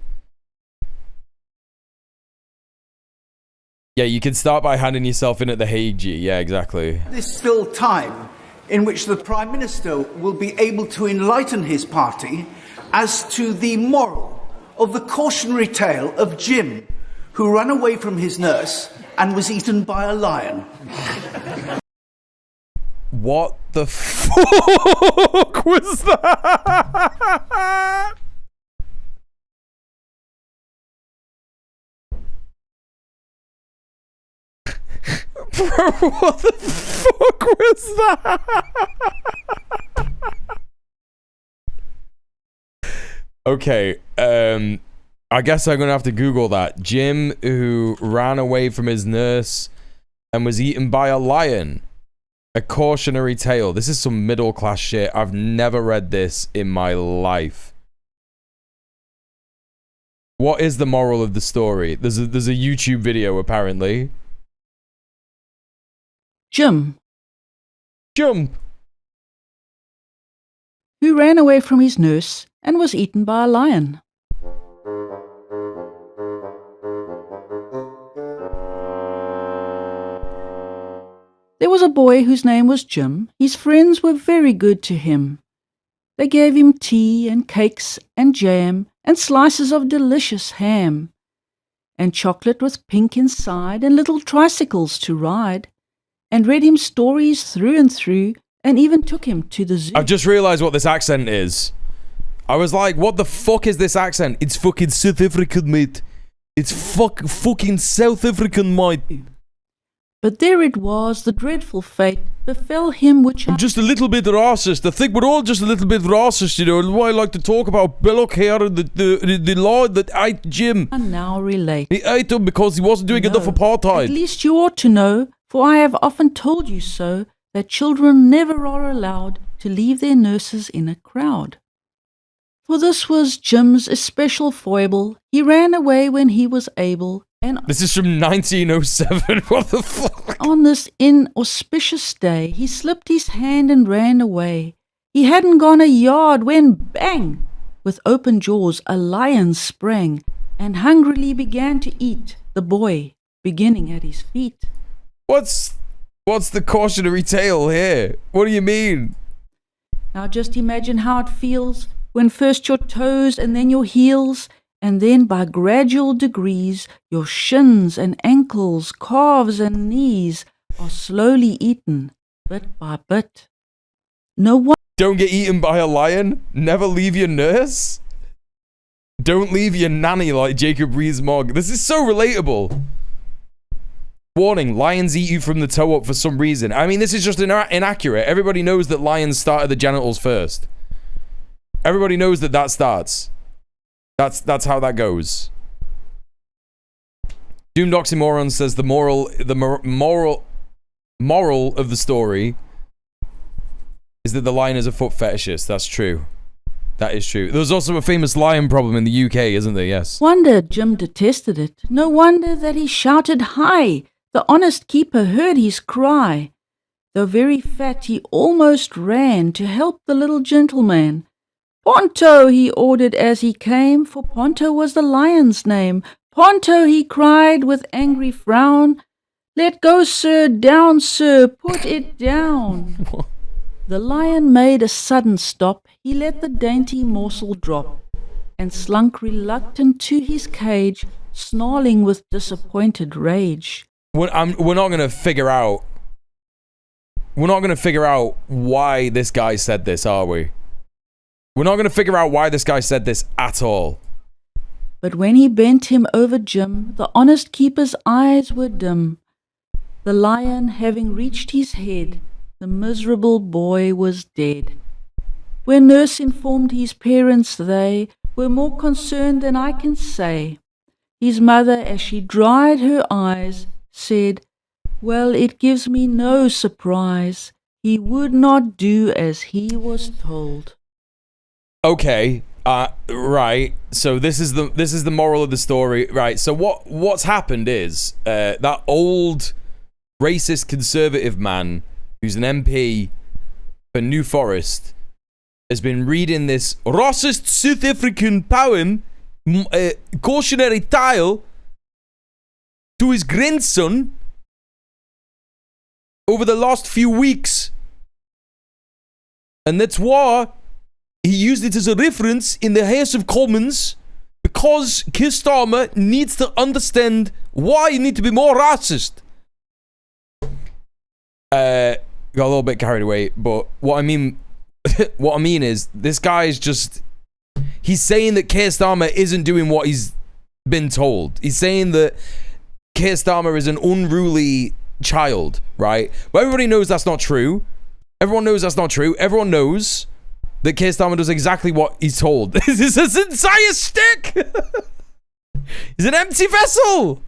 Yeah, you can start by handing yourself in at the Hague. Yeah, exactly.
There's still time in which the Prime Minister will be able to enlighten his party as to the moral of the cautionary tale of Jim, who ran away from his nurse and was eaten by a lion.
What the fuck was that? Bro, what the fuck was that? Okay, I guess I'm gonna have to Google that. Jim, who ran away from his nurse and was eaten by a lion. A cautionary tale. This is some middle class shit. I've never read this in my life. What is the moral of the story? There's a YouTube video apparently.
Jim.
Jump.
Who ran away from his nurse and was eaten by a lion. There was a boy whose name was Jim. His friends were very good to him. They gave him tea and cakes and jam and slices of delicious ham, and chocolate with pink inside and little tricycles to ride, and read him stories through and through, and even took him to the zoo.
I've just realised what this accent is. I was like, what the fuck is this accent? It's fucking South African, mate. It's fucking South African, mate.
But there it was, the dreadful fate befell him which...
I'm just a little bit racist. I think we're all just a little bit racist, you know. That's why I like to talk about Belloc here and the lord that ate Jim.
And now relate.
He ate him because he wasn't doing enough apartheid.
At least you ought to know, for I have often told you so, that children never are allowed to leave their nurses in a crowd. For this was Jim's especial foible. He ran away when he was able, and
this is from 1907. What the fuck?
On this inauspicious day, he slipped his hand and ran away. He hadn't gone a yard when, bang! With open jaws, a lion sprang, and hungrily began to eat the boy, beginning at his feet.
What's the cautionary tale here? What do you mean?
Now just imagine how it feels when first your toes and then your heels, and then by gradual degrees your shins and ankles, calves and knees are slowly eaten, bit by bit. No one...
Don't get eaten by a lion? Never leave your nurse? Don't leave your nanny like Jacob Rees-Mogg. This is so relatable. Warning, lions eat you from the toe up for some reason. I mean, this is just inaccurate. Everybody knows that lions start at the genitals first. Everybody knows that starts. That's how that goes. Doomed Oxymoron says the moral of the story is that the lion is a foot fetishist. That's true. That is true. There's also a famous lion problem in the UK, isn't there? Yes.
Wonder Jim detested it. No wonder that he shouted high. The honest keeper heard his cry. Though very fat, he almost ran to help the little gentleman. Ponto, he ordered as he came, for Ponto was the lion's name. Ponto, he cried with angry frown. Let go, sir, down, sir, put it down. The lion made a sudden stop. He let the dainty morsel drop, and slunk reluctant to his cage, snarling with disappointed rage.
We're not gonna figure out why this guy said this, are we? We're not going to figure out why this guy said this at all.
But when he bent him over Jim, the honest keeper's eyes were dim. The lion having reached his head, the miserable boy was dead. When nurse informed his parents, they were more concerned than I can say. His mother, as she dried her eyes, said, "Well, it gives me no surprise. He would not do as he was told."
Okay, right. So this is the moral of the story, right? So what's happened is that old racist conservative man who's an MP for New Forest has been reading this racist South African poem, cautionary tale, to his grandson over the last few weeks, and that's why he used it as a reference in the House of Commons, because Keir Starmer needs to understand why you need to be more racist. Got a little bit carried away, but what I mean is, this guy is just, he's saying that Keir Starmer isn't doing what he's been told. He's saying that Keir Starmer is an unruly child, right? But everybody knows that's not true. Everyone knows that's not true. Everyone knows that Keir Starmer does exactly what he's told. This is his entire shtick. He's an empty vessel.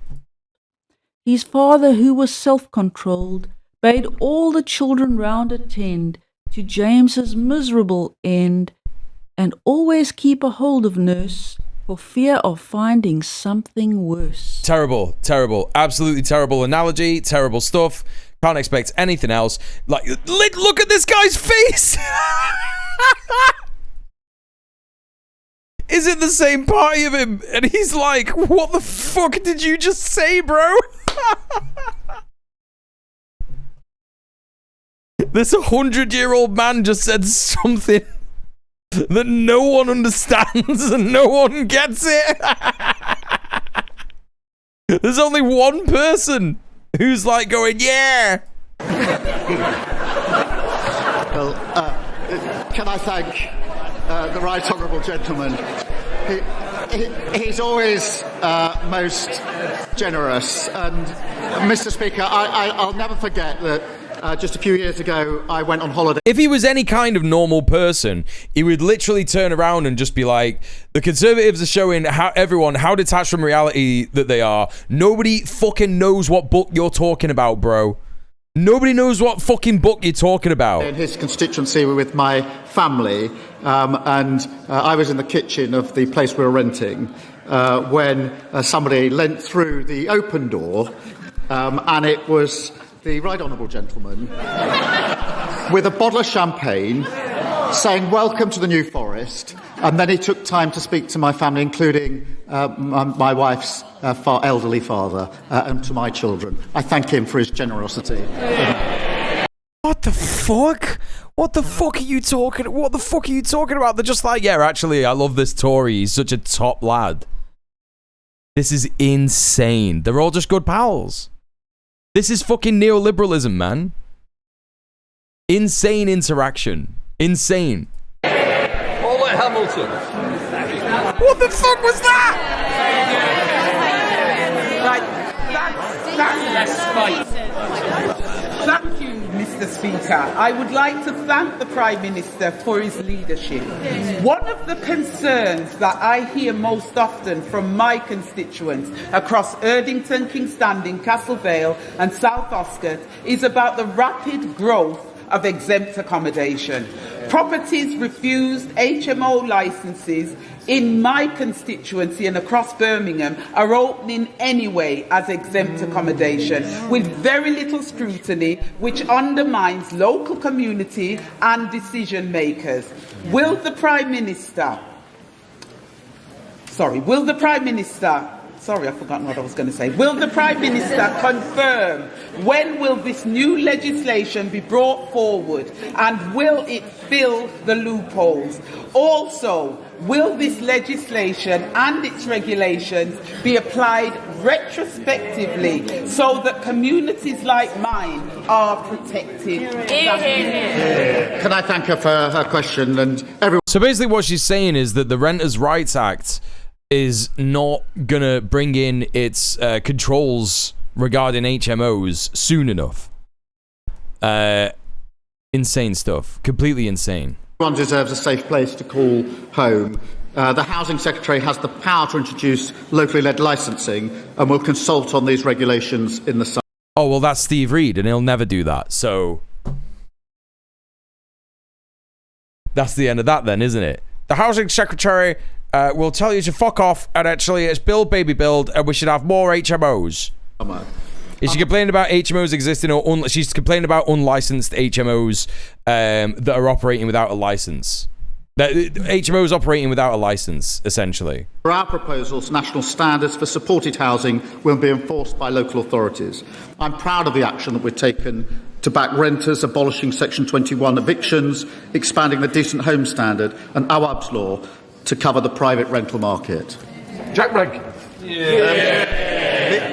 His father, who was self-controlled, bade all the children round attend to James's miserable end, and always keep a hold of nurse, for fear of finding something worse.
Terrible, terrible, absolutely terrible analogy, terrible stuff. Can't expect anything else. Like, look at this guy's face. Is it the same party of him? And he's like, what the fuck did you just say, bro? This 100-year-old man just said something that no one understands and no one gets it. There's only one person who's like going, yeah.
Well, can I thank the right honourable gentleman? He's always most generous. And, Mr. Speaker, I'll never forget that just a few years ago, I went on holiday.
If he was any kind of normal person, he would literally turn around and just be like, the Conservatives are showing how detached from reality that they are. Nobody fucking knows what book you're talking about, bro. Nobody knows what fucking book you're talking about.
In his constituency with my family, and I was in the kitchen of the place we were renting when somebody leant through the open door, and it was the right honourable gentleman with a bottle of champagne saying, welcome to the New Forest. And then he took time to speak to my family, including my wife's elderly father and to my children. I thank him for his generosity.
What the fuck? What the fuck are you talking about? They're just like, yeah, actually, I love this Tory. He's such a top lad. This is insane. They're all just good pals. This is fucking neoliberalism, man. Insane interaction. Insane.
Paula Hamilton.
What the fuck was that?
Thank you, Mr. Speaker. I would like to thank the Prime Minister for his leadership. One of the concerns that I hear most often from my constituents across Erdington, King's Standing, Castle Vale and South Oscott is about the rapid growth of exempt accommodation. Properties refused HMO licences in my constituency and across Birmingham are opening anyway as exempt accommodation with very little scrutiny, which undermines local community and decision makers. Will the Prime Minister, I've forgotten what I was going to say. Will the Prime Minister confirm when will this new legislation be brought forward and will it fill the loopholes? Also, will this legislation and its regulations be applied retrospectively so that communities like mine are protected?
Can I thank her for her question? And
So basically what she's saying is that the Renters' Rights Act is not gonna bring in its controls regarding HMOs soon enough. Insane stuff. Completely insane.
Everyone deserves a safe place to call home. The Housing Secretary has the power to introduce locally led licensing and will consult on these regulations in the summer.
Oh, well, that's Steve Reed, and he'll never do that, so that's the end of that then, isn't it? The Housing Secretary will tell you to fuck off, and actually it's build, baby, build, and we should have more HMOs. Is she complaining about HMOs existing, or she's complaining about unlicensed HMOs that are operating without a license? HMOs operating without a license, essentially.
For our proposals, national standards for supported housing will be enforced by local authorities. I'm proud of the action that we've taken to back renters, abolishing Section 21 evictions, expanding the Decent Home Standard and Awab's law to cover the private rental market.
Jack Rank.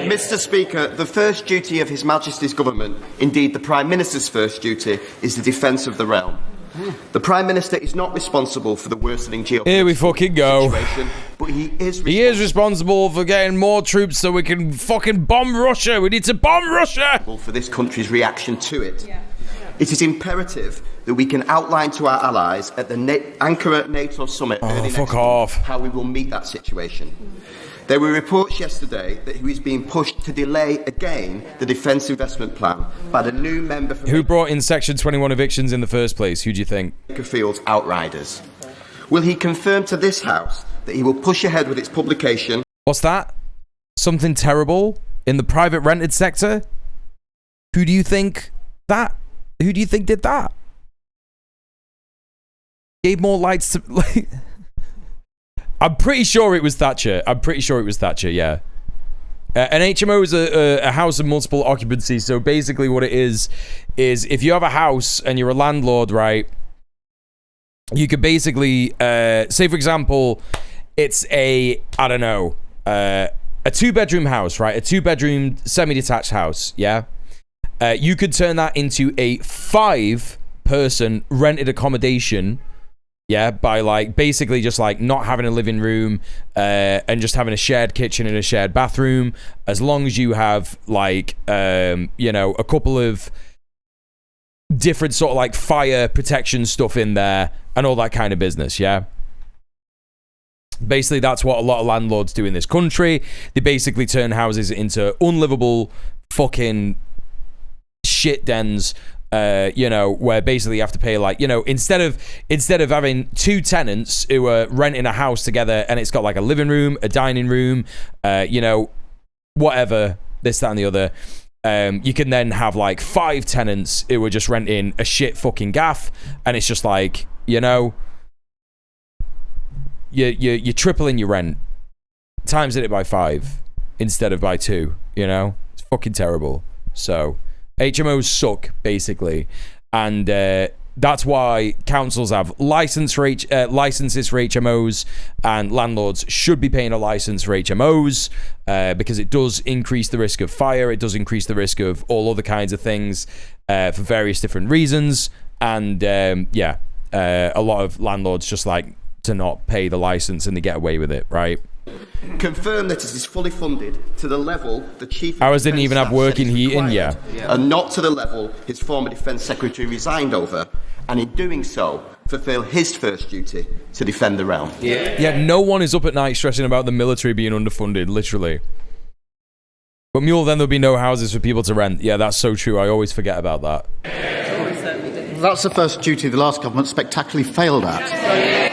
Mr. Speaker, the first duty of His Majesty's government, indeed the Prime Minister's first duty, is the defence of the realm. The Prime Minister is not responsible for the worsening geopolitical
Here we fucking go.
situation, but he is
responsible for getting more troops so we can fucking bomb Russia. We need to bomb Russia.
For this country's reaction to it. It is imperative that we can outline to our allies at the Ankara NATO summit early next month how we will meet that situation. There were reports yesterday that he is being pushed to delay again the defence investment plan by the new member from
Who brought in Section 21 evictions in the first place? Who do you think?
Field's outriders. Will he confirm to this House that he will push ahead with its publication?
What's that? Something terrible in the private rented sector? Who do you think that? Who do you think did that? Gave more lights to... I'm pretty sure it was Thatcher. Yeah. An HMO is a house of multiple occupancy. So basically what it is if you have a house and you're a landlord, right, you could basically, say for example, it's a 2-bedroom house, right? A 2-bedroom semi-detached house, yeah? You could turn that into a 5-person rented accommodation, yeah, by like basically just like not having a living room and just having a shared kitchen and a shared bathroom, as long as you have like a couple of different sort of like fire protection stuff in there and all that kind of business, yeah. Basically that's what a lot of landlords do in this country. They basically turn houses into unlivable fucking shit dens, where basically you have to pay like, instead of having 2 tenants who are renting a house together and it's got like a living room, a dining room, whatever, this, that, and the other, you can then have like 5 tenants who are just renting a shit fucking gaff, and it's just like, you're tripling your rent, times it by 5 instead of by 2, it's fucking terrible. So HMOs suck, basically, and that's why councils have licenses for HMOs, and landlords should be paying a license for HMOs because it does increase the risk of fire, it does increase the risk of all other kinds of things for various different reasons, and a lot of landlords just like to not pay the license and they get away with it, right?
Confirm that it is fully funded to the level the Chief of
Ours didn't even have working heating, yeah.
And not to the level his former Defence Secretary resigned over, and in doing so, fulfil his first duty to defend the realm.
Yeah, no one is up at night stressing about the military being underfunded, literally. But Muel, then there'll be no houses for people to rent. Yeah, that's so true. I always forget about that.
That's the first duty the last government spectacularly failed at.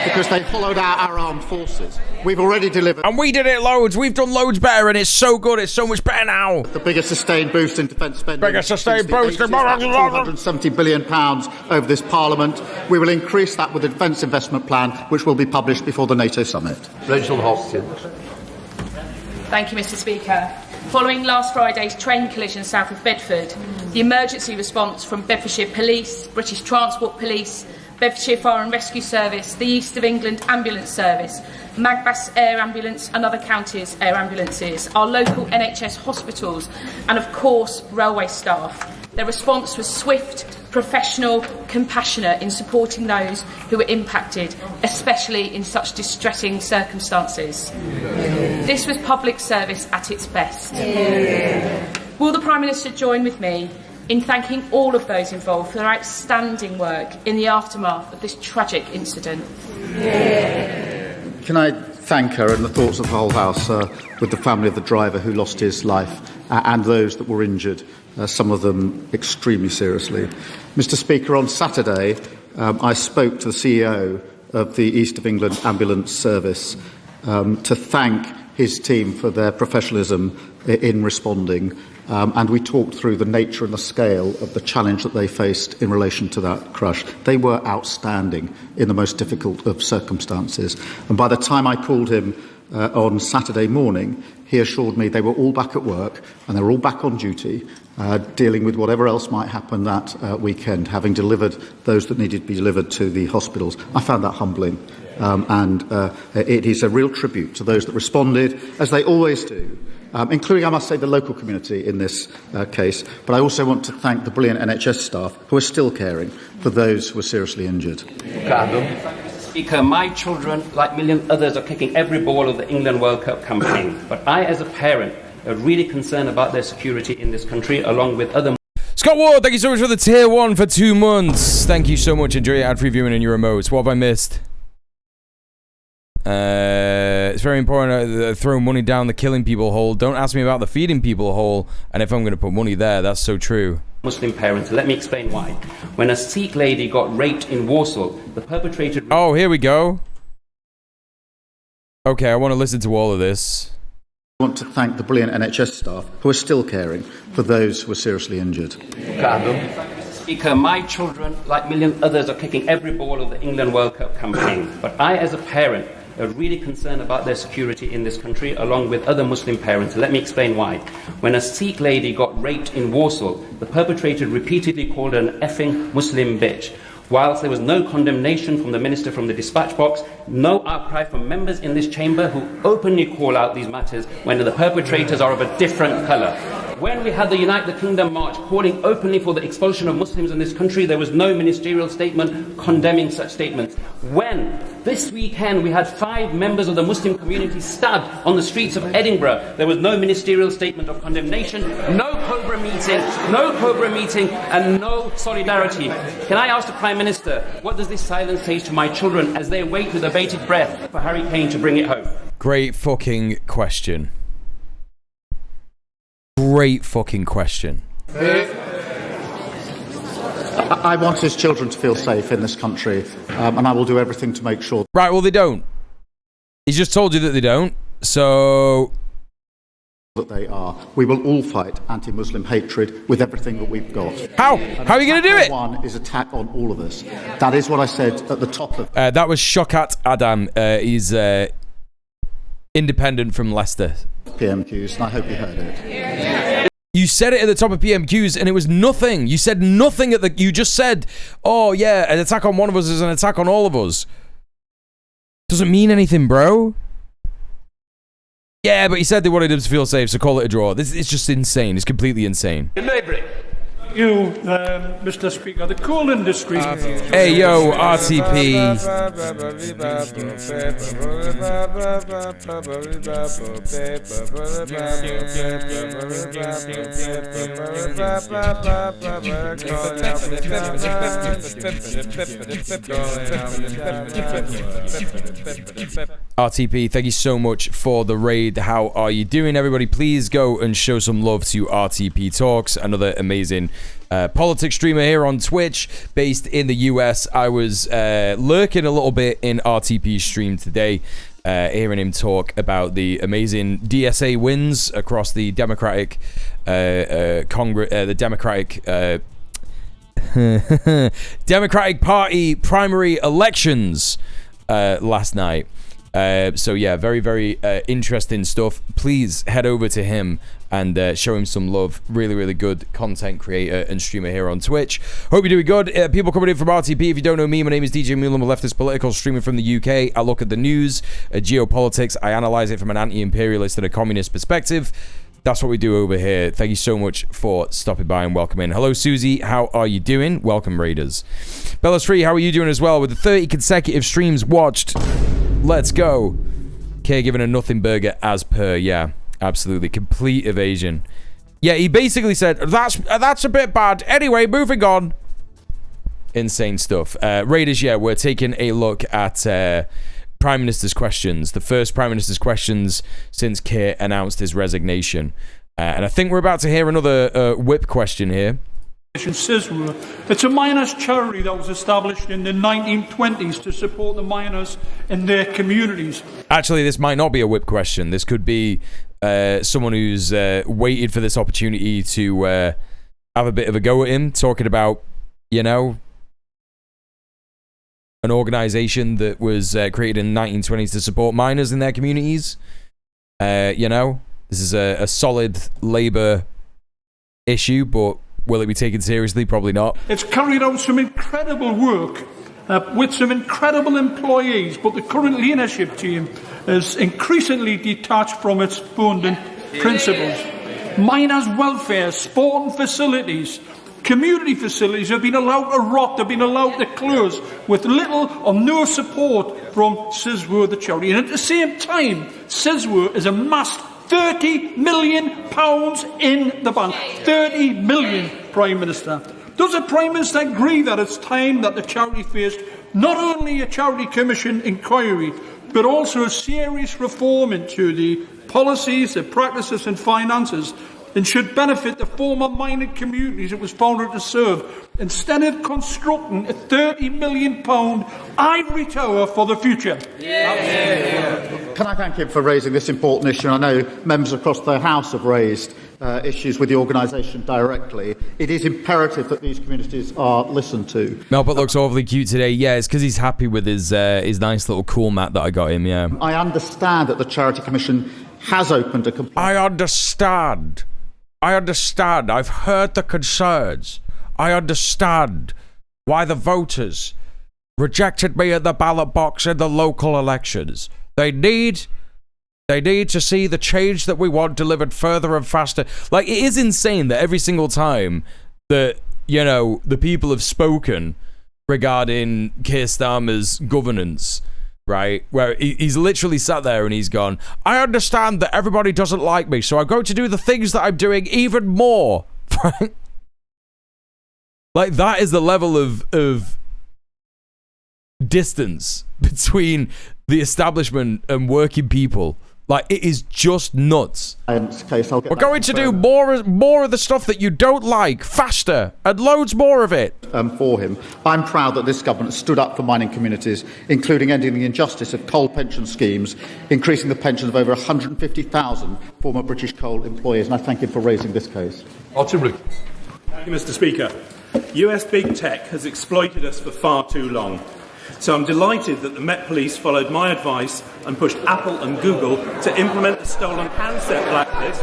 Because they hollowed out our armed forces. We've already delivered...
And we did it loads. We've done loads better, and it's so good. It's so much better now.
The biggest sustained boost in defence spending.
Biggest sustained boost in...
£270 billion over this Parliament. We will increase that with the Defence Investment Plan, which will be published before the NATO summit.
Rachel Hopkins.
Thank you, Mr. Speaker. Following last Friday's train collision south of Bedford, the emergency response from Bedfordshire Police, British Transport Police, Bedfordshire Fire and Rescue Service, the East of England Ambulance Service, Magbas Air Ambulance and other counties' air ambulances, our local NHS hospitals and, of course, railway staff. Their response was swift, professional, compassionate in supporting those who were impacted, especially in such distressing circumstances. This was public service at its best. Will the Prime Minister join with me in thanking all of those involved for their outstanding work in the aftermath of this tragic incident?
Can I thank her and the thoughts of the whole House with the family of the driver who lost his life and those that were injured, some of them extremely seriously. Mr. Speaker, on Saturday, I spoke to the CEO of the East of England Ambulance Service to thank his team for their professionalism in responding. And we talked through the nature and the scale of the challenge that they faced in relation to that crash. They were outstanding in the most difficult of circumstances. And by the time I called him on Saturday morning, he assured me they were all back at work and they were all back on duty, dealing with whatever else might happen that weekend, having delivered those that needed to be delivered to the hospitals. I found that humbling. and it is a real tribute to those that responded, as they always do, including, I must say, the local community in this case. But I also want to thank the brilliant NHS staff who are still caring for those who are seriously injured.
Speaker, my children, like million others, are kicking every ball of the England World Cup campaign. But I, as a parent, are really concerned about their security in this country, along with other...
Scott Ward, thank you so much for the tier 1 for 2 months. Thank you so much. Enjoy your ad-free viewing in your remotes. What have I missed? It's very important. Throw money down the killing people hole. Don't ask me about the feeding people hole. And if I'm going to put money there, that's so true.
Muslim parents. Let me explain why. When a Sikh lady got raped in Warsaw, the perpetrator...
Oh, here we go. Okay, I want to listen to all of this.
I want to thank the brilliant NHS staff who are still caring for those who are seriously injured.
Speaker, my children, like million others, are kicking every ball of the England World Cup campaign. But I, as a parent, are really concerned about their security in this country, along with other Muslim parents. Let me explain why. When a Sikh lady got raped in Warsaw, the perpetrator repeatedly called her an effing Muslim bitch. Whilst there was no condemnation from the minister from the dispatch box, no outcry from members in this chamber who openly call out these matters when the perpetrators are of a different colour. When we had the Unite the Kingdom march calling openly for the expulsion of Muslims in this country, there was no ministerial statement condemning such statements. When this weekend we had 5 members of the Muslim community stabbed on the streets of Edinburgh, there was no ministerial statement of condemnation, no Cobra meeting, and no solidarity. Can I ask the Prime Minister, what does this silence say to my children as they wait with abated breath for Harry Kane to bring it home?
Great fucking question. Great fucking question.
I want his children to feel safe in this country, and I will do everything to make sure.
Right, well, they don't. He's just told you that they don't, so...
that they are. We will all fight anti-Muslim hatred with everything that we've got.
How? How are you going to do it?
One is attack on all of us. That is what I said at the top of...
that was Shokat Adam. He's independent from Leicester.
PMQs, and I hope you heard it.
You said it at the top of PMQs, and it was nothing. You said nothing at the... You just said, oh, yeah, an attack on one of us is an attack on all of us. Doesn't mean anything, bro. Yeah, but he said they wanted him to feel safe, so call it a draw. This is just insane. It's completely insane.
You, Mr. Speaker, the coal industry.
Hey, yo, RTP. RTP, thank you so much for the raid. How are you doing, everybody? Please go and show some love to RTP Talks, another amazing politics streamer here on Twitch, based in the US. I was lurking a little bit in RTP's stream today, hearing him talk about the amazing DSA wins across the Democratic Congress, the Democratic Democratic Party primary elections last night. So yeah, very, very interesting stuff. Please head over to him and show him some love. Really, really good content creator and streamer here on Twitch. Hope you're doing good. People coming in from RTP. If you don't know me, my name is djmuel. I'm a leftist political streamer from the UK. I look at the news, geopolitics. I analyze it from an anti-imperialist and a communist perspective. That's what we do over here. Thank you so much for stopping by and welcome in. Hello, Susie. How are you doing? Welcome, Raiders. Bella's Free, how are you doing as well? With the 30 consecutive streams watched. Let's go. K giving a nothing burger as per. Yeah, absolutely. Complete evasion. Yeah, he basically said, that's a bit bad. Anyway, moving on. Insane stuff. Raiders, yeah, we're taking a look at Prime Minister's questions. The first Prime Minister's questions since Keir announced his resignation. And I think we're about to hear another whip question here.
It's a miners' charity that was established in the 1920s to support the miners in their communities.
Actually, this might not be a whip question. This could be someone who's waited for this opportunity to have a bit of a go at him, talking about, you know, an organization that was created in the 1920s to support miners in their communities. You know, this is a solid labor issue, but will it be taken seriously? Probably not.
It's carried out some incredible work with some incredible employees, but the current leadership team is increasingly detached from its founding principles. Miners' welfare, sporting facilities, community facilities have been allowed to rot, they've been allowed to close with little or no support from CISWO, the charity. And at the same time, CISWO has amassed £30 million in the bank. 30 million, Prime Minister. Does the Prime Minister agree that it's time that the charity faced not only a Charity Commission inquiry, but also a serious reform into the policies, the practices and finances, and should benefit the former mining communities it was founded to serve, instead of constructing a £30 million ivory tower for the future?
Can I thank him for raising this important issue? I know members across the House have raised issues with the organisation directly. It is imperative that these communities are listened to.
Melbert looks awfully cute today. Yeah, it's because he's happy with his nice little cool mat that I got him, yeah.
I understand that the Charity Commission has opened a complaint.
I understand. I've heard the concerns. I understand why the voters rejected me at the ballot box in the local elections. They need to see the change that we want delivered further and faster. Like, it is insane that every single time that, you know, the people have spoken regarding Keir Starmer's governance, right, where he's literally sat there and he's gone, I understand that everybody doesn't like me, so I'm going to do the things that I'm doing even more. Right? Like, that is the level of distance between the establishment and working people. Like, it is just nuts.
In this case, I'll get
We're going to do more of the stuff that you don't like, faster, and loads more of it.
For him. I'm proud that this government stood up for mining communities, including ending the injustice of coal pension schemes, increasing the pensions of over 150,000 former British coal employees, and I thank him for raising this case.
Thank you, Mr. Speaker. US big tech has exploited us for far too long. So I'm delighted that the Met Police followed my advice and pushed Apple and Google to implement the stolen handset blacklist,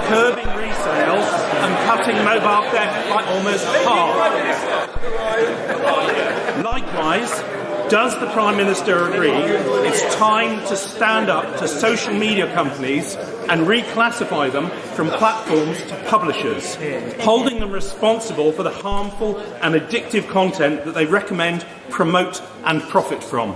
curbing resales and cutting mobile theft by almost half. Likewise, does the Prime Minister agree it's time to stand up to social media companies and reclassify them from platforms to publishers, holding them responsible for the harmful and addictive content that they recommend, promote and profit from?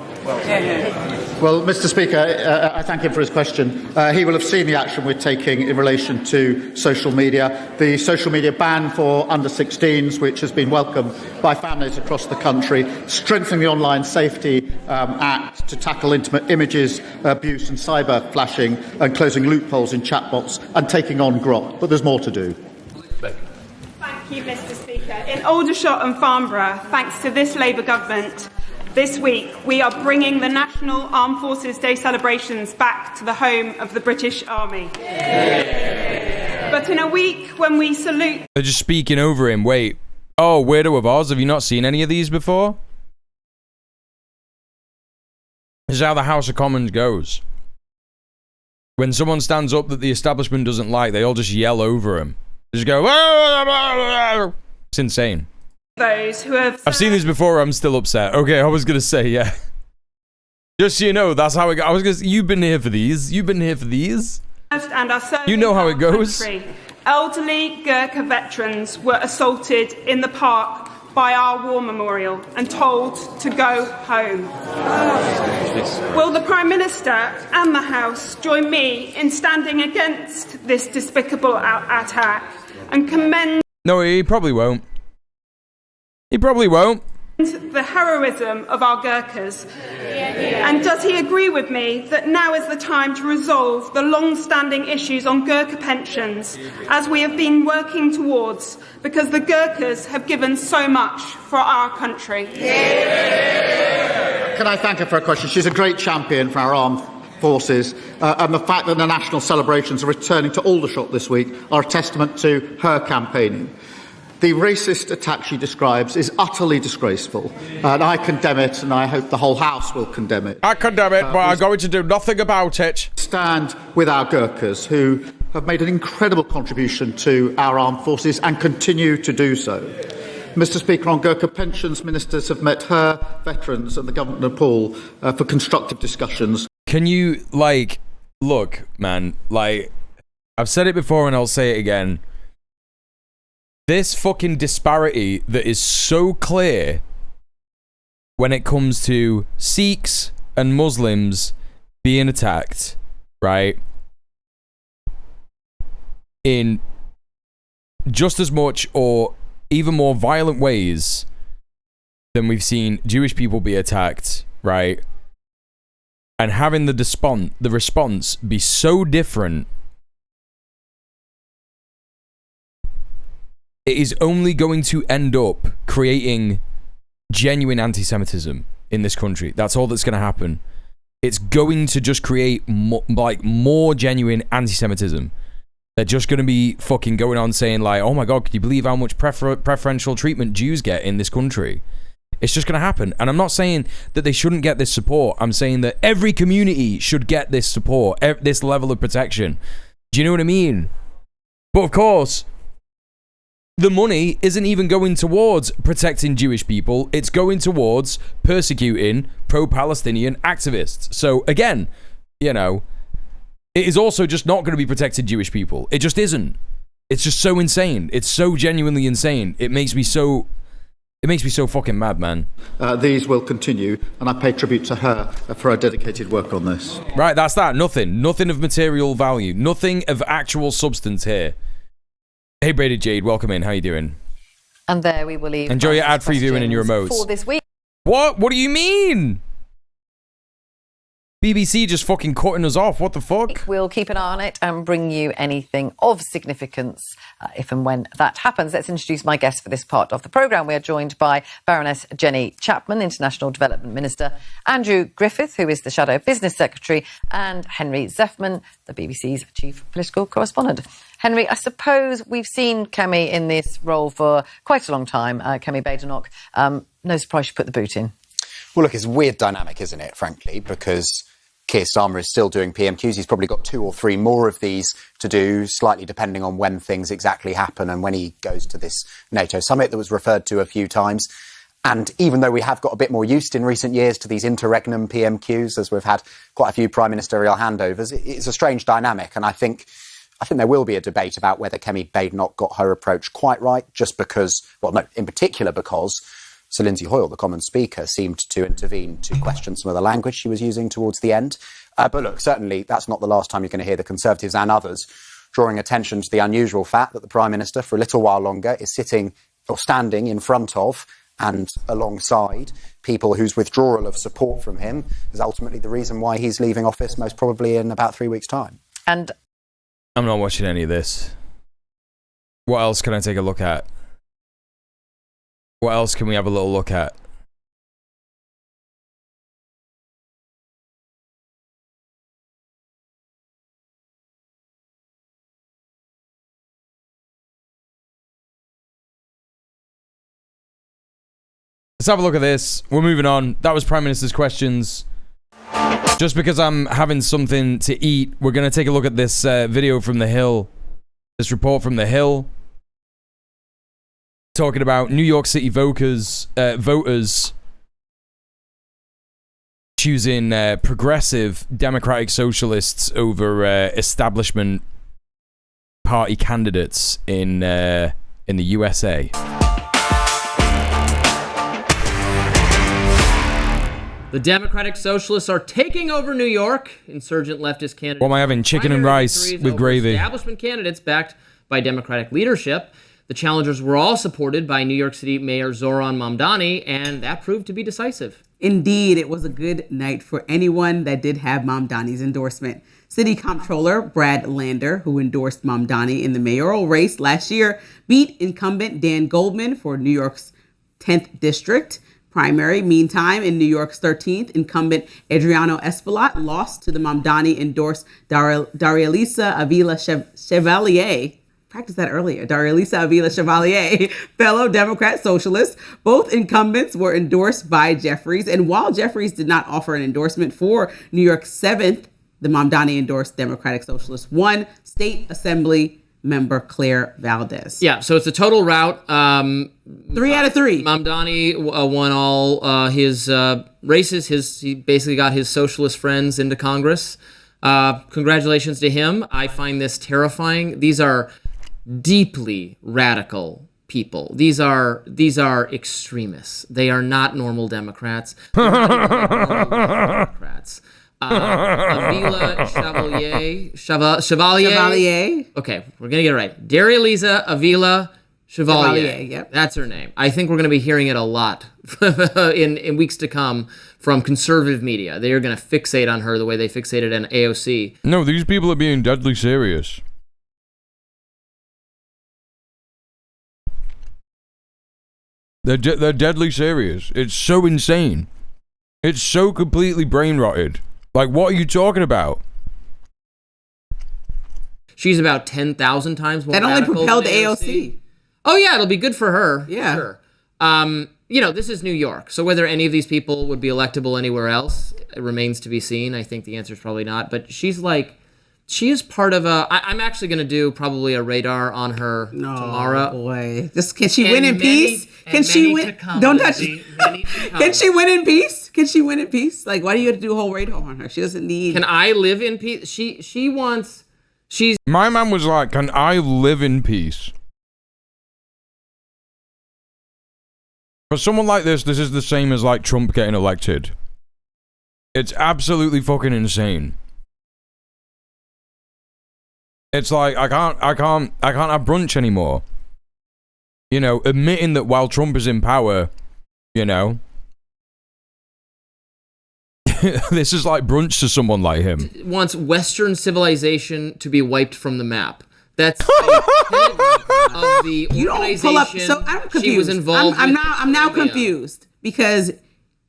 Well, Mr. Speaker, I thank him for his question. He will have seen the action we're taking in relation to social media. The social media ban for under-16s, which has been welcomed by families across the country, strengthening the Online Safety Act to tackle intimate images, abuse and cyber flashing, and closing loopholes in chatbots, and taking on Grok. But there's more to do.
Thank you, Mr. Speaker. In Aldershot and Farnborough, thanks to this Labour government, this week we are bringing the National Armed Forces Day celebrations back to the home of the British Army. But in a week when we salute...
They're just speaking over him. Wait. Oh, Weirdo of Oz, have you not seen any of these before? This is how the House of Commons goes. When someone stands up that the establishment doesn't like, they all just yell over him. They just go... It's insane.
Those who have...
I've seen these before, I'm still upset. Okay, I was going to say, yeah. Just so you know, that's how it goes. I was going to say, you've been here for these. You've been here for these.
And are serving
you know how it goes.
Elderly Gurkha veterans were assaulted in the park by our war memorial and told to go home. Will the Prime Minister and the House join me in standing against this despicable attack and commend...
No, he probably won't. He probably won't.
...the heroism of our Gurkhas. And does he agree with me that now is the time to resolve the long-standing issues on Gurkha pensions, as we have been working towards, because the Gurkhas have given so much for our country?
Can I thank her for her question? She's a great champion for our armed forces, and the fact that the national celebrations are returning to Aldershot this week are a testament to her campaigning. The racist attack she describes is utterly disgraceful, and I condemn it, and I hope the whole House will condemn it.
I condemn it, but I'm going to do nothing about it.
Stand with our Gurkhas, who have made an incredible contribution to our armed forces and continue to do so. Mr. Speaker, on Gurkha pensions, ministers have met her, veterans and the government of Nepal for constructive discussions.
Can you, look, man, I've said it before and I'll say it again. This fucking disparity that is so clear when it comes to Sikhs and Muslims being attacked, right, in just as much or even more violent ways than we've seen Jewish people be attacked, right, and having the response be so different, it is only going to end up creating genuine anti-Semitism in this country. That's all that's going to happen. It's going to just create more genuine anti-Semitism. They're just going to be fucking going on saying oh my God, can you believe how much preferential treatment Jews get in this country? It's just going to happen. And I'm not saying that they shouldn't get this support. I'm saying that every community should get this support, this level of protection. Do you know what I mean? But of course, the money isn't even going towards protecting Jewish people. It's going towards persecuting pro-Palestinian activists. So again, it is also just not going to be protecting Jewish people. It just isn't. It's just so insane. It's so genuinely insane. It makes me so fucking mad, man.
These will continue, and I pay tribute to her for her dedicated work on this.
Right, that's that. Nothing of material value. Nothing of actual substance here. Hey, Braided Jade, welcome in. How you doing?
And there we will leave.
Enjoy your ad-free viewing in your remotes.
For this week.
What? What do you mean? BBC just fucking cutting us off. What the fuck?
We'll keep an eye on it and bring you anything of significance if and when that happens. Let's introduce my guest for this part of the programme. We are joined by Baroness Jenny Chapman, International Development Minister, Andrew Griffith, who is the Shadow Business Secretary, and Henry Zeffman, the BBC's Chief Political Correspondent. Henry, I suppose we've seen Kemi in this role for quite a long time, Kemi Badenoch. No surprise you put the boot in.
Well, look, it's a weird dynamic, isn't it, frankly, because Keir Starmer is still doing PMQs. He's probably got 2 or 3 more of these to do, slightly depending on when things exactly happen and when he goes to this NATO summit that was referred to a few times. And even though we have got a bit more used in recent years to these interregnum PMQs, as we've had quite a few prime ministerial handovers, it's a strange dynamic. And I think there will be a debate about whether Kemi Badenoch got her approach quite right, just because, well, no, in particular because Sir Lindsay Hoyle, the Commons Speaker, seemed to intervene to question some of the language she was using towards the end. But look, certainly that's not the last time you're going to hear the Conservatives and others drawing attention to the unusual fact that the Prime Minister, for a little while longer, is sitting or standing in front of and alongside people whose withdrawal of support from him is ultimately the reason why he's leaving office, most probably in about 3 weeks' time.
And
I'm not watching any of this. What else can I take a look at? What else can we have a little look at? Let's have a look at this. We're moving on. That was Prime Minister's questions. Just because I'm having something to eat, we're going to take a look at this video from The Hill. This report from The Hill. Talking about New York City voters choosing progressive Democratic Socialists over establishment party candidates in the USA.
The Democratic Socialists are taking over New York. Insurgent leftist candidates.
What am I having? Chicken and rice with gravy.
Establishment candidates backed by Democratic leadership. The challengers were all supported by New York City Mayor Zohran Mamdani, and that proved to be decisive.
Indeed, it was a good night for anyone that did have Mamdani's endorsement. City Comptroller Brad Lander, who endorsed Mamdani in the mayoral race last year, beat incumbent Dan Goldman for New York's 10th district primary. Meantime, in New York's 13th, incumbent Adriano Espaillat lost to the Mamdani-endorsed Darialisa Avila Chevalier. Practice that earlier. Darialisa Avila Chevalier, fellow Democrat socialist. Both incumbents were endorsed by Jeffries. And while Jeffries did not offer an endorsement for New York's 7th, the Mamdani-endorsed Democratic Socialist won state assembly member Claire Valdez.
Yeah, so it's a total rout.
3 out of 3.
Mamdani won all his races. He basically got his socialist friends into Congress. Congratulations to him. I find this terrifying. These are deeply radical people. These are extremists. They are not normal Democrats. They're not even like normal Democrats. Avila Chevalier. Okay, we're gonna get it right. Daria-Liza Avila Chevalier.
Yep.
That's her name. I think we're gonna be hearing it a lot in weeks to come from conservative media. They are gonna fixate on her the way they fixated on AOC.
No, these people are being deadly serious. They're deadly serious. It's so insane. It's so completely brain rotted. Like, what are you talking about?
She's about 10,000 times more.
That only
radical
propelled
than
AOC.
Oh yeah, it'll be good for her.
Yeah.
Sure. This is New York, so whether any of these people would be electable anywhere else, it remains to be seen. I think the answer is probably not. But she is part of a. I'm actually going to do probably a radar on her tomorrow.
Boy, can she win in peace? Can she win? Don't touch. Can she win in peace? Can she win in peace? Like, why do you have to do a whole radar on her? She doesn't need.
Can I live in peace? She wants.
My man was like, "Can I live in peace?" For someone like this is the same as like Trump getting elected. It's absolutely fucking insane. It's like I can't have brunch anymore. You know, admitting that while Trump is in power, you know, this is like brunch to someone like him.
Wants Western civilization to be wiped from the map. That's of the organization.
You don't pull up. So I'm confused.
She was involved.
I'm now confused because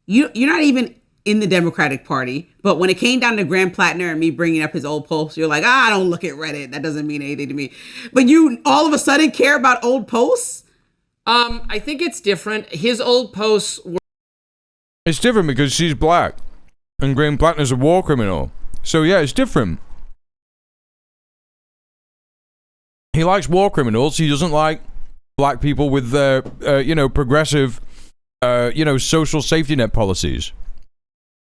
you're not even in the Democratic Party, but when it came down to Graham Plattner and me bringing up his old posts, you're like, I don't look at Reddit. That doesn't mean anything to me. But you all of a sudden care about old posts?
I think it's different. His old posts were...
It's different because she's black and Graham Plattner's a war criminal. So yeah, it's different. He likes war criminals. He doesn't like black people with progressive, social safety net policies.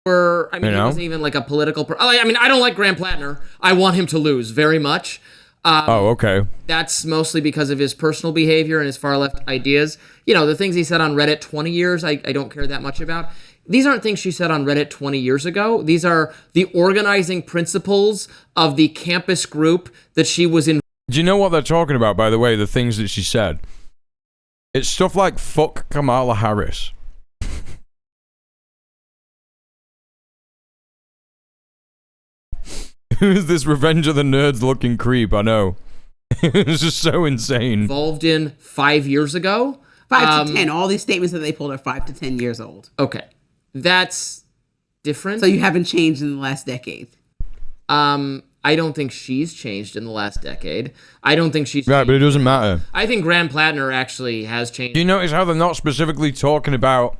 He wasn't even like a political... I don't like Graham Plattner. I want him to lose very much.
Okay.
That's mostly because of his personal behavior and his far-left ideas. You know, the things he said on Reddit 20 years, I don't care that much about. These aren't things she said on Reddit 20 years ago. These are the organizing principles of the campus group that she was in.
Do you know what they're talking about, by the way, the things that she said? It's stuff like, fuck Kamala Harris. Who's this Revenge of the Nerds looking creep? I know. It's just so insane.
Involved in 5 years ago?
5 to 10. All these statements that they pulled are 5 to 10 years old.
Okay. That's different.
So you haven't changed in the last decade.
I don't think she's changed in the last decade. I don't think she's...
Right, but it doesn't matter.
I think Graham Plattner actually has changed.
Do you notice how they're not specifically talking about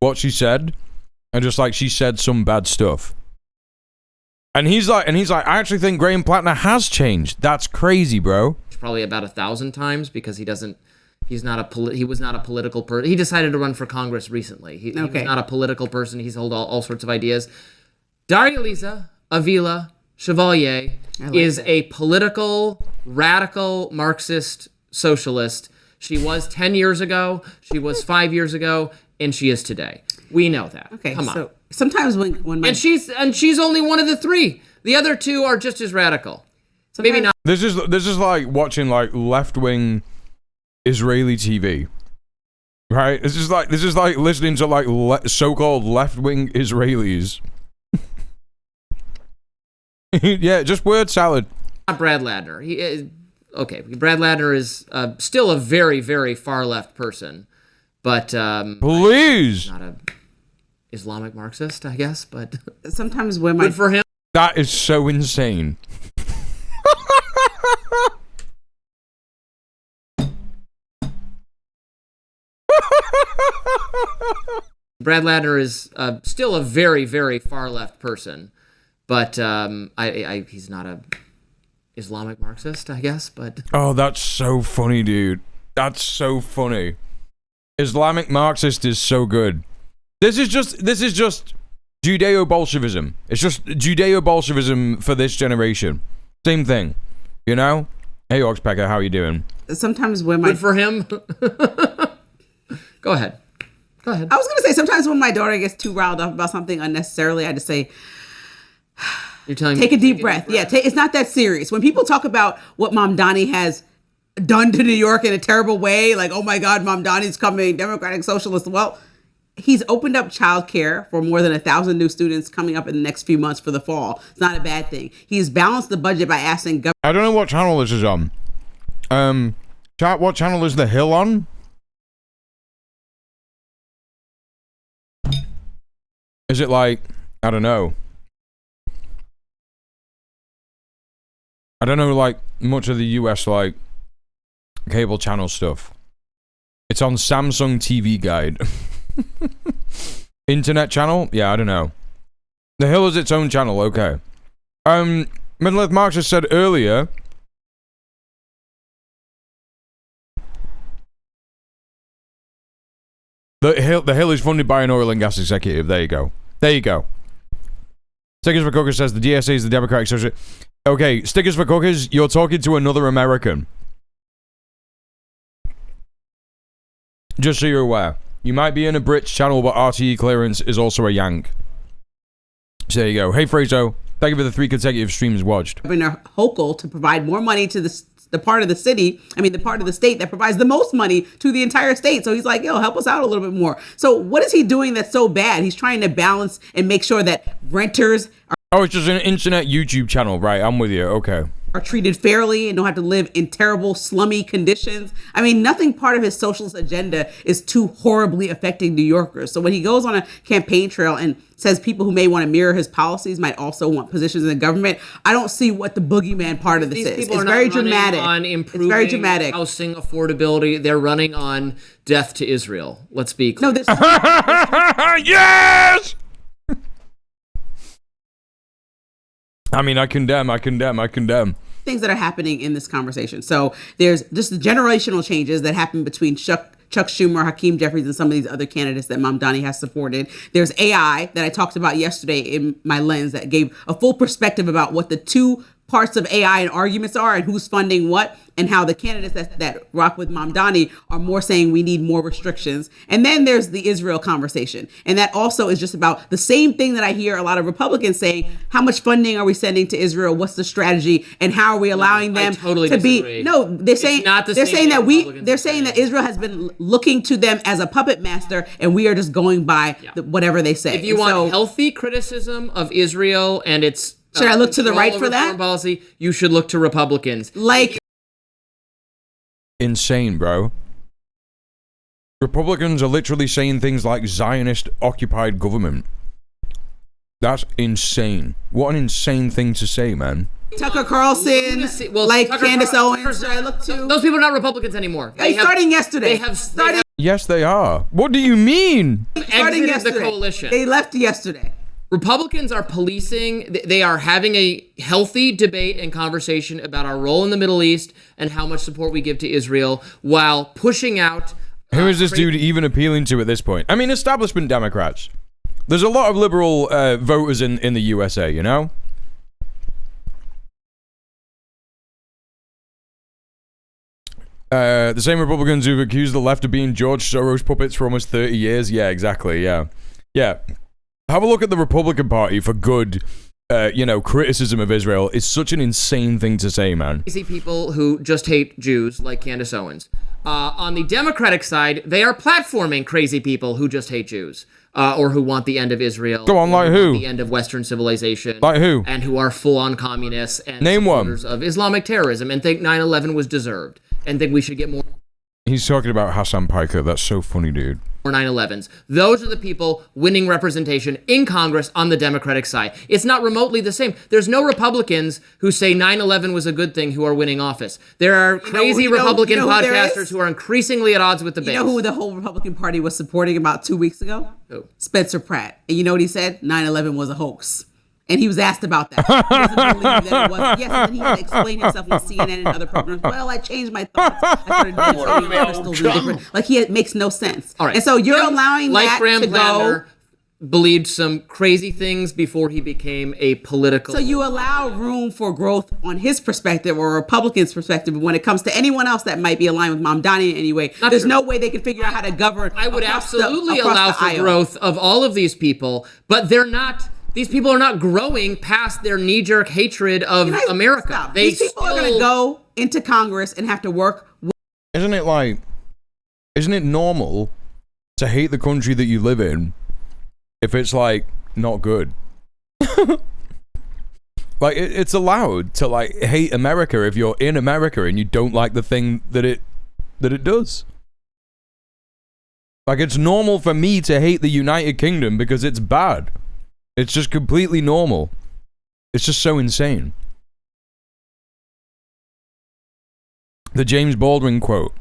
what she said? And just like, she said some bad stuff. And he's like, I actually think Graham Plattner has changed. That's crazy, bro.
Probably about 1,000 times because he was not a political person. He decided to run for Congress recently. He was not a political person. He's held all sorts of ideas. Daria-Liza Avila Chevalier is a political, radical, Marxist socialist. She was 10 years ago, she was 5 years ago, and she is today. We know that.
Okay,
come on.
So sometimes when
and she's only one of the three. The other two are just as radical. Maybe not.
This is like watching like left-wing Israeli TV, right? This is like listening to like so-called left-wing Israelis. Yeah, just word salad.
Not Brad Ladner. Brad Ladner is still a very, very far left person, but
please,
not a Islamic Marxist, I guess. But
sometimes when
good for him.
That is so insane.
Brad Ladner is still a very, very far left person, but he's not a Islamic Marxist, I guess, but...
Oh, that's so funny, dude. That's so funny. Islamic Marxist is so good. This is just Judeo-Bolshevism. It's just Judeo-Bolshevism for this generation. Same thing, you know? Hey, Oxpecker, how you doing?
Sometimes when my...
Good for him. Go ahead.
I was going to say, sometimes when my daughter gets too riled up about something unnecessarily, I just say,
You're telling
take
me
a deep breath. Yeah, it's not that serious. When people talk about what Mamdani has done to New York in a terrible way, like, oh my God, Mamdani's coming, Democratic Socialist. Well, he's opened up childcare for more than 1,000 new students coming up in the next few months for the fall. It's not a bad thing. He's balanced the budget by asking government.
I don't know what channel this is on. Chat, what channel is The Hill on? Is it like, I don't know. I don't know, like, much of the US, like, cable channel stuff. It's on Samsung TV Guide. Internet channel? Yeah, I don't know. The Hill is its own channel, okay. Middle Earth Marxist said earlier... The Hill is funded by an oil and gas executive. There you go. There you go. Stickers for Cookers says the DSA is the Democratic Social... Okay, Stickers for Cookers, you're talking to another American. Just so you're aware. You might be in a Brits channel, but RTE clearance is also a yank. So there you go. Hey, Frazo. Thank you for the 3 consecutive streams watched.
Governor Hochul to provide more money to the part of the city, the part of the state that provides the most money to the entire state. So he's like, yo, help us out a little bit more. So what is he doing that's so bad? He's trying to balance and make sure that renters are...
Oh, it's just an internet YouTube channel, right? I'm with you. Okay.
Are treated fairly and don't have to live in terrible, slummy conditions. I mean, nothing part of his socialist agenda is too horribly affecting New Yorkers. So when he goes on a campaign trail and says people who may want to mirror his policies might also want positions in the government, I don't see what the boogeyman part of this is. It's very dramatic.
It's very dramatic. Housing affordability. They're running on death to Israel. Let's be clear.
No, this.
Yes! I mean, I condemn.
Things that are happening in this conversation. So there's just the generational changes that happen between Chuck Schumer, Hakeem Jeffries, and some of these other candidates that Mamdani has supported. There's AI that I talked about yesterday in my lens that gave a full perspective about what the two parts of AI and arguments are and who's funding what, and how the candidates that rock with Mamdani are more saying we need more restrictions. And then there's the Israel conversation. And that also is just about the same thing that I hear a lot of Republicans saying, how much funding are we sending to Israel? What's the strategy? And how are we allowing them to
disagree.
be... No, they're saying that Israel has been looking to them as a puppet master and we are just going by whatever they say.
If you want healthy criticism of Israel and its...
Should I look to the right for that?
Policy, you should look to Republicans.
Like...
Insane, bro. Republicans are literally saying things like Zionist occupied government. That's insane. What an insane thing to say, man.
Tucker Carlson, Candace Owens. Should I look to?
Those people are not Republicans anymore.
Starting yesterday.
Yes, they are. What do you mean?
Starting yesterday.
The coalition.
They left yesterday.
Republicans are policing, they are having a healthy debate and conversation about our role in the Middle East and how much support we give to Israel while pushing out...
Who is this dude even appealing to at this point? I mean, establishment Democrats. There's a lot of liberal voters in the USA, you know? The same Republicans who've accused the left of being George Soros puppets for almost 30 years. Yeah, exactly, yeah. Yeah. Have a look at the Republican Party for good, criticism of Israel. It's such an insane thing to say, man.
Crazy people who just hate Jews, like Candace Owens. On the Democratic side, they are platforming crazy people who just hate Jews. Or who want the end of Israel.
Go on, like who?
The end of Western civilization.
Like who?
And who are full-on communists and
Name
supporters
one.
Of Islamic terrorism and think 9/11 was deserved and think we should get more...
He's talking about Hassan Piker. That's so funny, dude.
Or 9/11s. Those are the people winning representation in Congress on the Democratic side. It's not remotely the same. There's no Republicans who say 9/11 was a good thing who are winning office. There are crazy Republican podcasters who are increasingly at odds with the base.
You know who the whole Republican Party was supporting about 2 weeks ago?
Who?
Spencer Pratt. And you know what he said? 9/11 was a hoax. And he was asked about that. He doesn't believe that it was. Yes, and then he had to explain himself on CNN and other programs. Well, I changed my thoughts. I started doing crystals and different. Like, it makes no sense.
All right.
And so you're allowing that
Graham
to go.
Believed some crazy things before he became a political.
So you allow room for growth on his perspective or Republicans' perspective. But when it comes to anyone else that might be aligned with Mamdani in any way, there's no way they can figure out how to govern.
I would absolutely allow for growth of all of these people, but they're not. These people are not growing past their knee-jerk hatred of America.
These people are going to go into Congress and have to work.
Isn't it normal to hate the country that you live in if it's like not good? Like, it's allowed to like hate America if you're in America and you don't like the thing that it does. Like, it's normal for me to hate the United Kingdom because it's bad. It's just completely normal. It's just so insane. The James Baldwin quote.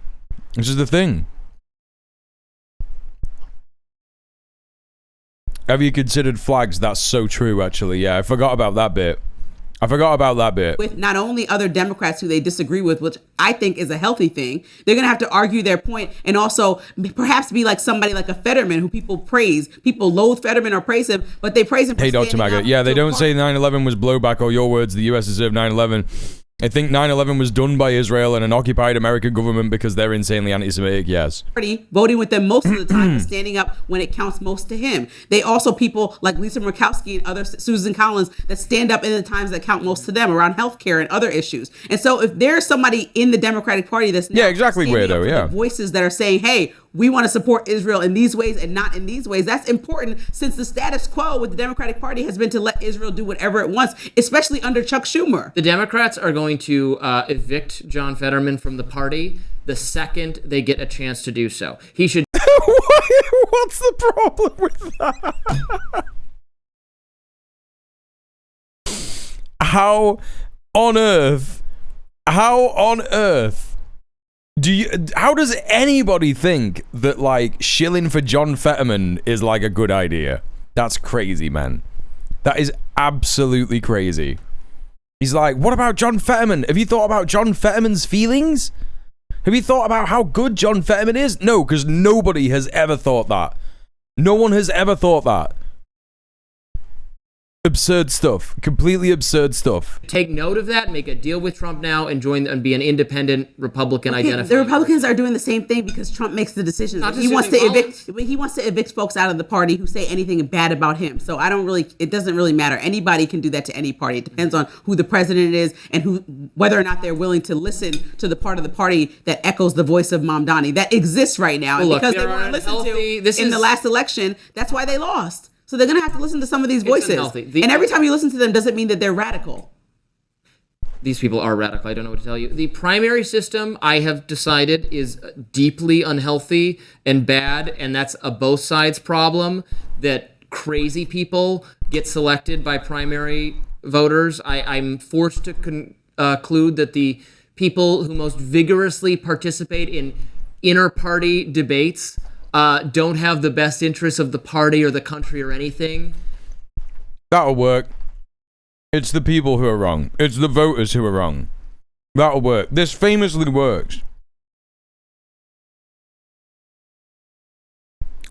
This is the thing. Have you considered flags? That's so true, actually. Yeah, I forgot about that bit.
With not only other Democrats who they disagree with, which I think is a healthy thing, they're going to have to argue their point and also perhaps be like somebody like a Fetterman who people praise. People loathe Fetterman or praise him, but they praise him for
Hey, Dr. Maggot. Yeah, they don't say 9/11 was blowback or your words, the US deserved 9/11. I think 9/11 was done by Israel and an occupied American government because they're insanely anti-Semitic, yes.
Voting with them most of the time and standing up when it counts most to him. They also people like Lisa Murkowski and other Susan Collins that stand up in the times that count most to them around healthcare and other issues. And so if there's somebody in the Democratic Party that's
weirdo, yeah,
voices that are saying, hey, we want to support Israel in these ways and not in these ways. That's important since the status quo with the Democratic Party has been to let Israel do whatever it wants, especially under Chuck Schumer.
The Democrats are going to evict John Fetterman from the party the second they get a chance to do so. He should...
What's the problem with that? How on earth how does anybody think that like shilling for John Fetterman is like a good idea? That's crazy, man. That is absolutely crazy. He's like, what about John Fetterman? Have you thought about John Fetterman's feelings? Have you thought about how good John Fetterman is? No, because nobody has ever thought that. No one has ever thought that. Absurd stuff. Completely absurd stuff.
Take note of that, make a deal with Trump now, and join and be an independent Republican identified.
The Republicans are doing the same thing because Trump makes the decisions. He wants to evict folks out of the party who say anything bad about him. So it doesn't really matter. Anybody can do that to any party. It depends on who the president is and whether or not they're willing to listen to the part of the party that echoes the voice of Mamdani that exists right now.
Well,
because they weren't listened to in the last election, that's why they lost. So they're going to have to listen to some of these voices. And every time you listen to them doesn't mean that they're radical.
These people are radical. I don't know what to tell you. The primary system, I have decided, is deeply unhealthy and bad, and that's a both sides problem, that crazy people get selected by primary voters. I'm forced to conclude that the people who most vigorously participate in inter-party debates don't have the best interests of the party or the country or anything.
That'll work. It's the people who are wrong. It's the voters who are wrong. That'll work. This famously works.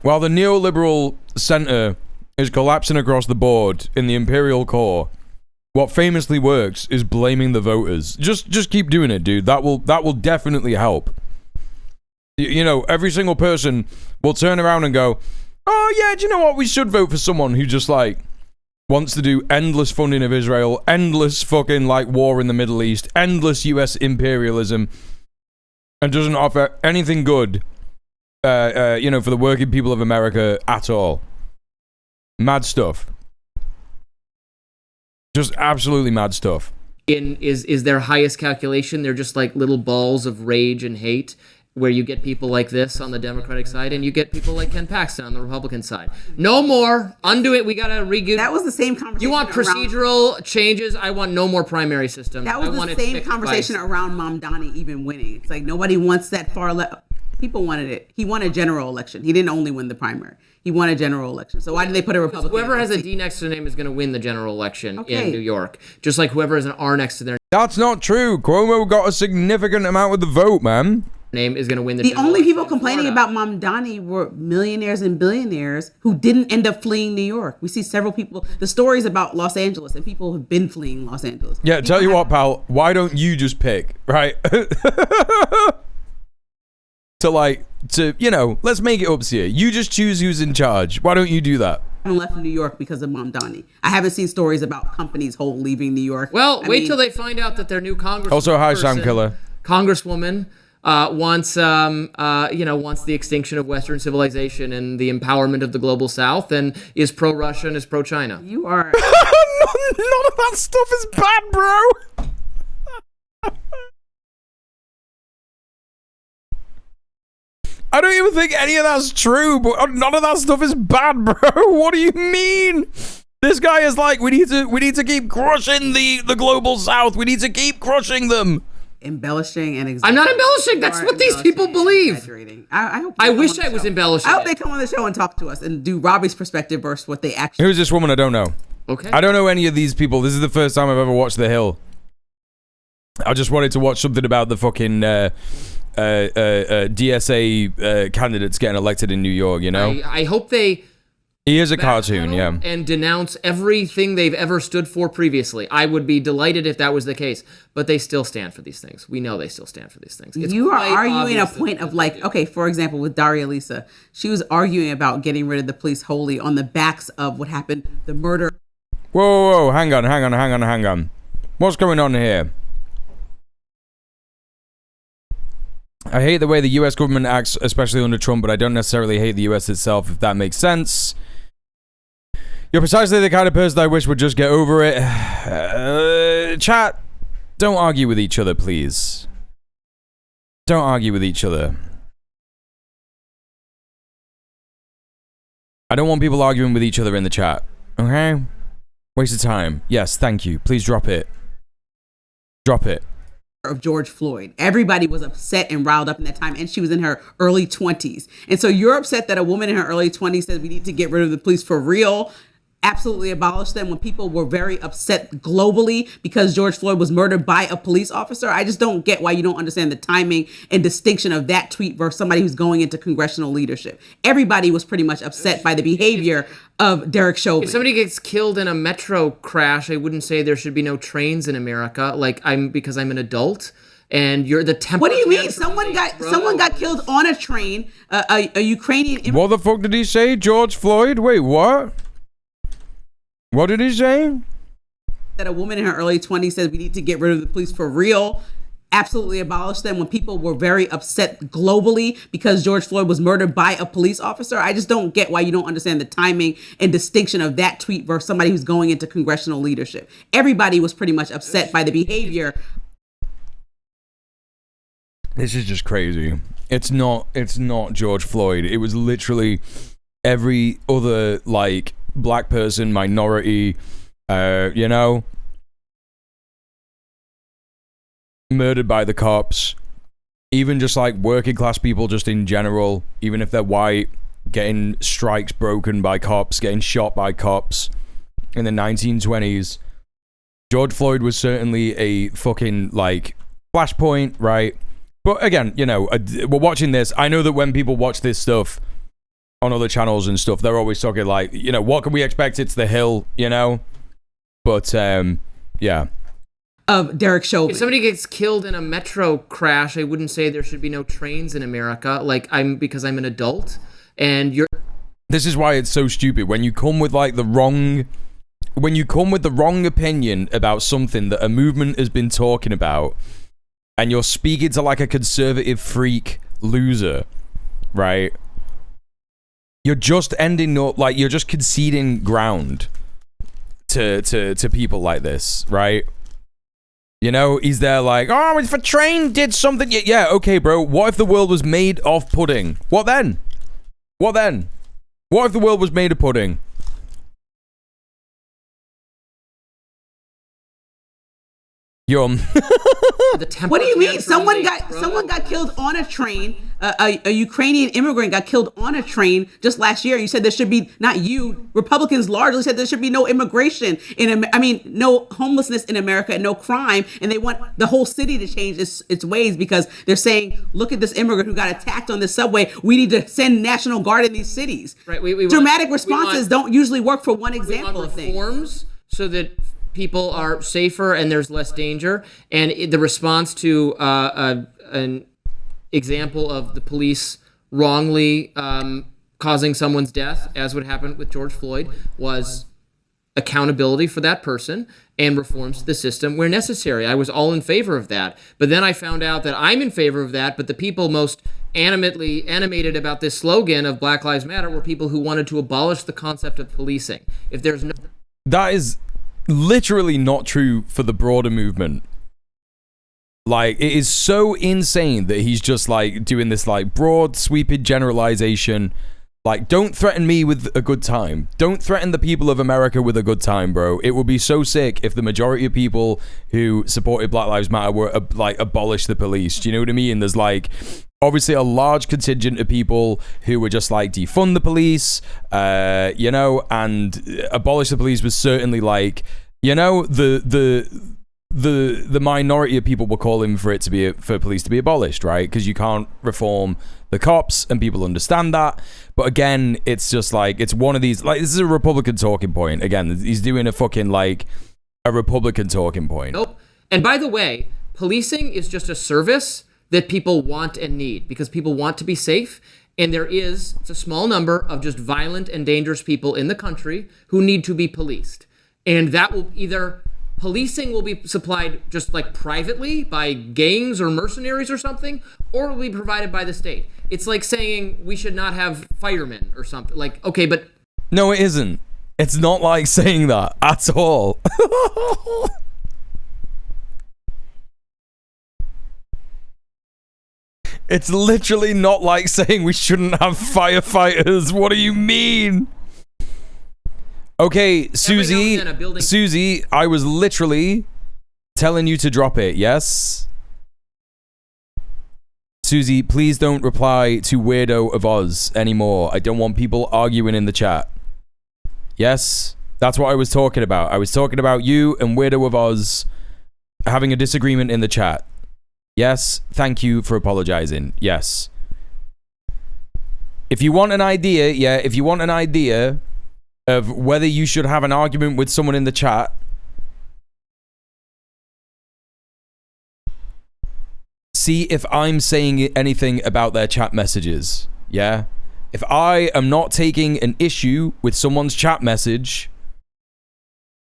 While the neoliberal center is collapsing across the board in the imperial core, what famously works is blaming the voters. Just keep doing it, dude. That will definitely help. You know, every single person will turn around and go, oh yeah, do you know what? We should vote for someone who just like wants to do endless funding of Israel, endless fucking like war in the Middle East, endless US imperialism, and doesn't offer anything good, for the working people of America at all. Mad stuff. Just absolutely mad stuff.
Is their highest calculation? They're just like little balls of rage and hate, where you get people like this on the Democratic side and you get people like Ken Paxton on the Republican side. No more. Undo it. We got to redo.
That was the same conversation.
You want procedural changes? I want no more primary systems.
That was the same conversation around Mamdani even winning. It's like nobody wants that far left. People wanted it. He won a general election. He didn't only win the primary. He won a general election. So why did they put a Republican?
Whoever has a D next to their name is going to win the general election in New York. Just like whoever has an R next to their
That's not true. Cuomo got a significant amount of the vote, man.
name is going to win the
The
general
only
election
people complaining about Mamdani were millionaires and billionaires who didn't end up fleeing New York. We see several people, the stories about Los Angeles, and people have been fleeing Los Angeles.
Yeah, tell you what, pal, why don't you just pick, right? Let's make it up to you. You just choose who's in charge. Why don't you do that?
I haven't left New York because of Mamdani. I haven't seen stories about companies whole leaving New York.
Well, wait till they find out that their new congresswoman.
Also, hi, Sam Killer.
Congresswoman wants the extinction of Western civilization and the empowerment of the global South, and is pro-Russia and is pro-China.
You are.
None of that stuff is bad, bro. I don't even think any of that's true, but none of that stuff is bad, bro. What do you mean? This guy is like, we need to keep crushing the global South. We need to keep crushing them.
Embellishing and
I'm not embellishing. That's what these people believe. I wish I was embellishing.
I hope they come on the show and talk to us and do Robbie's perspective versus what they actually.
Who's this woman? I don't know.
Okay.
I don't know any of these people. This is the first time I've ever watched The Hill. I just wanted to watch something about the fucking DSA candidates getting elected in New York, you know?
I hope they...
He is a cartoon, yeah.
And denounce everything they've ever stood for previously. I would be delighted if that was the case. But they still stand for these things. We know they still stand for these things. It's
you are
quite
arguing a
obvious
point of like, okay, for example, with Daria Lisa, she was arguing about getting rid of the police wholly on the backs of what happened, the murder.
Whoa, hang on. What's going on here? I hate the way the US government acts, especially under Trump, but I don't necessarily hate the US itself, if that makes sense. You're precisely the kind of person I wish would just get over it. Chat, don't argue with each other, please. Don't argue with each other. I don't want people arguing with each other in the chat, okay? Waste of time. Yes, thank you. Please drop it. Drop it.
Of George Floyd. Everybody was upset and riled up in that time, and she was in her early 20s. And so you're upset that a woman in her early 20s says we need to get rid of the police for real, absolutely abolish them, when people were very upset globally because George Floyd was murdered by a police officer. I just don't get why you don't understand the timing and distinction of that tweet versus somebody who's going into congressional leadership. Everybody was pretty much upset by the behavior of Derek Chauvin.
If somebody gets killed in a metro crash, I wouldn't say there should be no trains in America. Because I'm an adult. And you're the temper.
What do you mean? Someone got killed on a train. A Ukrainian.
What the fuck did he say? George Floyd? Wait, what? What did he say?
That a woman in her early 20s said we need to get rid of the police for real, absolutely abolish them, when people were very upset globally because George Floyd was murdered by a police officer. I just don't get why you don't understand the timing and distinction of that tweet versus somebody who's going into congressional leadership. Everybody was pretty much upset by the behavior.
This is just crazy. It's not George Floyd. It was literally every other, like, black person, minority, murdered by the cops. Even just like working class people just in general, even if they're white, getting strikes broken by cops, getting shot by cops in the 1920s. George Floyd was certainly a fucking, like, flashpoint, right? But again, we're watching this. I know that when people watch this stuff on other channels and stuff, they're always talking like, what can we expect? It's The Hill, But, yeah.
Of Derek Chauvin.
If somebody gets killed in a metro crash, I wouldn't say there should be no trains in America. Because I'm an adult, and you're...
This is why it's so stupid. When you come with the wrong opinion about something that a movement has been talking about, and you're speaking to like a conservative freak loser, right? You're just ending up you're just conceding ground to people like this, right? He's there like, oh, if a train did something, yeah, okay, bro. What if the world was made of pudding? What then? What if the world was made of pudding? Yum.
the temper.
What do you mean?
tantrum
Someone
they
got killed on a train. A Ukrainian immigrant got killed on a train just last year. You said there should be, not you, Republicans largely said there should be no immigration no homelessness in America and no crime. And they want the whole city to change its ways because they're saying, look at this immigrant who got attacked on the subway. We need to send National Guard in these cities.
Right.
Dramatic responses don't usually work for one example of things.
Reforms so that people are safer and there's less danger. And the response to an example of the police wrongly causing someone's death, as would happen with George Floyd, was accountability for that person and reforms to the system where necessary. I was all in favor of that. But then I found out that I'm in favor of that, but the people most animated about this slogan of Black Lives Matter were people who wanted to abolish the concept of policing. If there's no...
That is literally not true for the broader movement. Like, it is so insane that he's just like doing this like broad sweeping generalization. Like, don't threaten me with a good time. Don't threaten the people of America with a good time, bro. It would be so sick if the majority of people who supported Black Lives Matter were like abolish the police. Do you know what I mean? There's like obviously a large contingent of people who were just like defund the police, you know, and abolish the police was certainly like, you know, the minority of people were calling for it to be for police to be abolished, right? Because you can't reform the cops, and people understand that. But again, it's just like, it's one of these, like, this is a Republican talking point. Again, he's doing a fucking like a Republican talking point.
Nope. And by the way, policing is just a service that people want and need because people want to be safe. And it's a small number of just violent and dangerous people in the country who need to be policed. And that will policing will be supplied just like privately by gangs or mercenaries or something, or will be provided by the state. It's like saying we should not have firemen or something. Like, okay, but...
No, it isn't. It's not like saying that at all. It's literally not like saying we shouldn't have firefighters. What do you mean? Okay, Susie, I was literally telling you to drop it, yes? Susie, please don't reply to Weirdo of Oz anymore. I don't want people arguing in the chat. Yes? That's what I was talking about. I was talking about you and Weirdo of Oz having a disagreement in the chat. Yes? Thank you for apologizing. Yes. If you want an idea, if you want an idea of whether you should have an argument with someone in the chat, see if I'm saying anything about their chat messages, yeah? If I am not taking an issue with someone's chat message,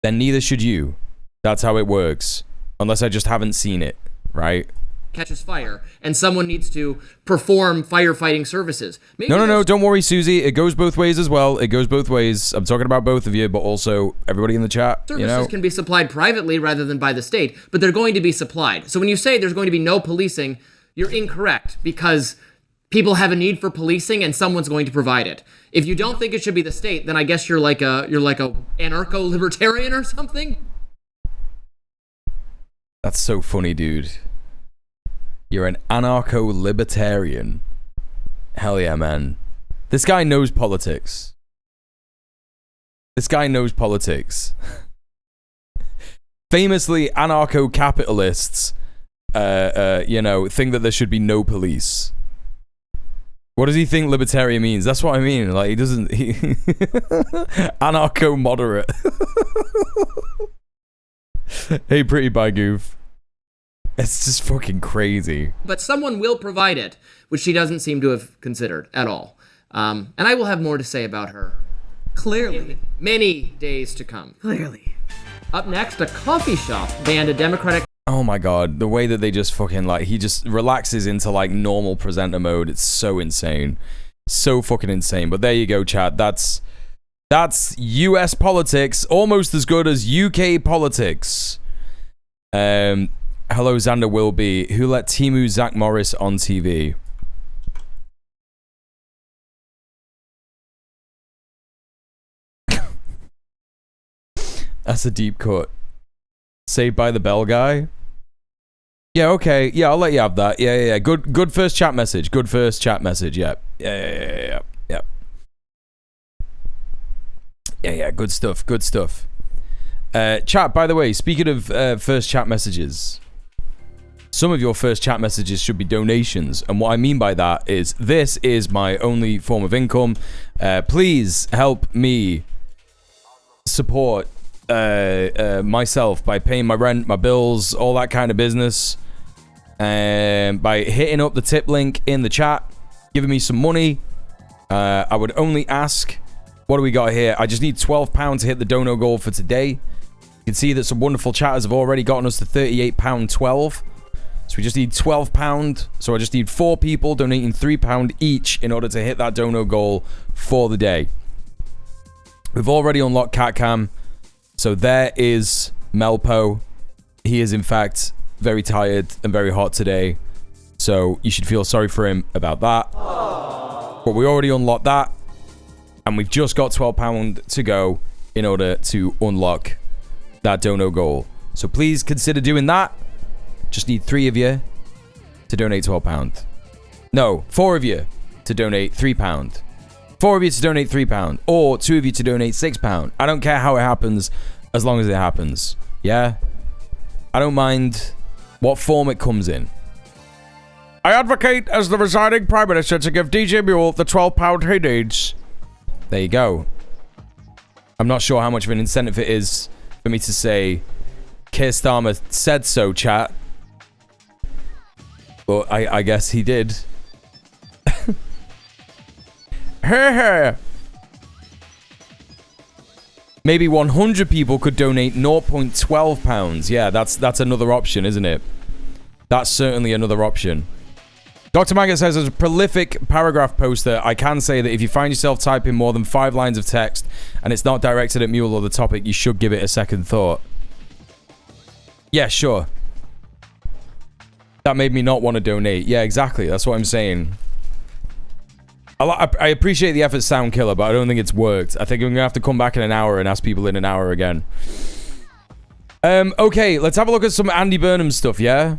then neither should you. That's how it works. Unless I just haven't seen it, right?
Catches fire and someone needs to perform firefighting services. Maybe
no, don't worry, Susie. It goes both ways as well. It goes both ways. I'm talking about both of you, but also everybody in the chat.
Services can be supplied privately rather than by the state, but they're going to be supplied. So when you say there's going to be no policing, you're incorrect because people have a need for policing and someone's going to provide it. If you don't think it should be the state, then I guess you're like a anarcho-libertarian or something.
That's so funny, dude. You're an anarcho-libertarian. Hell yeah, man. This guy knows politics. This guy knows politics. Famously, anarcho-capitalists, you know, think that there should be no police. What does he think libertarian means? That's what I mean. Like, he doesn't... Anarcho-moderate. Hey, pretty bye, goof. It's just fucking crazy.
But someone will provide it, which she doesn't seem to have considered at all. And I will have more to say about her.
Clearly.
In many days to come.
Clearly.
Up next, a coffee shop banned a Democratic...
Oh my god, the way that they just fucking, like, he just relaxes into, like, normal presenter mode. It's so insane. So fucking insane. But there you go, chat. That's US politics, almost as good as UK politics. Hello, Xander Wilby. Who let Timu Zach Morris on TV? That's a deep cut. Saved by the Bell guy? Yeah, okay. Yeah, I'll let you have that. Yeah. Good first chat message. Good first chat message. Yeah. Yeah. Good stuff. Good stuff. Chat, by the way, speaking of first chat messages, some of your first chat messages should be donations. And what I mean by that is this is my only form of income. Please help me support myself by paying my rent, my bills, all that kind of business. By hitting up the tip link in the chat, giving me some money. I would only ask, what do we got here? I just need £12 to hit the dono goal for today. You can see that some wonderful chatters have already gotten us to £38.12. So we just need £12. So I just need 4 people donating £3 each in order to hit that dono goal for the day. We've already unlocked CatCam. So there is Melpo. He is in fact very tired and very hot today. So you should feel sorry for him about that. But we already unlocked that. And we've just got £12 to go in order to unlock that dono goal. So please consider doing that. Just need 3 of you to donate £12. No, 4 of you to donate £3. 4 of you to donate £3. Or 2 of you to donate £6. I don't care how it happens, as long as it happens. Yeah? I don't mind what form it comes in. I advocate as the resigning Prime Minister to give DJ Muel the £12 he needs. There you go. I'm not sure how much of an incentive it is for me to say Keir Starmer said so, chat. But I guess he did. Maybe 100 people could donate £0.12. Yeah, that's another option, isn't it? That's certainly another option. Dr. Maggot says, as a prolific paragraph poster, I can say that if you find yourself typing more than 5 lines of text and it's not directed at Muel or the topic, you should give it a second thought. Yeah, sure. That made me not want to donate. Yeah, exactly. That's what I'm saying. I appreciate the effort, Soundkiller, but I don't think it's worked. I think I'm going to have to come back in an hour and ask people in an hour again. Okay, let's have a look at some Andy Burnham stuff, yeah?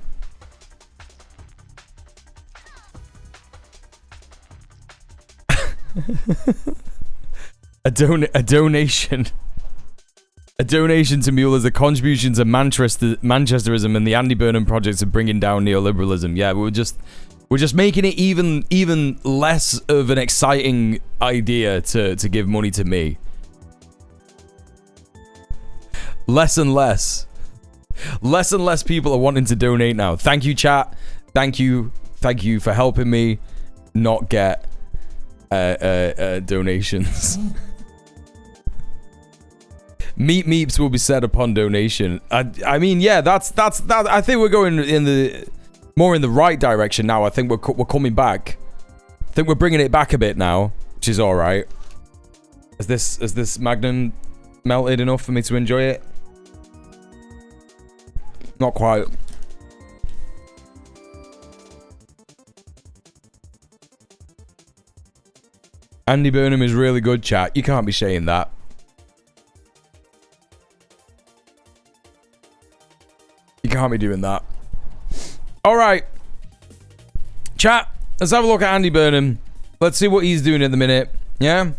A donation. A donation to Muel is a contribution to Manchesterism and the Andy Burnham projects of bringing down neoliberalism. Yeah, we're just making it even less of an exciting idea to give money to me. Less and less. Less and less people are wanting to donate now. Thank you, chat. Thank you for helping me not get donations. Meeps will be set upon donation. I mean, yeah, that's I think we're going more in the right direction now. I think we're coming back. I think we're bringing it back a bit now, which is all right. Has this Magnum melted enough for me to enjoy it? Not quite. Andy Burnham is really good, chat. You can't be saying that. You can't be doing that. All right. Chat, let's have a look at Andy Burnham. Let's see what he's doing at the minute. Yeah?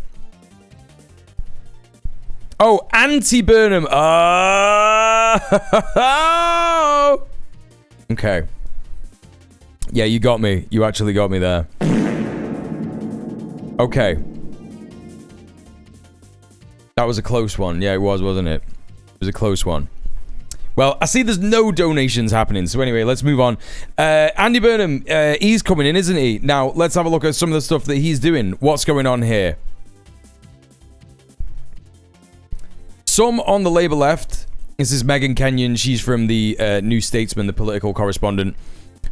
Oh, anti-Burnham. Oh! Okay. Yeah, you got me. You actually got me there. Okay. That was a close one. Yeah, it was, wasn't it? It was a close one. Well, I see there's no donations happening. So anyway, let's move on. Andy Burnham, he's coming in, isn't he? Now, let's have a look at some of the stuff that he's doing. What's going on here? Some on the Labour left. This is Megan Kenyon. She's from the New Statesman, the political correspondent.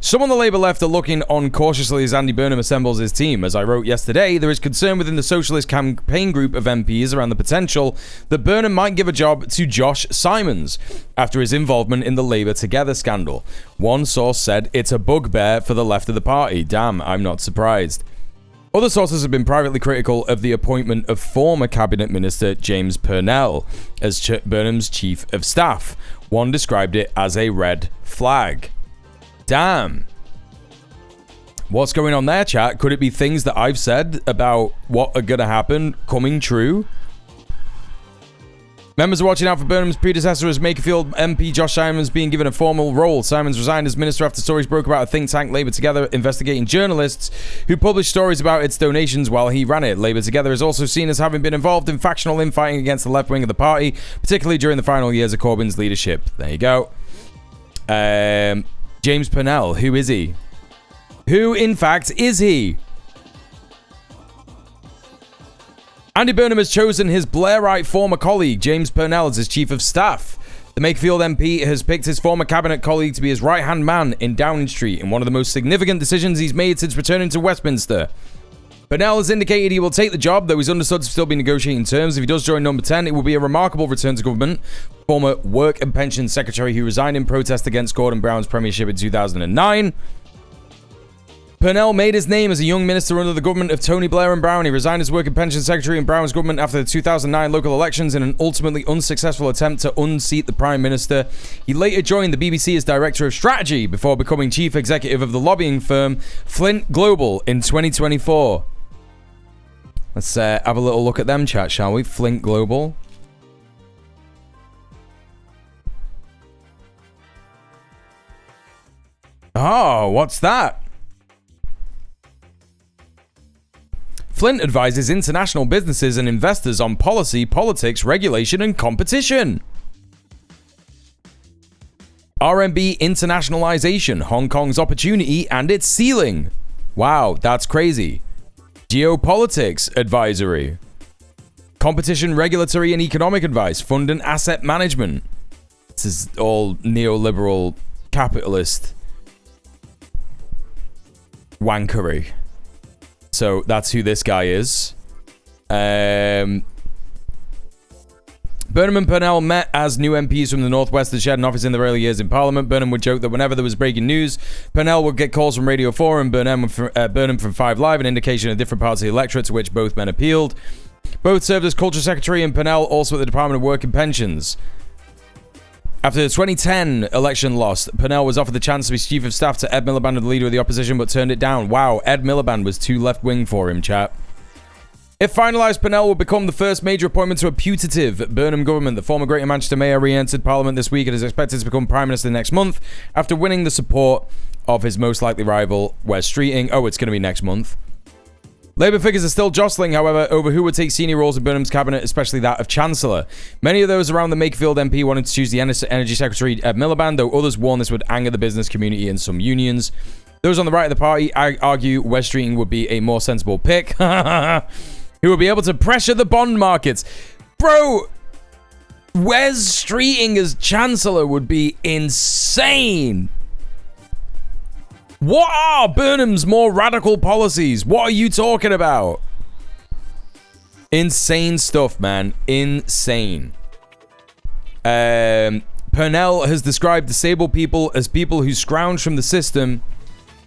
Some on the Labour left are looking on cautiously as Andy Burnham assembles his team. As I wrote yesterday, there is concern within the Socialist campaign group of MPs around the potential that Burnham might give a job to Josh Simons after his involvement in the Labour Together scandal. One source said it's a bugbear for the left of the party. Damn, I'm not surprised. Other sources have been privately critical of the appointment of former Cabinet Minister James Purnell as Burnham's Chief of Staff. One described it as a red flag. Damn. What's going on there, chat? Could it be things that I've said about what are going to happen coming true? Members are watching out for Burnham's predecessor as Makerfield MP Josh Simons being given a formal role. Simons resigned as minister after stories broke about a think tank, Labour Together, investigating journalists who published stories about its donations while he ran it. Labour Together is also seen as having been involved in factional infighting against the left wing of the party, particularly during the final years of Corbyn's leadership. There you go. James Purnell, who is he? Who, in fact, is he? Andy Burnham has chosen his Blairite former colleague, James Purnell, as his chief of staff. The Makerfield MP has picked his former cabinet colleague to be his right-hand man in Downing Street in one of the most significant decisions he's made since returning to Westminster. Purnell has indicated he will take the job, though he's understood to still be negotiating terms. If he does join number 10, it will be a remarkable return to government. Former Work and Pensions Secretary who resigned in protest against Gordon Brown's premiership in 2009. Purnell made his name as a young minister under the government of Tony Blair and Brown. He resigned as Work and Pension Secretary in Brown's government after the 2009 local elections in an ultimately unsuccessful attempt to unseat the Prime Minister. He later joined the BBC as Director of Strategy before becoming Chief Executive of the lobbying firm Flint Global in 2024. Let's have a little look at them, chat, shall we? Flint Global. Oh, what's that? Flint advises international businesses and investors on policy, politics, regulation, and competition. RMB internationalization, Hong Kong's opportunity and its ceiling. Wow, that's crazy. Geopolitics advisory. Competition, regulatory, and economic advice. Fund and asset management. This is all neoliberal, capitalist wankery. So that's who this guy is. Burnham and Purnell met as new MPs from the Northwest that shared an office in their early years in Parliament. Burnham would joke that whenever there was breaking news, Purnell would get calls from Radio 4 and Burnham from 5 Live, an indication of different parts of the electorate to which both men appealed. Both served as Culture Secretary and Purnell also at the Department of Work and Pensions. After the 2010 election loss, Purnell was offered the chance to be Chief of Staff to Ed Miliband, the leader of the opposition, but turned it down. Wow, Ed Miliband was too left-wing for him, chat. If finalised, Purnell will become the first major appointment to a putative Burnham government. The former Greater Manchester Mayor re-entered Parliament this week and is expected to become Prime Minister next month after winning the support of his most likely rival, Wes Streeting. Oh, it's going to be next month. Labour figures are still jostling, however, over who would take senior roles in Burnham's cabinet, especially that of Chancellor. Many of those around the Makerfield MP wanted to choose the Energy Secretary, Ed Miliband, though others warn this would anger the business community and some unions. Those on the right of the party argue Wes Streeting would be a more sensible pick, who would be able to pressure the bond markets. Bro, Wes Streeting as Chancellor would be insane. What are Burnham's more radical policies? What are you talking about? Insane stuff, man. Insane. Purnell has described disabled people as people who scrounge from the system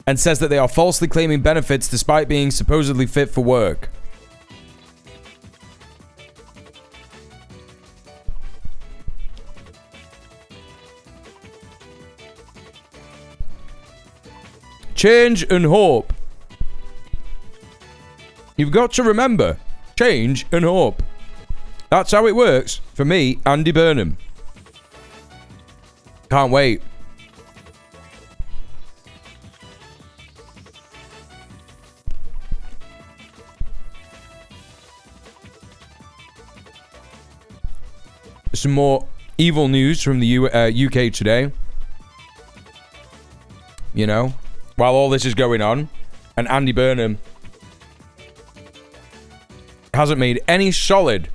and says that they are falsely claiming benefits despite being supposedly fit for work. Change and hope. You've got to remember, change and hope. That's how it works for me, Andy Burnham. Can't wait. Some more evil news from the UK today. You know, while all this is going on, and Andy Burnham hasn't made any solid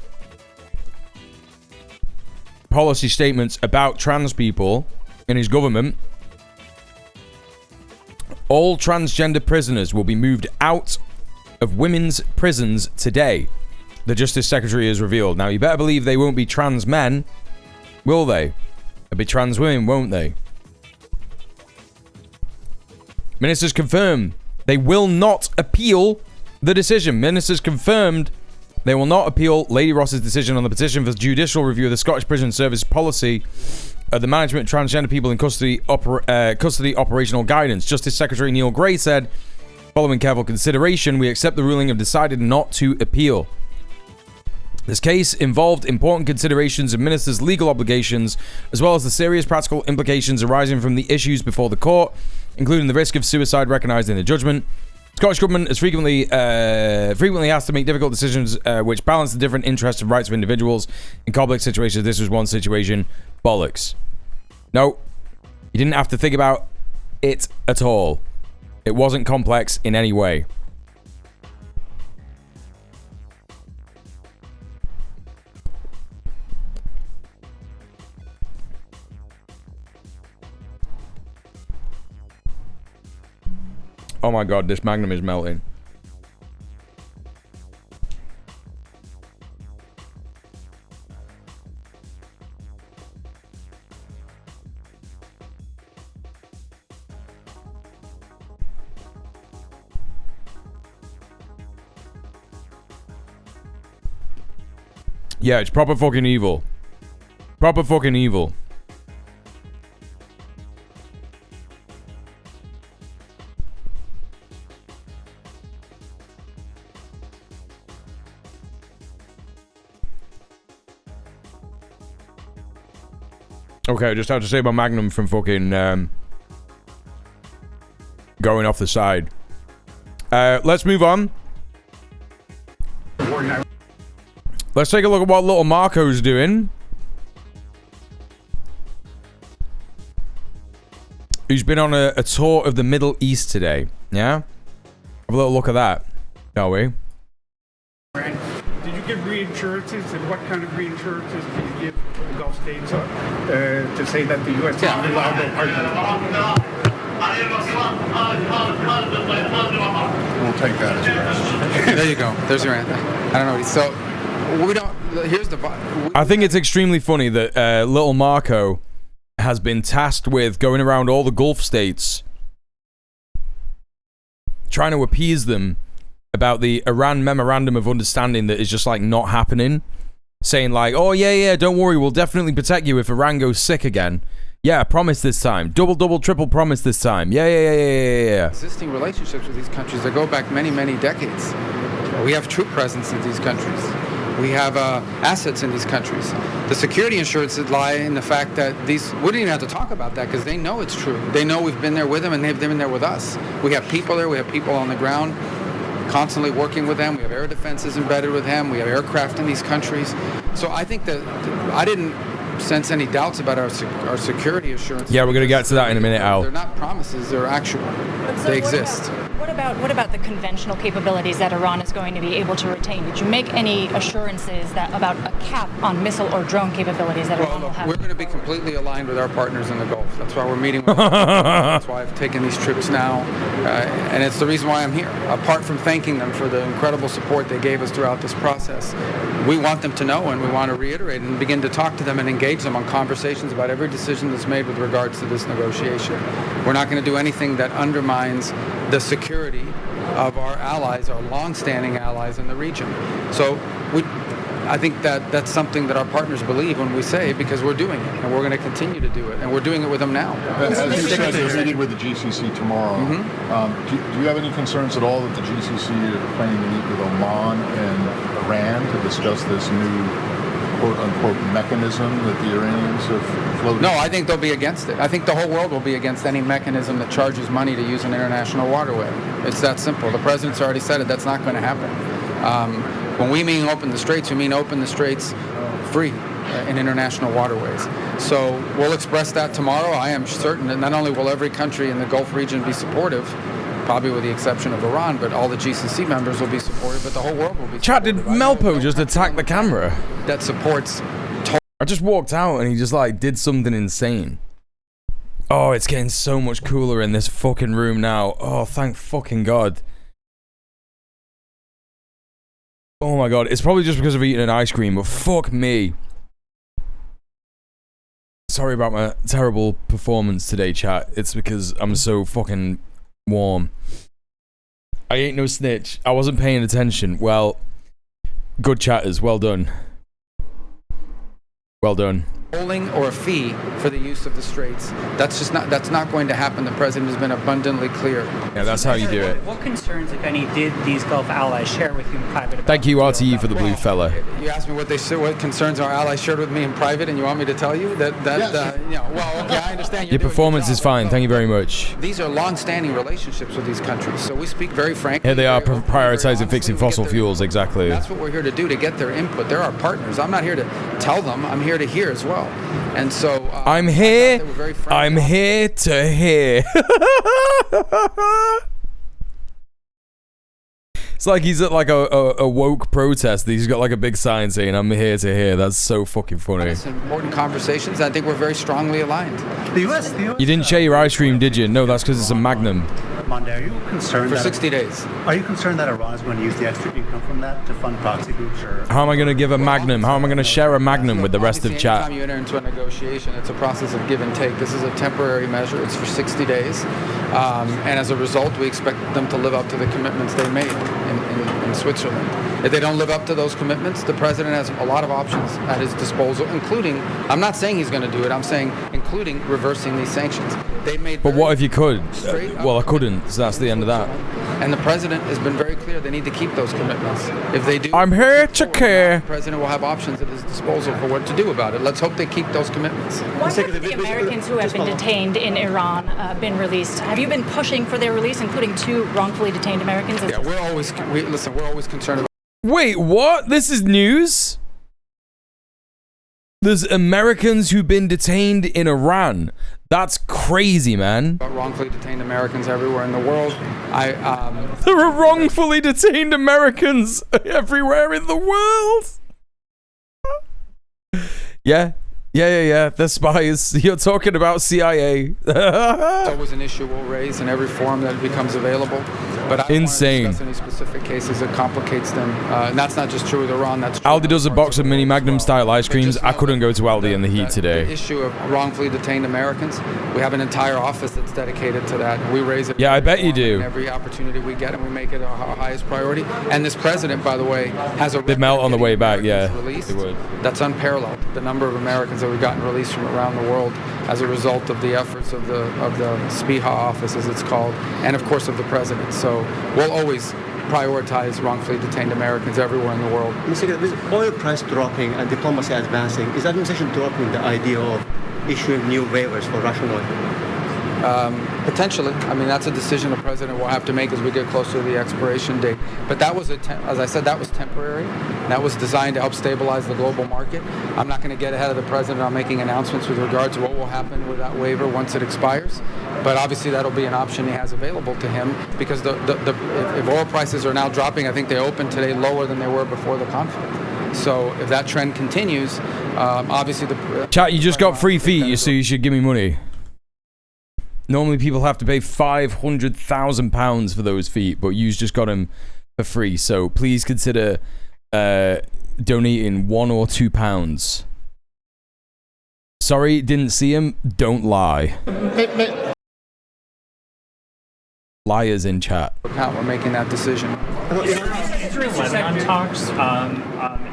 policy statements about trans people in his government, all transgender prisoners will be moved out of women's prisons today, the Justice Secretary has revealed. Now, you better believe they won't be trans men, will they? They'll be trans women, won't they? Ministers confirm they will not appeal the decision. Ministers confirmed they will not appeal Lady Ross's decision on the petition for judicial review of the Scottish Prison Service policy the management of transgender people in custody operational guidance. Justice Secretary Neil Gray said, following careful consideration, we accept the ruling and decided not to appeal. This case involved important considerations of ministers' legal obligations, as well as the serious practical implications arising from the issues before the court, including the risk of suicide recognized in the judgment. The Scottish Government has frequently asked to make difficult decisions which balance the different interests and rights of individuals in complex situations. This was one situation. Bollocks. No, you didn't have to think about it at all. It wasn't complex in any way. Oh my god, this Magnum is melting. Yeah, it's proper fucking evil. Proper fucking evil. Okay, I just have to say my Magnum from fucking going off the side. Let's move on. Let's take a look at what little Marco's doing. Who's been on a tour of the Middle East today. Yeah? Have a little look at that, shall we?
Did you give reassurances, and what kind of reassurances do you give the Gulf states to say that the U.S. is a reliable partner?
We'll take that as your answer. There you go. There's your answer. I don't know. So we don't. Here's the.
I think it's extremely funny that little Marco has been tasked with going around all the Gulf states, trying to appease them about the Iran Memorandum of Understanding that is just like not happening. Saying like, oh yeah, don't worry, we'll definitely protect you if Iran goes sick again. Yeah, promise this time. Double, triple promise this time. Yeah.
Existing relationships with these countries that go back many, many decades. We have troop presence in these countries. We have assets in these countries. The security assurances lie in the fact that these, we don't even have to talk about that because they know it's true. They know we've been there with them and they've been there with us. We have people there, we have people on the ground constantly working with them. We have air defenses embedded with them. We have aircraft in these countries. So I think that I didn't sense any doubts about our security assurance.
Yeah, we're going to get to that in a minute, Al.
They're not promises, they're actual. They exist.
What about the conventional capabilities that Iran is going to be able to retain? Did you make any assurances about a cap on missile or drone capabilities that Iran will have?
We're going to be completely aligned with our partners in the Gulf. That's why we're meeting with them. That's why I've taken these trips now. And it's the reason why I'm here. Apart from thanking them for the incredible support they gave us throughout this process, we want them to know and we want to reiterate and begin to talk to them and engage them on conversations about every decision that's made with regards to this negotiation. We're not going to do anything that undermines the security of our allies, our long-standing allies in the region. So I think that's something that our partners believe when we say, because we're doing it, and we're going to continue to do it, and we're doing it with them now. As you said, you're meeting with the GCC tomorrow. Mm-hmm. Do you have any concerns at all that the GCC are planning to meet with Oman and Iran to discuss this new quote-unquote mechanism that the Iranians have floated? No, I think they'll be against it. I think the whole world will be against any mechanism that charges money to use an international waterway. It's that simple. The president's already said it. That's not going to happen. When we mean open the straits, we mean open the straits free in international waterways. So we'll express that tomorrow. I am certain that not only will every country in the Gulf region be supportive, probably with the exception of Iran, but all the GCC members will be supportive, but the whole world will be supportive.
Chat, did Melpo just attack the camera?
That supports...
I just walked out and he just like did something insane. Oh, it's getting so much cooler in this fucking room now. Oh, thank fucking God. Oh my God, it's probably just because of eating an ice cream, but fuck me. Sorry about my terrible performance today, chat. It's because I'm so fucking warm. I ain't no snitch. I wasn't paying attention. Well, good chatters. Well done. Well done.
tolling or a fee for the use of the straits. That's not going to happen. The president has been abundantly clear.
Yeah, that's how you do it.
What concerns, if any, did these Gulf allies share with you in private?
Thank you, RTE, for the blue fella.
You asked me what concerns our allies shared with me in private, and you want me to tell you that well, okay, I understand.
Your performance is fine. Thank you very much.
These are long-standing relationships with these countries, so we speak very frankly.
Here they are prioritizing fixing fossil fuels. Exactly.
That's what we're here to do, to get their input. They're our partners. I'm not here to tell them. I'm here to hear as well. And so
I'm here to hear. It's like he's at like a woke protest. He's got like a big sign saying, "I'm here to hear." That's so fucking funny.
It's important conversations. I think we're very strongly aligned.
The U.S.
You didn't share your ice cream, did you? No, that's because it's a Magnum.
Monday, are you concerned
for 60 days?
Are you concerned that Iran is going to use the extra income from that to fund proxy groups? Or
how am I going to give a Magnum? How am I going to share a Magnum with the rest of chat?
Anytime you enter into a negotiation, it's a process of give and take. This is a temporary measure. It's for 60 days. And as a result, we expect them to live up to the commitments they made in Switzerland. If they don't live up to those commitments, the president has a lot of options at his disposal, including, I'm not saying he's going to do it, I'm saying including reversing these sanctions. They made
but what if you could? Well, I couldn't, so that's the end of that.
And the president has been very clear they need to keep those commitments. If they do,
I'm here to care.
The president will have options at his disposal for what to do about it. Let's hope they keep those commitments.
Why have the Americans who have been detained in Iran been released? Have you been pushing for their release, including 2 wrongfully detained Americans?
Yeah, we're always concerned about.
Wait, what? This is news? There's Americans who've been detained in Iran. That's crazy, man.
Wrongfully detained Americans everywhere in the world.
There are wrongfully detained Americans everywhere in the world. Yeah. The spies. You're talking about CIA.
It's always an issue we'll raise in every forum that it becomes available. But I don't want to discuss any specific cases that complicates them. And that's not just true with Iran. That's true.
Aldi does a box of mini Magnum style ice creams. I couldn't go to Aldi in the heat today.
The issue of wrongfully detained Americans, we have an entire office that's dedicated to that. We raise it.
Yeah, I bet you do.
Every opportunity we get, and we make it our highest priority. And this president, by the way, has a.
They melt on the way back. Yeah,
they would. That's unparalleled. The number of Americans that we've gotten released from around the world as a result of the efforts of the SPIHA office, as it's called, and of course of the president. So we'll always prioritize wrongfully detained Americans everywhere in the world.
Mr. With oil price dropping and diplomacy advancing, is the administration dropping the idea of issuing new waivers for Russian oil?
Potentially. I mean, that's a decision the president will have to make as we get closer to the expiration date. But that was, as I said, that was temporary. That was designed to help stabilize the global market. I'm not going to get ahead of the president on making announcements with regard to what will happen with that waiver once it expires. But obviously, that'll be an option he has available to him because if oil prices are now dropping, I think they opened today lower than they were before the conflict. So if that trend continues, obviously the...
Chat, you just got free feet, so you should give me money. Normally people have to pay £500,000 for those feet, but you just got them for free. So please consider donating £1 or £2. Sorry, didn't see him. Don't lie. Liars in chat.
We're making that decision.
Israel-Lebanon talks.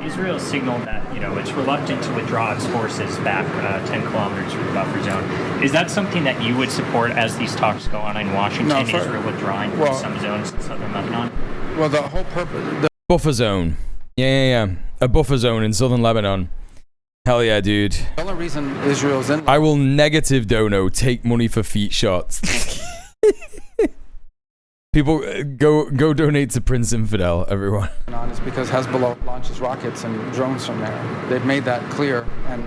Israel signaled that it's reluctant to withdraw its forces back 10 kilometers from the buffer zone. Is that something that you would support as these talks go on in Washington?
No,
Israel withdrawing from some zones in southern Lebanon?
Well, the whole purpose.
Buffer zone. Yeah. A buffer zone in southern Lebanon. Hell yeah, dude.
The only reason Israel's in.
I will negative dono take money for feet shots. People, go donate to Prince Infidel, everyone.
Is because Hezbollah launches rockets and drones from there. They've made that clear, and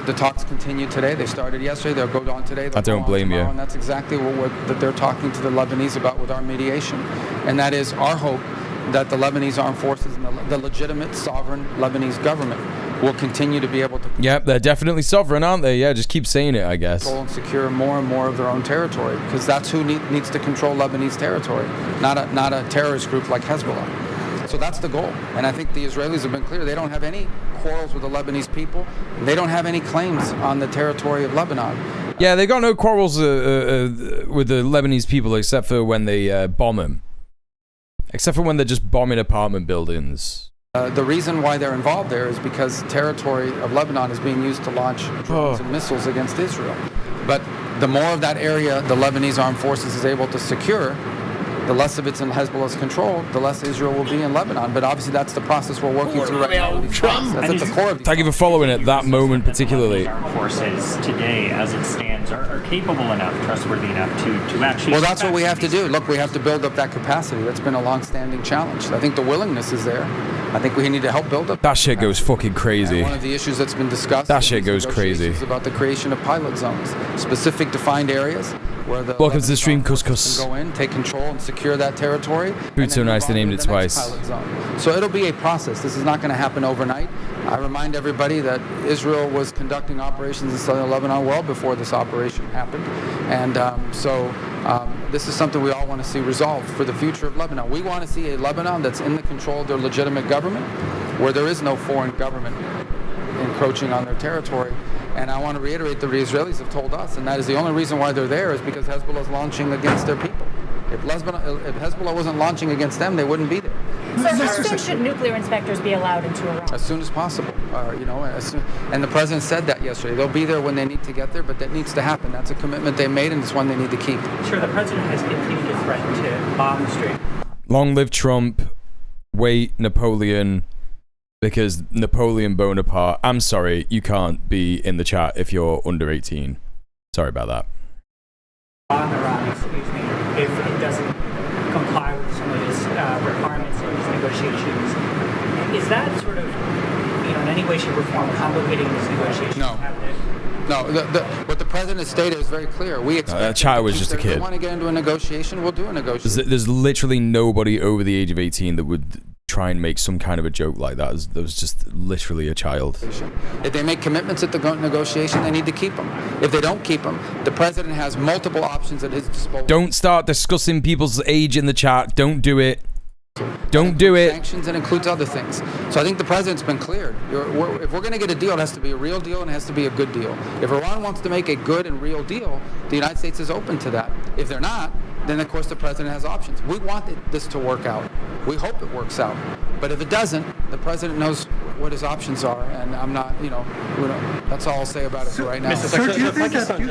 the talks continue today. They started yesterday. They'll go on today.
I don't blame you.
And that's exactly what they're talking to the Lebanese about with our mediation, and that is our hope that the Lebanese armed forces and the legitimate sovereign Lebanese government will continue to be able to.
Yep, they're definitely sovereign, aren't they? Yeah, just keep saying it, I guess.
Control and secure more and more of their own territory, because that's who needs to control Lebanese territory, not a terrorist group like Hezbollah. So that's the goal, and I think the Israelis have been clear. They don't have any quarrels with the Lebanese people. They don't have any claims on the territory of Lebanon.
Yeah, they got no quarrels with the Lebanese people except for when they bomb them. Except for when they're just bombing apartment buildings.
The reason why they're involved there is because territory of Lebanon is being used to launch drones and missiles against Israel. But the more of that area the Lebanese armed forces is able to secure, the less of it's in Hezbollah's control, the less Israel will be in Lebanon. But obviously that's the process we're working through right now. That's at the core of these.
Thank you for following at that moment particularly.
Armed forces today, as it stands, are capable enough, trustworthy enough to actually...
Well, that's what we have to do. Look, we have to build up that capacity. That's been a long-standing challenge. I think the willingness is there. I think we need to help build up.
That shit goes fucking crazy.
And one of the issues that's been discussed.
That shit goes crazy.
Is about the creation of pilot zones, specific defined areas where the
welcome to the stream, Couscous.
Can go in, take control, and secure that territory.
Food so nice they named it twice.
So it'll be a process. This is not going to happen overnight. I remind everybody that Israel was conducting operations in southern Lebanon well before this operation happened, and this is something we all want to see resolved for the future of Lebanon. We want to see a Lebanon that's in the control of their legitimate government, where there is no foreign government encroaching on their territory. And I want to reiterate that the Israelis have told us, and that is the only reason why they're there is because Hezbollah is launching against their people. If Hezbollah wasn't launching against them, they wouldn't be there.
So how soon should nuclear inspectors be allowed into Iran?
As soon as possible. And the president said that yesterday. They'll be there when they need to get there, but that needs to happen. That's a commitment they made, and it's one they need to keep.
Sure, the president has continued to threaten to bomb the street.
Long live Trump. Wait, Napoleon. Because Napoleon Bonaparte, I'm sorry, you can't be in the chat if you're under 18. Sorry about that.
On Iran, if it doesn't comply with some of his requirements in these negotiations, is that sort of, in any way, shape, or form complicating these negotiations?
No, what the president stated is very clear. We expect
chat was just a kid.
If they want to get into a negotiation, we'll do a negotiation.
There's literally nobody over the age of 18 that would try and make some kind of a joke like that. That was just literally a child.
If they make commitments at the negotiation, they need to keep them. If they don't keep them, the president has multiple options at his disposal.
Don't start discussing people's age in the chat. Don't do it. Don't do it.
Sanctions and includes other things. So I think the president's been cleared. If we're going to get a deal, it has to be a real deal and it has to be a good deal. If Iran wants to make a good and real deal, the United States is open to that. If they're not, then of course the president has options. We want this to work out. We hope it works out. But if it doesn't, the president knows what his options are, and I'm not, that's all I'll say about it for right now.
Sir, do you think Pakistan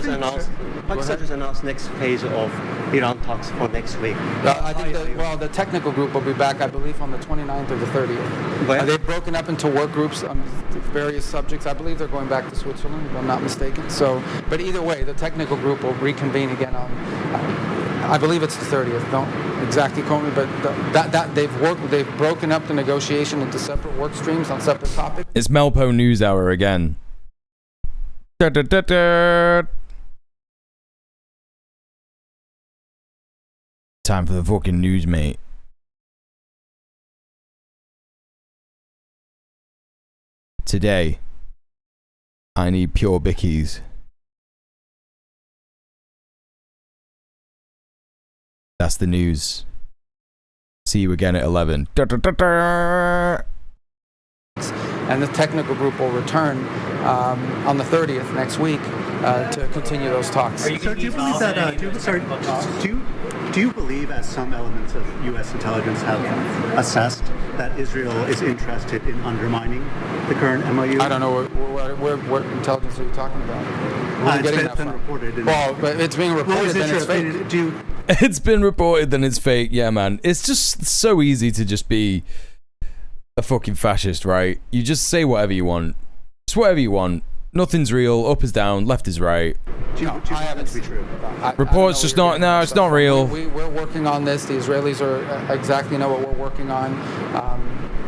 just announced next phase of Iran talks for next week?
I think the technical group will be back, I believe, on the 29th or the 30th. They've broken up into work groups on various subjects. I believe they're going back to Switzerland, if I'm not mistaken. But either way, the technical group will reconvene again on, I believe it's the 30th. Don't exactly quote me, but they've broken up the negotiation into separate work streams on separate topics.
It's Melpo News Hour again. Time for the fucking news, mate. Today, I need pure bickies. That's the news. See you again at 11.
And the technical group will return on the 30th next week to continue those talks.
Sir, do you believe that? Do you believe, as some elements of U.S. intelligence have assessed, that Israel is interested in undermining the current MOU?
I don't know what intelligence are you talking about?
It's been reported.
But it's being reported, then it's fake.
It's been reported, then it's fake. Yeah, man. It's just so easy to just be a fucking fascist, right? You just say whatever you want. Just whatever you want. Nothing's real. Up is down. Left is right.
Do you I haven't to be true.
Reports just not. No, it's not real.
We're working on this. The Israelis are exactly know what we're working on.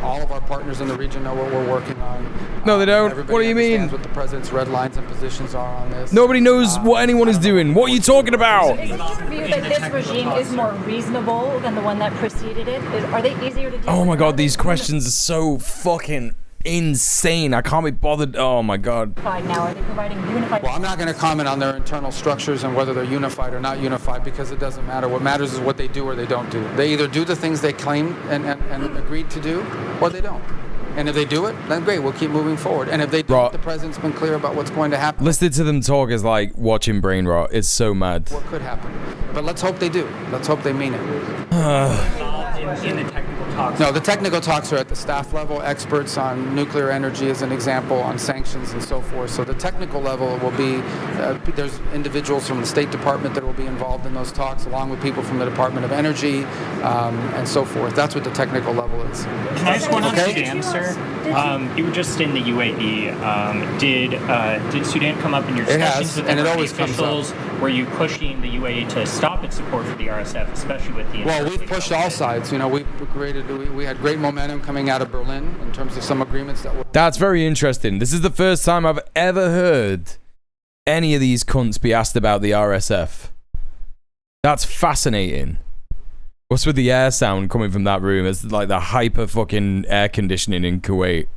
All of our partners in the region know what we're working on.
No, they don't. What do you mean?
What the president's red lines and positions are on this.
Nobody knows what anyone is doing. What are you talking about?
Is it your view that this regime is more reasonable than the one that preceded it? Are they easier to deal with?
Oh my god, these questions are so fucking insane. I can't be bothered. Oh my god.
Now, are they providing unified?
Well, I'm not going to comment on their internal structures and whether they're unified or not unified, because it doesn't matter. What matters is what they do or they don't do. They either do the things they claim and agreed to do, or they don't. And if they do it, then great, we'll keep moving forward. And if they don't, the president's been clear about what's going to happen.
Listening to them talk is like watching brain rot. It's so mad.
What could happen? But let's hope they do. Let's hope they mean it.
In the technical talks?
No, the technical talks are at the staff level, experts on nuclear energy as an example, on sanctions and so forth. So the technical level will be, there's individuals from the State Department that will be involved in those talks, along with people from the Department of Energy and so forth. That's what the technical level is.
Can I ask one on Sudan, sir? You were just in the UAE. Did Sudan come up in your discussions with the officials? Were you pushing the UAE to stop its support for the RSF, especially with the...
Well, we've pushed all sides. You know, we had great momentum coming out of Berlin in terms of some agreements that were...
That's very interesting. This is the first time I've ever heard any of these cunts be asked about the RSF. That's fascinating. What's with the air sound coming from that room? It's like the hyper fucking air conditioning in Kuwait.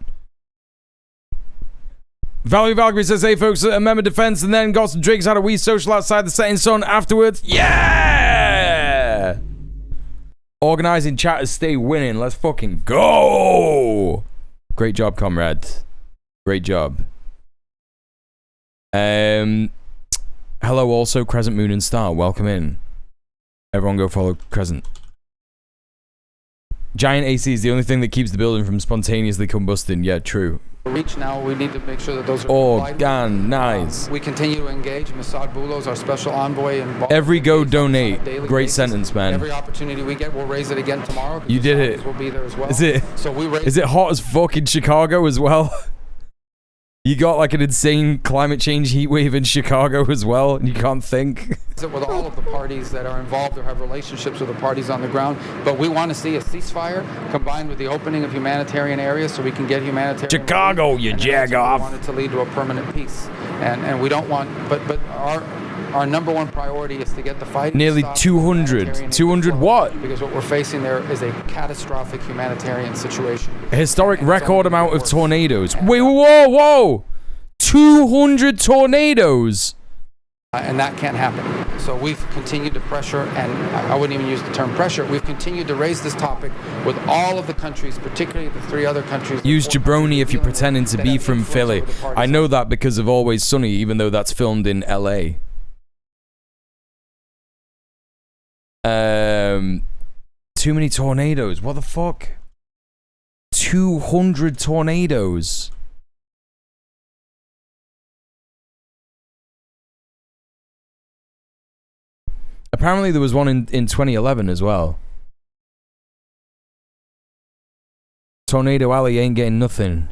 Valkyrie says, hey folks, remember defense and then got some drinks. Had a wee social outside the setting sun afterwards. Yeah! Organizing chatters stay winning. Let's fucking go! Great job, comrade. Great job. Hello also, Crescent Moon and Star. Welcome in. Everyone go follow Crescent. Giant AC is the only thing that keeps the building from spontaneously combusting. Yeah, true.
Reach now, we need to make sure that those are
organized.
We continue to engage. Masad Boulos, our special envoy, and
every go donate. Great sentence, man.
Every opportunity we get, we'll raise it again tomorrow.
You did it.
We'll be there as well.
Is it?
So we raise.
Is it hot as fuck in Chicago as well? You got like an insane climate change heat wave in Chicago as well, and you can't think.
With all of the parties that are involved or have relationships with the parties on the ground, but we want to see a ceasefire combined with the opening of humanitarian areas so we can get humanitarian.
Chicago, relief, you jag off.
We want it to lead to a permanent peace, and we don't want. But our number one priority is to get the fight.
Nearly 200. 200 what?
Because what we're facing there is a catastrophic humanitarian situation.
A historic record amount of tornadoes. Wait, whoa! 200 tornadoes.
And that can't happen. So we've continued to pressure, and I wouldn't even use the term pressure. We've continued to raise this topic with all of the countries, particularly the 3 other countries.
Use jabroni if you're pretending to be from Philly. I know that because of Always Sunny, even though that's filmed in LA. Too many tornadoes. What the fuck? 200 tornadoes. Apparently there was one in 2011 as well. Tornado Alley ain't getting nothing.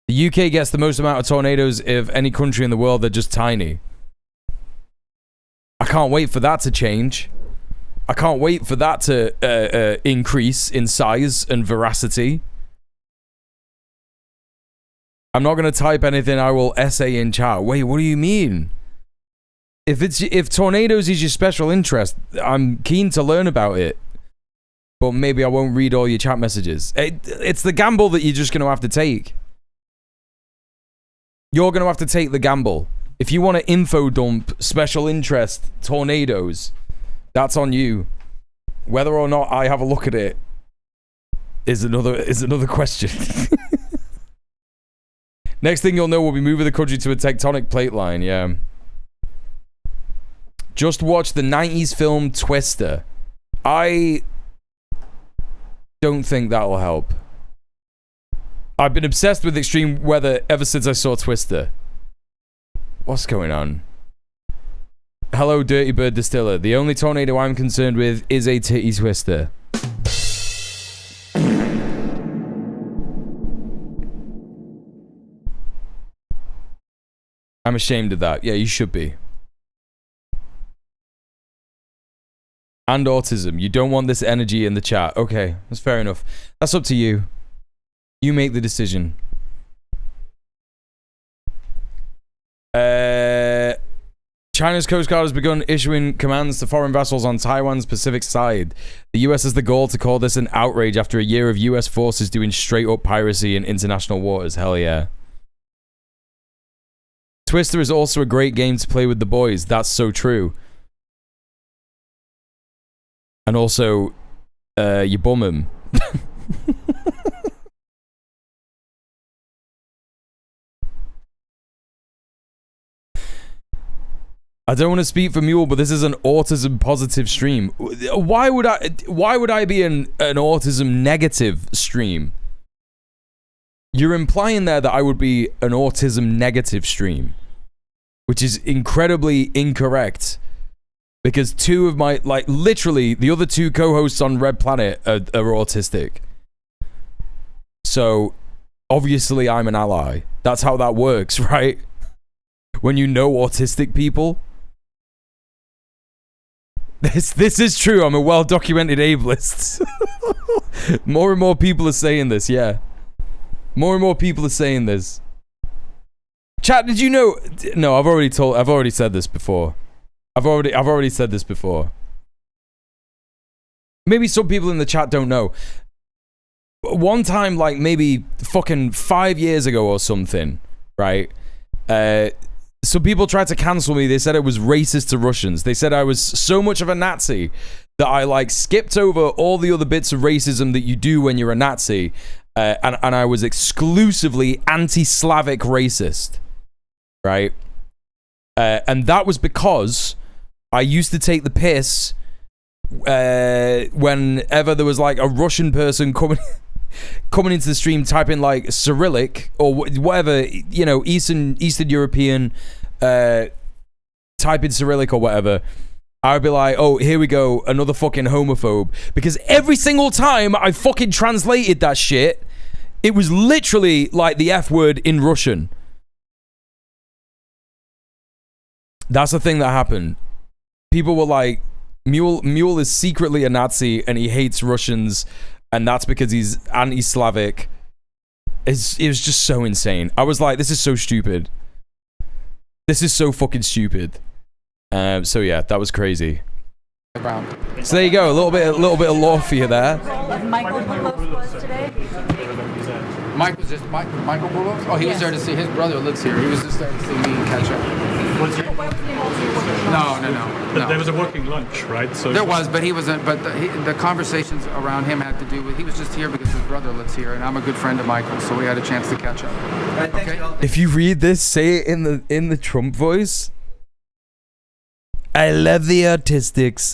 The UK gets the most amount of tornadoes of any country in the world. They're just tiny. I can't wait for that to change. I can't wait for that to increase in size and veracity. I'm not going to type anything. I will essay in chat. Wait, what do you mean? If tornadoes is your special interest, I'm keen to learn about it. But maybe I won't read all your chat messages. It's the gamble that you're just going to have to take. You're going to have to take the gamble. If you want to info dump special interest tornadoes, that's on you. Whether or not I have a look at it is another question. Next thing you'll know, we'll be moving the country to a tectonic plate line. Yeah. Just watch the 90s film Twister. I don't think that'll help. I've been obsessed with extreme weather ever since I saw Twister. What's going on? Hello, Dirty Bird Distiller. The only tornado I'm concerned with is a titty twister. I'm ashamed of that. Yeah, you should be. And autism. You don't want this energy in the chat. Okay, that's fair enough. That's up to you. You make the decision. China's Coast Guard has begun issuing commands to foreign vessels on Taiwan's Pacific side. The US has the goal to call this an outrage after a year of US forces doing straight up piracy in international waters. Hell yeah. Twister is also a great game to play with the boys. That's so true. And also, you bum him. I don't want to speak for Muel, but this is an autism positive stream. Why would I be an autism negative stream? You're implying there that I would be an autism negative stream, which is incredibly incorrect. Because two of my, like, literally, the other two co-hosts on Red Planet are autistic. So, obviously, I'm an ally. That's how that works, right? When you know autistic people. This is true. I'm a well-documented ableist. More and more people are saying this, yeah. More and more people are saying this. Chat, did you know? No, I've already said this before. I've already said this before. Maybe some people in the chat don't know. One time, like maybe fucking 5 years ago or something, right? Some people tried to cancel me. They said I was racist to Russians. They said I was so much of a Nazi that I like skipped over all the other bits of racism that you do when you're a Nazi, and I was exclusively anti-Slavic racist, right? And that was because I used to take the piss whenever there was like a Russian person coming into the stream, typing like Cyrillic or whatever, you know, Eastern European, type in Cyrillic or whatever. I would be like, oh, here we go, another fucking homophobe. Because every single time I fucking translated that shit, it was literally like the F word in Russian. That's the thing that happened. People were like, Muel is secretly a Nazi and he hates Russians, and that's because he's anti-Slavic. It was just so insane. I was like, this is so stupid. This is so fucking stupid. So yeah, that was crazy. So there you go, a little bit of lore for you there.
Michael Boulos was today.
Michael Boulos? Oh, he was there to see his brother lives here. He was just there to see me and catch up.
Was he?
No.
But there was a working lunch, right? So
there was, but he wasn't. But the conversations around him had to do with he was just here because his brother lives here, and I'm a good friend of Michael's, so we had a chance to catch up. Okay.
If you read this, say it in the Trump voice. I love the autistics.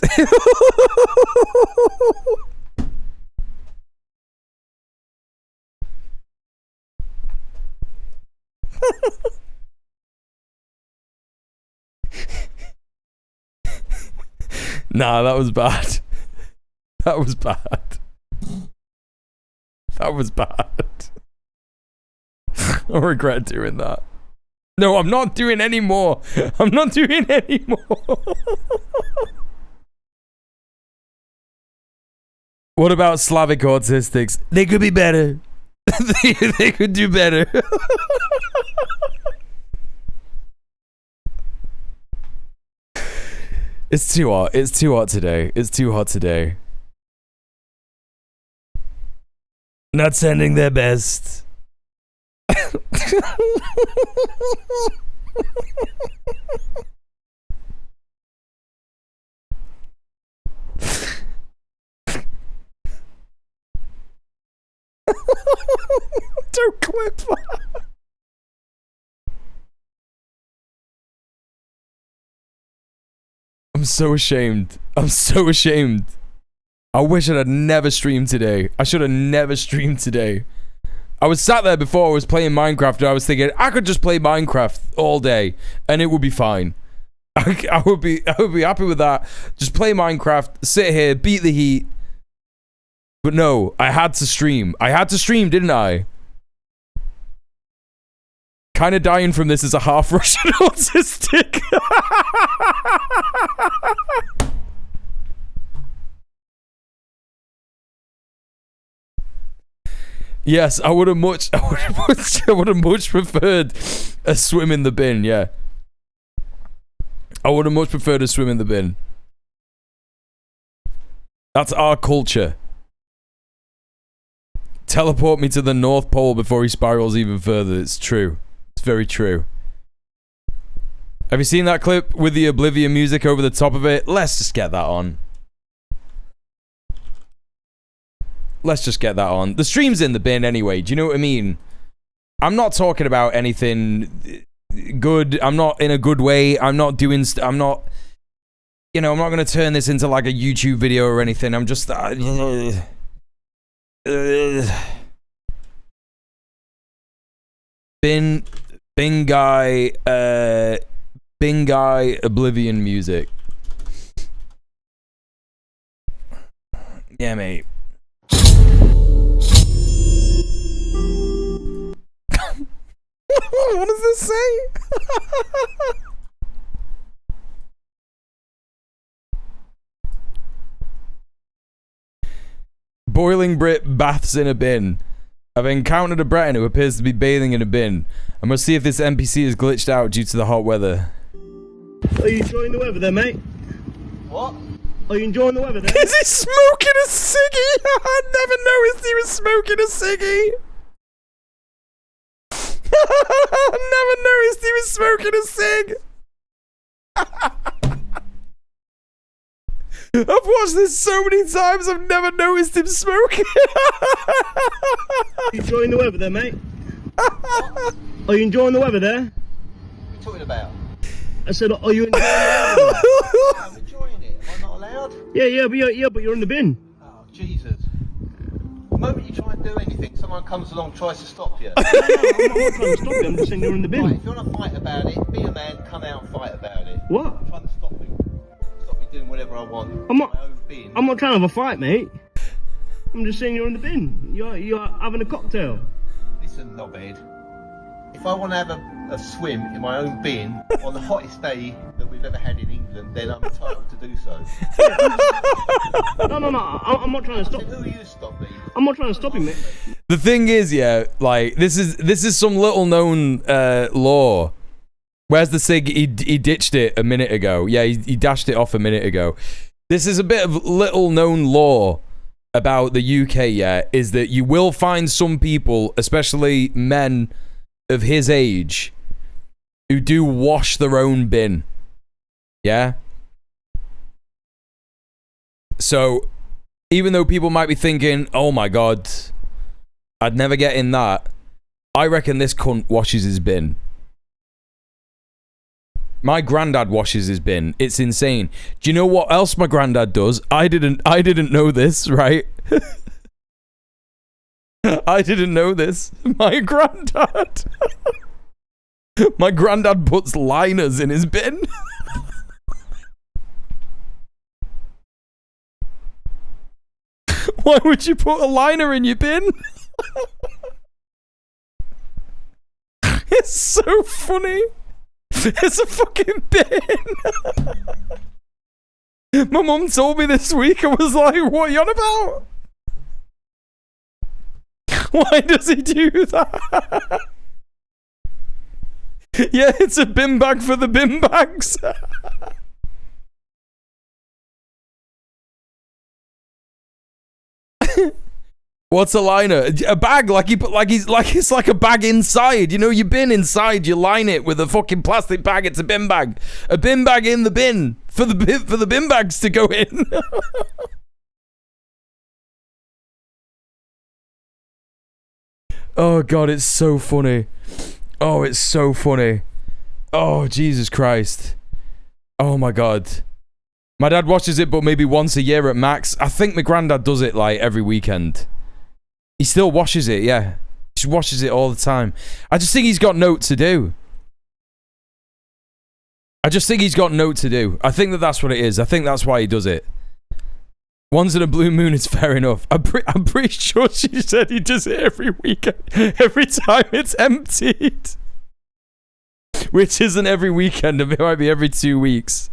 Nah, that was bad. That was bad. That was bad. I regret doing that. No, I'm not doing any more. I'm not doing any more. What about Slavic autistics? They could be better. they could do better. It's too hot. It's too hot today. It's too hot today. Not sending their best. Don't clip that. I'm so ashamed. I'm so ashamed. I wish I'd never streamed today. I should have never streamed today. I was sat there before I was playing Minecraft and I was thinking I could just play Minecraft all day and it would be fine. I would be happy with that. Just play Minecraft, sit here, beat the heat. But no, I had to stream. I had to stream, didn't I? Kind of dying from this as a half Russian autistic. Yes, I would have much preferred a swim in the bin, yeah. I would have much preferred a swim in the bin. That's our culture. Teleport me to the North Pole before he spirals even further. It's true. It's very true. Have you seen that clip with the Oblivion music over the top of it? Let's just get that on. Let's just get that on. The stream's in the bin anyway. Do you know what I mean? I'm not talking about anything, good. I'm not in a good way. I'm not doing. I'm not. You know, I'm not gonna turn this into like a YouTube video or anything. I'm just. Bin guy. Bin guy. Oblivion music. Yeah, mate. What does this say? Boiling Brit baths in a bin. I've encountered a Breton who appears to be bathing in a bin. I must see if this NPC is glitched out due to the hot weather.
Are you enjoying the weather there, mate? What? Are you enjoying the weather there?
Is he smoking a ciggy? I never noticed he was smoking a ciggy. I never noticed he was smoking a cig. I've watched this so many times, I've never noticed him smoking.
Are you enjoying the weather there, mate? Are you enjoying the weather there? What are you talking about? I said, are you enjoying the weather? I'm enjoying it. Am I not allowed? Yeah, but you're in the bin. Oh, Jesus. The moment you try and do anything, someone comes along and tries to stop you. I'm not trying to stop you, I'm just saying you're in the bin. Right, if you want to fight about it, be a man, come out and fight about it. What? I'm trying to stop me doing whatever I want. I'm not trying to have a fight, mate. I'm just saying you're in the bin. You're having a cocktail. Listen, knobhead. If I want to have a swim in my own bin on the hottest day that we've ever had in England, then I'm entitled to do so. No, I'm not trying to stop. Who are you to stop me? I'm not trying to stop him, mate.
The thing is, yeah, like this is some little known law. Where's the cig? He ditched it a minute ago. Yeah, he dashed it off a minute ago. This is a bit of little known law about the UK, yeah, is that you will find some people, especially men of his age, who do wash their own bin. Yeah? So, even though people might be thinking, oh my god, I'd never get in that, I reckon this cunt washes his bin. My granddad washes his bin. It's insane. Do you know what else my granddad does? I didn't know this, right? I didn't know this. My granddad. My granddad puts liners in his bin. Why would you put a liner in your bin? It's so funny. It's a fucking bin. My mum told me this week. I was like, what are you on about? Why does he do that? Yeah, it's a bin bag for the bin bags. What's a liner? A bag, like it's like a bag inside. You know, your bin inside. You line it with a fucking plastic bag. It's a bin bag. A bin bag in the bin for the bin bags to go in. Oh god, it's so funny. Oh, it's so funny. Oh, Jesus Christ. Oh my god. My dad watches it, but maybe once a year at max. I think my granddad does it like every weekend. He still washes it, yeah. He just washes it all the time. I just think he's got note to do. I think that that's what it is. I think that's why he does it. Once in a blue moon is fair enough. I'm pretty sure she said he does it every weekend. Every time it's emptied. Which isn't every weekend. It might be every 2 weeks.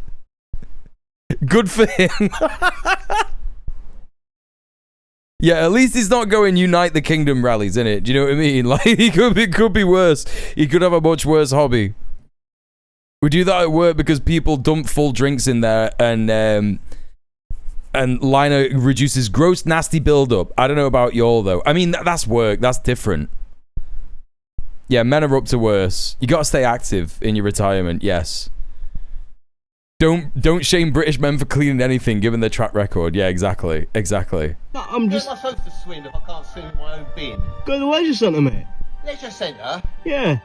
Good for him. Yeah, at least he's not going Unite the Kingdom rallies, innit? Do you know what I mean? Like, it could be worse. He could have a much worse hobby. We do that at work because people dump full drinks in there and liner reduces gross nasty build-up. I don't know about y'all, though. I mean, that's work. That's different. Yeah, men are up to worse. You gotta stay active in your retirement, yes. Don't shame British men for cleaning anything, given their track record. Yeah, exactly.
No, I'm just... Where am I supposed to swim if I can't swim in my own bin? Go to the leisure centre, mate. Leisure centre? Yeah.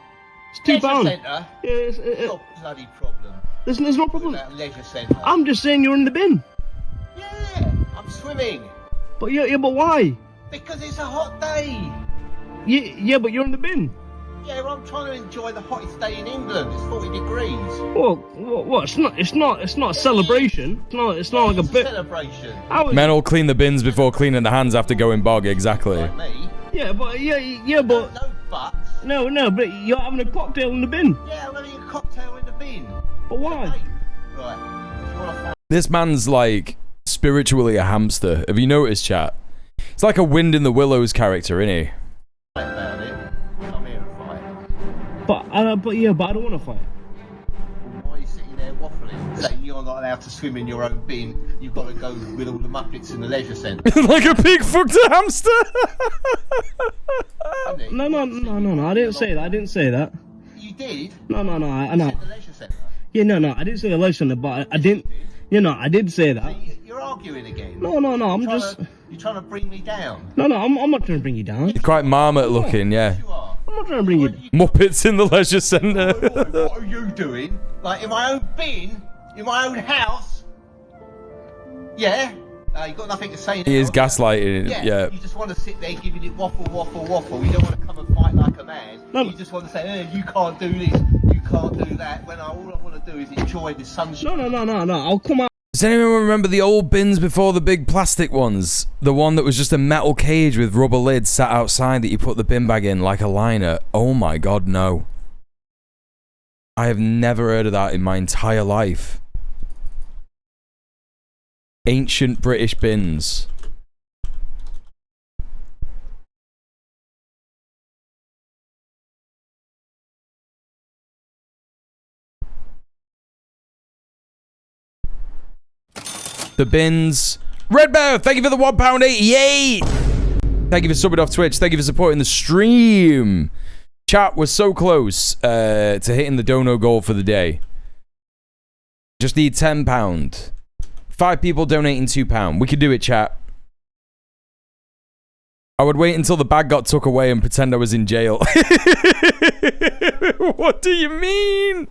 It's £2.
Centre?
Yeah, it's
your bloody problem.
There's no problem.
About leisure centre.
I'm just saying you're in the bin.
Yeah, I'm swimming.
But yeah, but why?
Because it's a hot day.
Yeah, but you're in the bin.
Yeah, well, I'm trying to enjoy the hottest day in England. It's 40 degrees.
Well, what? It's not a celebration. It's not like a bit.
Celebration.
Men all clean the bins before cleaning the hands after going bog. Exactly.
Like me.
Yeah, but
No buts.
No, but you're having a cocktail in the bin.
Yeah, I'm having a cocktail in the bin.
But why?
Right. If you want to find
This man's like spiritually a hamster. Have you noticed, chat? It's like a Wind in the Willows character, isn't he?
about it, I'm here to fight.
But I don't want to fight.
Why are you sitting there waffling, saying you're not allowed to swim in your own bin? You've got to go with all the Muppets in the leisure centre.
Like a pig fucked a hamster.
No. I didn't say that.
You did?
No. I know.
The leisure centre.
Yeah, no. I didn't say the leisure centre, but I didn't. You know, I did say that.
You're arguing again.
No.
You're trying to bring me down.
No. I'm not trying to bring you down.
You're quite marmot looking, yeah.
I'm not trying to bring you down.
Muppets in the leisure centre.
What are you doing? Like in my own bin, in my own house? Yeah. You've got nothing to say now.
He is gaslighting. Yeah.
You just want to sit there giving it waffle. You don't want to come and fight like a man. No. You just want to say, you can't do this, you can't do that. When all I want to do is enjoy the sunshine.
No. I'll come out.
Does anyone remember the old bins before the big plastic ones? The one that was just a metal cage with rubber lids sat outside that you put the bin bag in like a liner? Oh my god, no. I have never heard of that in my entire life. Ancient British bins. The bins. Red Bear, thank you for the £1.88. Thank you for subbing off Twitch. Thank you for supporting the stream. Chat was so close to hitting the dono goal for the day. Just need £10. 5 people donating £2. We could do it, chat. I would wait until the bag got took away and pretend I was in jail. What do you mean?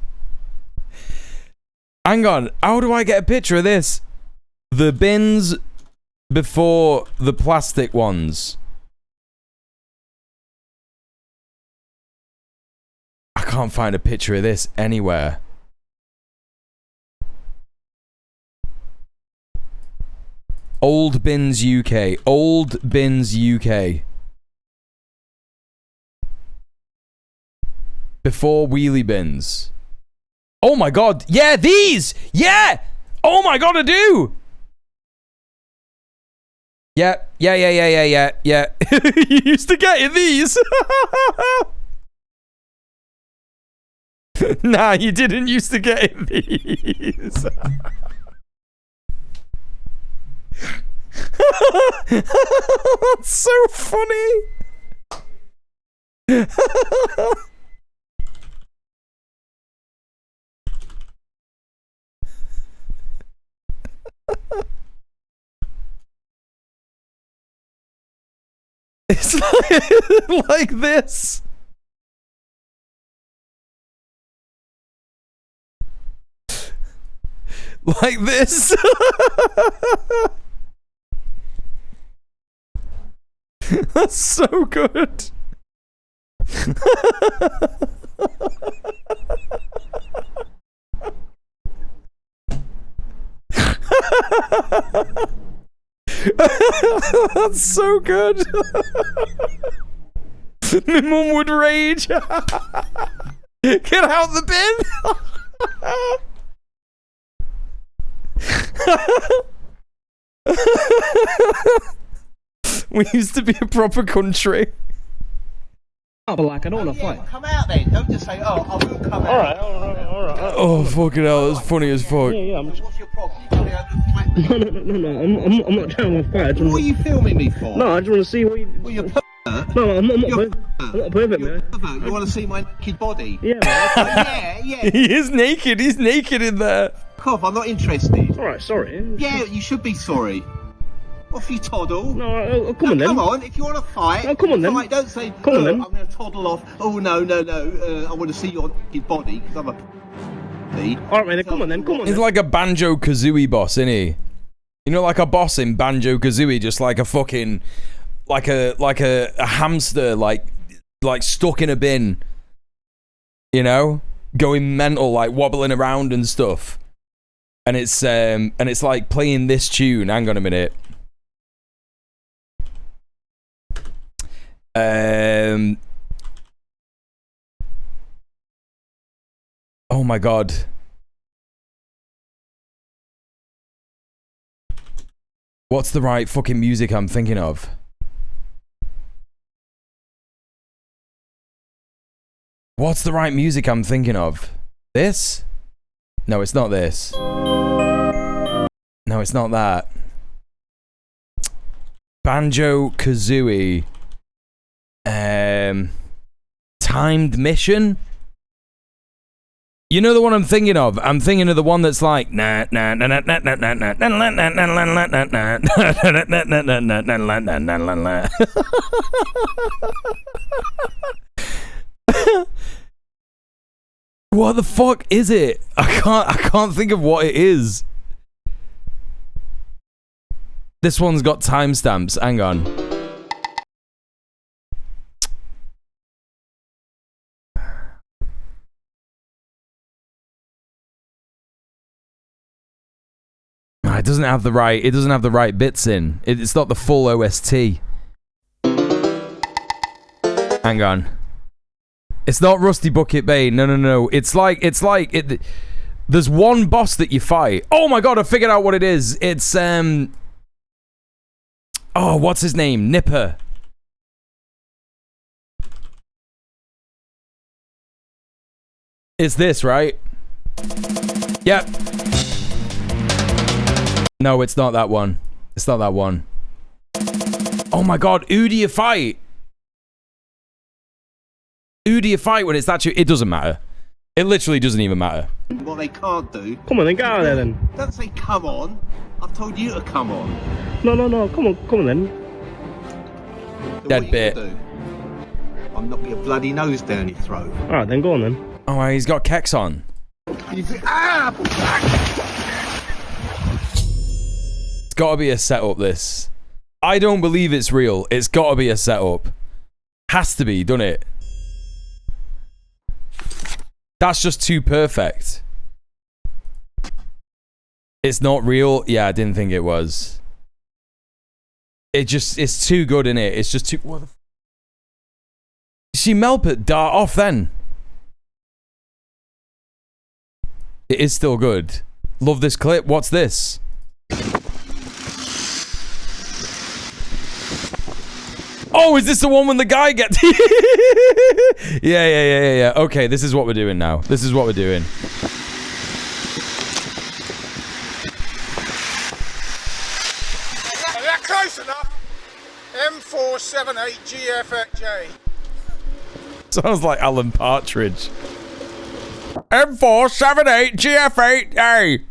Hang on. How do I get a picture of this? The bins before the plastic ones. I can't find a picture of this anywhere. Old Bins UK. Old Bins UK. Before wheelie bins. Oh my god. Yeah, these! Yeah! Oh my god, I do! Yeah. You used to get in these. Nah, you didn't used to get in these. That's so funny. It's like this. Like this. That's so good. That's so good. My mum would rage. Get out the bin. We used to be a proper country.
But like, I don't want to fight.
Come out then. Don't just say, I will come out.
All right.
Oh, fucking hell, that's funny as fuck.
Yeah.
What's your problem? You gotta go to the
No. I'm not trying to fight.
What are you filming me for?
No, I just want to see what you.
Well, you're pervert.
No, I'm not perfect, man.
Pervert. You want to see my naked body?
Yeah, man.
Yeah.
He is naked. He's naked in there.
Cough, I'm not interested.
Alright, sorry.
Yeah, you should be sorry. Off you toddle.
No, come on then.
Come on, if you want to fight.
No, come on then.
Fight. Don't say,
come on then.
I'm going to toddle off. Oh, no. I want to see your body, because I'm a
Alright, man, come on then, come on.
He's like a Banjo-Kazooie boss, isn't he? You know, like a boss in Banjo-Kazooie, just like a fucking, like a hamster, like stuck in a bin. You know, going mental, like wobbling around and stuff. And it's like playing this tune. Hang on a minute. Oh my god. What's the right fucking music I'm thinking of? What's the right music I'm thinking of? This? No, it's not this. No, it's not that. Banjo-Kazooie. Timed Mission? You know the one I'm thinking of? I'm thinking of the one that's like na na na na na na na na na na na na. What the fuck is it? I can't think of what it is. This one's got timestamps. Hang on. It doesn't have the right bits in. It's not the full OST. Hang on. It's not Rusty Bucket Bay. No. It's like there's one boss that you fight. Oh my god, I figured out what it is. It's oh, what's his name? Nipper. It's this, right? Yep. No, it's not that one. It's not that one. Oh my god, who do you fight? Who do you fight when it's that you? It doesn't matter. It literally doesn't even matter.
What they can't do.
Come on then, get out of there then.
Don't say come on. I've told you to come on.
No. Come on then.
Dead bit.
I'm not your bloody nose down your throat.
Alright then, go on then.
Oh, he's got keks on. It's got to be a setup, this. I don't believe it's real. It's got to be a setup. Has to be, doesn't it? That's just too perfect. It's not real. Yeah, I didn't think it was. It's too good, innit? It's just too... What the See Melpert dart off then. It is still good. Love this clip. What's this? Oh, is this the one when the guy gets... Yeah. Okay, this is what we're doing now. This is what we're doing.
Is that close enough? M478GFJ.
Sounds like Alan Partridge. M478GF8A.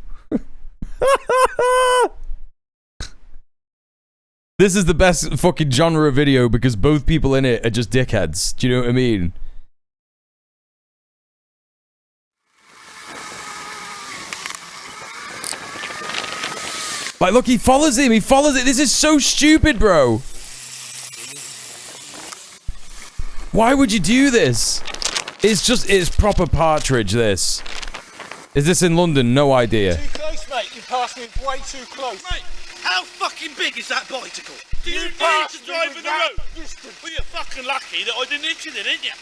This is the best fucking genre of video because both people in it are just dickheads. Do you know what I mean? Like, look, he follows him. He follows it. This is so stupid, bro. Why would you do this? It's proper Partridge, this. Is this in London? No idea.
Too close, mate. You passed me way too close. Mate, how fucking big is that bicycle? Do you need to drive in the road? Well, you're fucking lucky that I didn't hit you then, didn't you?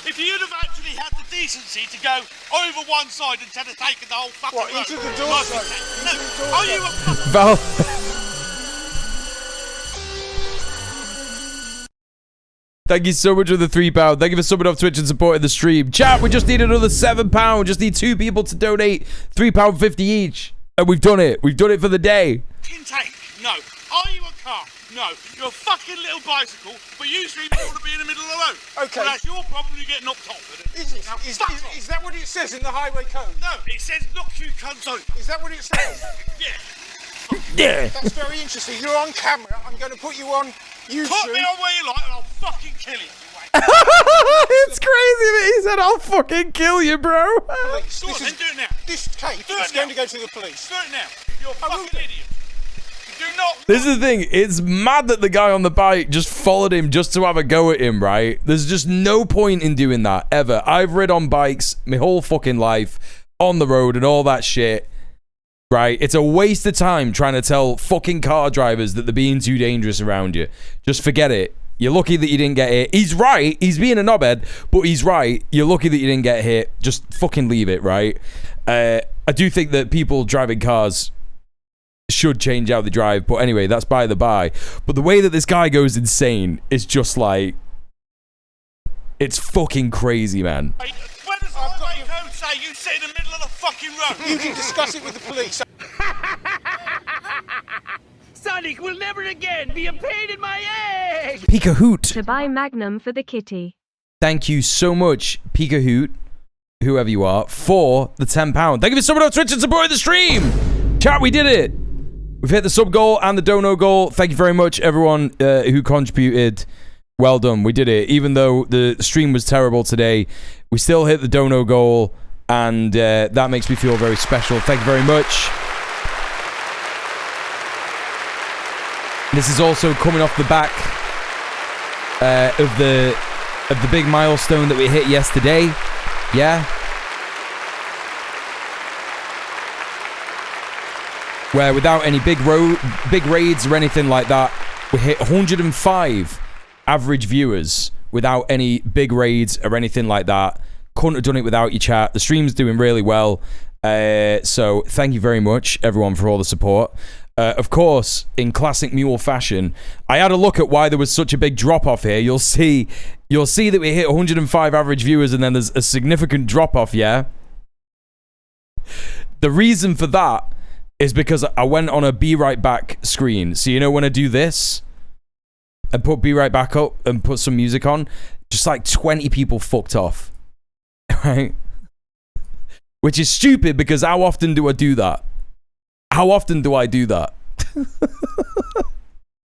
If you'd have actually had the decency to go over one side instead of taking the whole fucking road. Into the door side? No, are you a fucking...
Val... Thank you so much for the £3. Thank you for subbing off Twitch and supporting the stream. Chat, we just need another £7. Just need 2 people to donate £3.50 each. And we've done it. We've done it for the day.
Intake? No. Are you a car? No. You're a fucking little bicycle, but you seem to want to be in the middle of the road. Okay. Well, that's your problem, you get knocked off. Is that what it says in the highway code? No, it says knock you cunts over. Is that what it says? Yeah.
Yeah.
That's very interesting. You're on camera. I'm going to put you on YouTube.
Put me on where you like and I'll fucking kill you.
It's crazy that he said, I'll fucking kill you, bro.
Police.
Do it now.
This tape is going to go to the police.
Do it now. You're a fucking idiot. You do not.
This is the thing. It's mad that the guy on the bike just followed him just to have a go at him, right? There's just no point in doing that, ever. I've rid on bikes my whole fucking life, on the road and all that shit, right? It's a waste of time trying to tell fucking car drivers that they're being too dangerous around you. Just forget it. You're lucky that you didn't get hit. He's right. He's being a knobhead, but he's right. You're lucky that you didn't get hit. Just fucking leave it, right? I do think that people driving cars should change how they drive, but anyway, that's by the by. But the way that this guy goes insane is just like, it's fucking crazy, man.
Where does highway code say you sit in the middle of the fucking road?
You can discuss it with the police.
Sonic will never again be a pain in my egg!
Pika Hoot.
To buy Magnum for the kitty.
Thank you so much, Pika Hoot, whoever you are, for the £10. Thank you for subbing on Twitch and supporting the stream. Chat, we did it. We've hit the sub goal and the dono goal. Thank you very much, everyone who contributed. Well done. We did it. Even though the stream was terrible today, we still hit the dono goal, and that makes me feel very special. Thank you very much. This is also coming off the back of the big milestone that we hit yesterday. Yeah. Where without any big raids or anything like that, we hit 105 average viewers without any big raids or anything like that. Couldn't have done it without your chat. The stream's doing really well. So thank you very much, everyone, for all the support. Of course, in classic Muel fashion, I had a look at why there was such a big drop-off here. You'll see that we hit 105 average viewers and then there's a significant drop-off, yeah? The reason for that is because I went on a Be Right Back screen. So you know when I do this and put Be Right Back up and put some music on, just like 20 people fucked off, right? Which is stupid because how often do I do that? How often do I do that?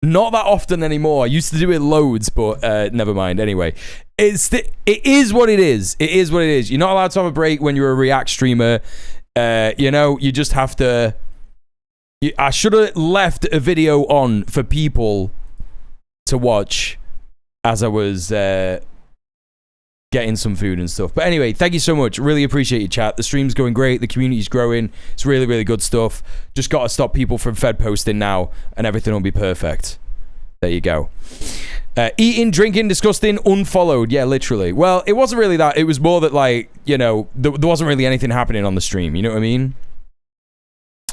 Not that often anymore. I used to do it loads, but never mind. Anyway, it is what it is. It is what it is. You're not allowed to have a break when you're a React streamer. You know, you just have to... I should have left a video on for people to watch as I was getting some food and stuff. But anyway, thank you so much. Really appreciate your chat. The stream's going great. The community's growing. It's really, really good stuff. Just got to stop people from Fed posting now and everything will be perfect. There you go. Eating, drinking, disgusting, unfollowed. Yeah, literally. Well, it wasn't really that. It was more that, like, you know, there wasn't really anything happening on the stream. You know what I mean?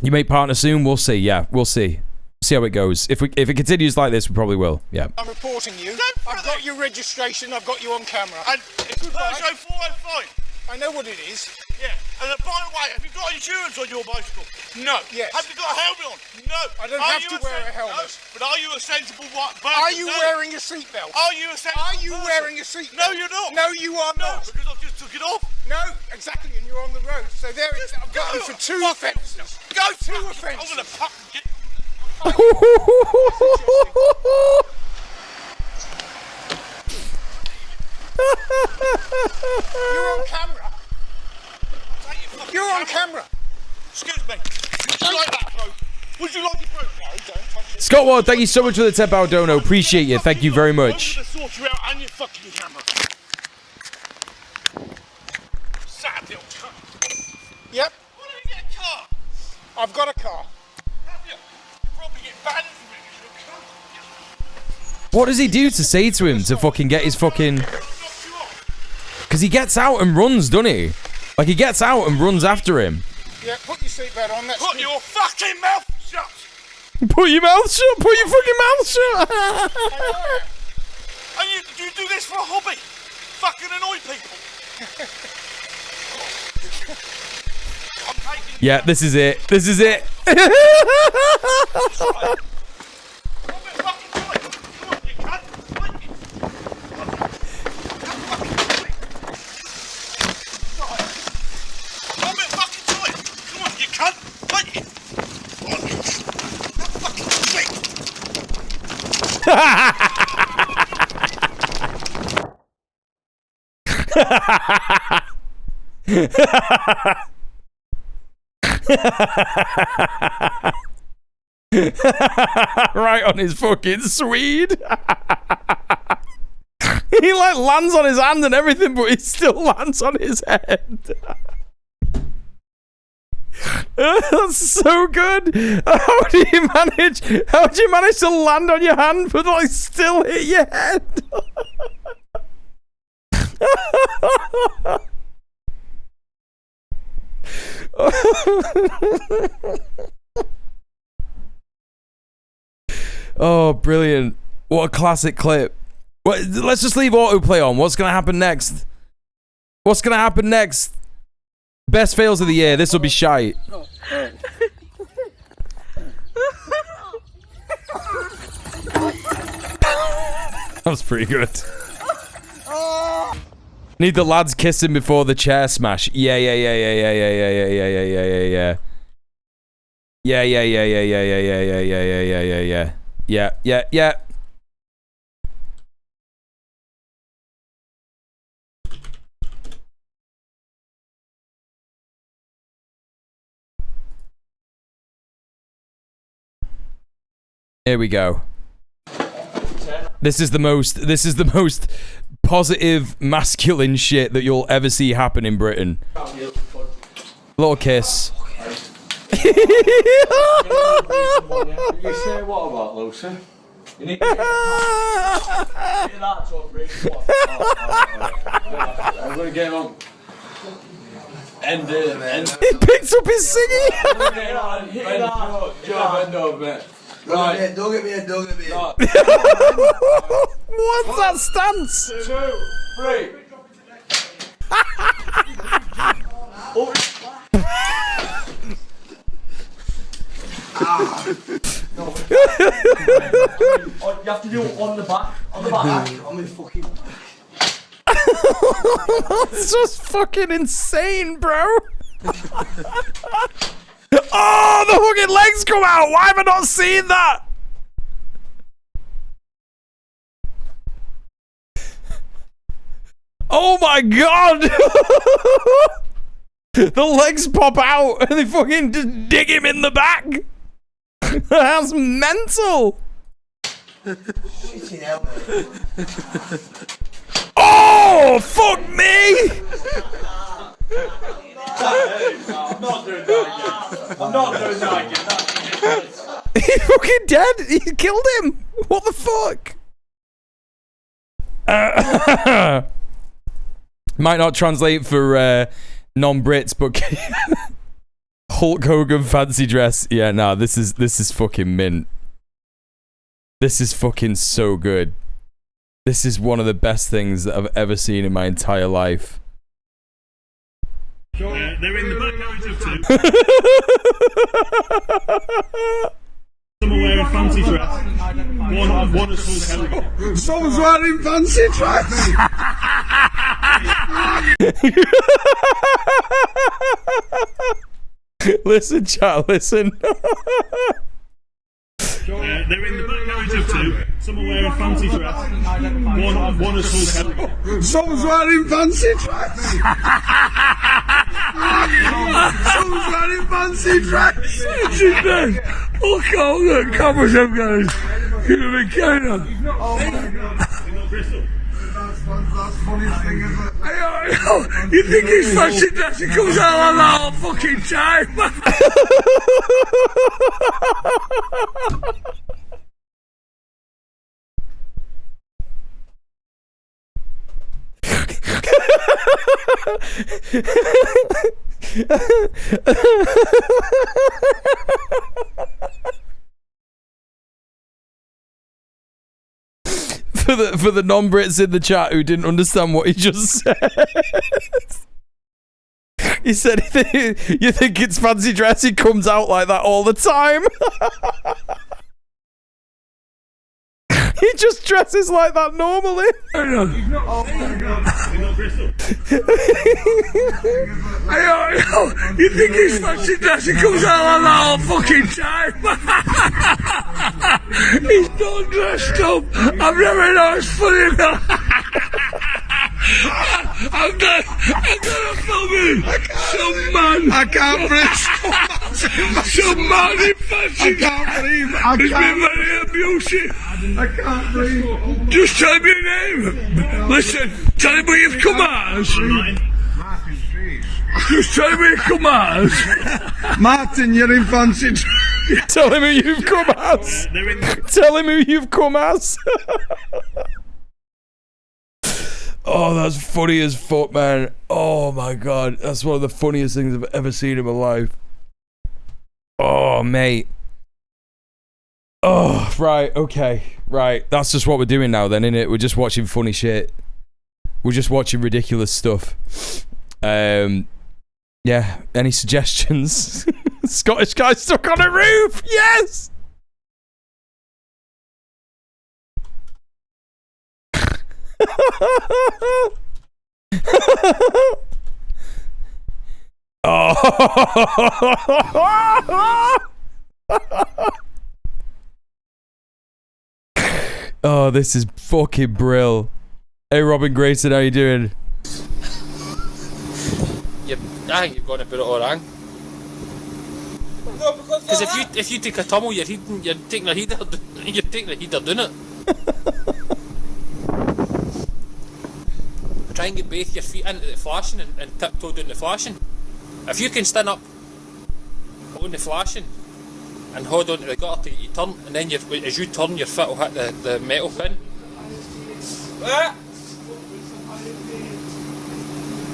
You make partner soon? We'll see. Yeah, we'll see. See how it goes. If it continues like this, we probably will. Yeah.
I'm reporting you. I've got your registration. I've got you on camera.
And it's Peugeot 405.
I know what it is.
Yeah. And by the way, have you got insurance on your bicycle? No.
Yes.
Have you got a helmet on? No.
I don't have to wear a helmet.
No. But are you a sensible person?
Are you wearing a seatbelt?
Are you a sensible
Are you
person?
wearing a seatbelt?
No, you're not.
No, you are not.
No, because I've just took it off.
No, exactly, and you're on the road. So there it's. I've got you for two offences.
Go
two offences.
I'm gonna fucking get.
You're on camera. You're on camera.
Excuse me. Would you like that, bro? Would you like it, bro? No, don't touch it.
Scott Ward, thank you so much for the £10 dono. Appreciate you. Thank you very much.
I'm gonna sort you out and your fucking camera. Sad little cunt.
Yep.
Why don't you get a car?
I've got a car.
Have you? Probably get banned from it if you're a cunt.
What does he do to say to him to fucking get his fucking... Because he gets out and runs, doesn't he? Like, he gets out and runs after him.
Yeah, put your seatbelt on. That's
Put
good.
your fucking mouth shut.
Put your mouth shut. Put your fucking mouth shut.
And you do this for a hobby? Fucking annoy people.
Yeah, this is it. This is it. Right on his fucking Swede. He like lands on his hand and everything, but he still lands on his head. That's so good. How do you manage to land on your hand but like still hit your head? Oh, brilliant. What a classic clip. Well, let's just leave autoplay on. What's going to happen next? What's going to happen next? Best fails of the year. This will be shite. That was pretty good. Need the lads kissing before the chair smash. Yeah. Yeah. Here we go. This is the most positive masculine shit that you'll ever see happen in Britain. Little kiss.
You say what about Lucy? You need to get that to a break. I'm gonna get on. End it.
He picks up his singing.
Bend over, mate. Right. Don't get me in.
What's that stance?
2, 3. You have to do it on the back. On the back. I'm in fucking.
That's just fucking insane, bro. Oh, the fucking legs come out. Why have I not seen that? Oh my god. The legs pop out and they fucking just dig him in the back. That's mental. Oh, fuck me.
I'm not doing that again.
He's fucking dead. He killed him. What the fuck? Might not translate for non-Brits, but Hulk Hogan fancy dress. Yeah, no, this is fucking mint. This is fucking so good. This is one of the best things that I've ever seen in my entire life.
They're in the back carriage of 2. Someone wearing fancy dress. One is full carriage.
Someone's wearing fancy dress.
Listen, chat, listen.
They're in the back carriage of 2. Someone wearing fancy dress. One is full carriage.
Someone's wearing fancy dress. Someone's wearing fancy dress. She's dead. Look all the cameras I've got. Give me Canada. That's the funniest thing, isn't it? You think he's fancy dress? He comes out like that all fucking time.
For the non-Brits in the chat who didn't understand what he just said. He said, you think it's fancy dress? He comes out like that all the time. He just dresses like that normally.
You think his fancy dress, he comes out like that all fucking time. He's not dressed up. I've never known it's funny enough. I'm gonna film you. Some man. I can't breathe. Some man in fancy dress. I can't breathe. He's been very abusive. I can't breathe. Just tell me your name. Listen, tell me where you've come as. Just tell me where you've come as.
Martin, you're in fancy.
Tell him who you've come as. Tell him who you've come as. Oh, that's funny as fuck, man. Oh my god, that's one of the funniest things I've ever seen in my life. Oh, mate. Oh, right, okay. Right, that's just what we're doing now then, innit? We're just watching funny shit. We're just watching ridiculous stuff. Yeah, any suggestions? Scottish guy stuck on a roof! Yes! Oh, this is fucking brill. Hey, Robin Grayson, how you doing?
I think you've got to put it all wrong. Because if you take a tumble, you're taking a heater, you're taking a heater doing it. Try and get both your feet into the flashing and tiptoe down the flashing. If you can stand up on the flashing and hold on to the gutter till you turn, and then as you turn, your foot will hit the metal pin. What?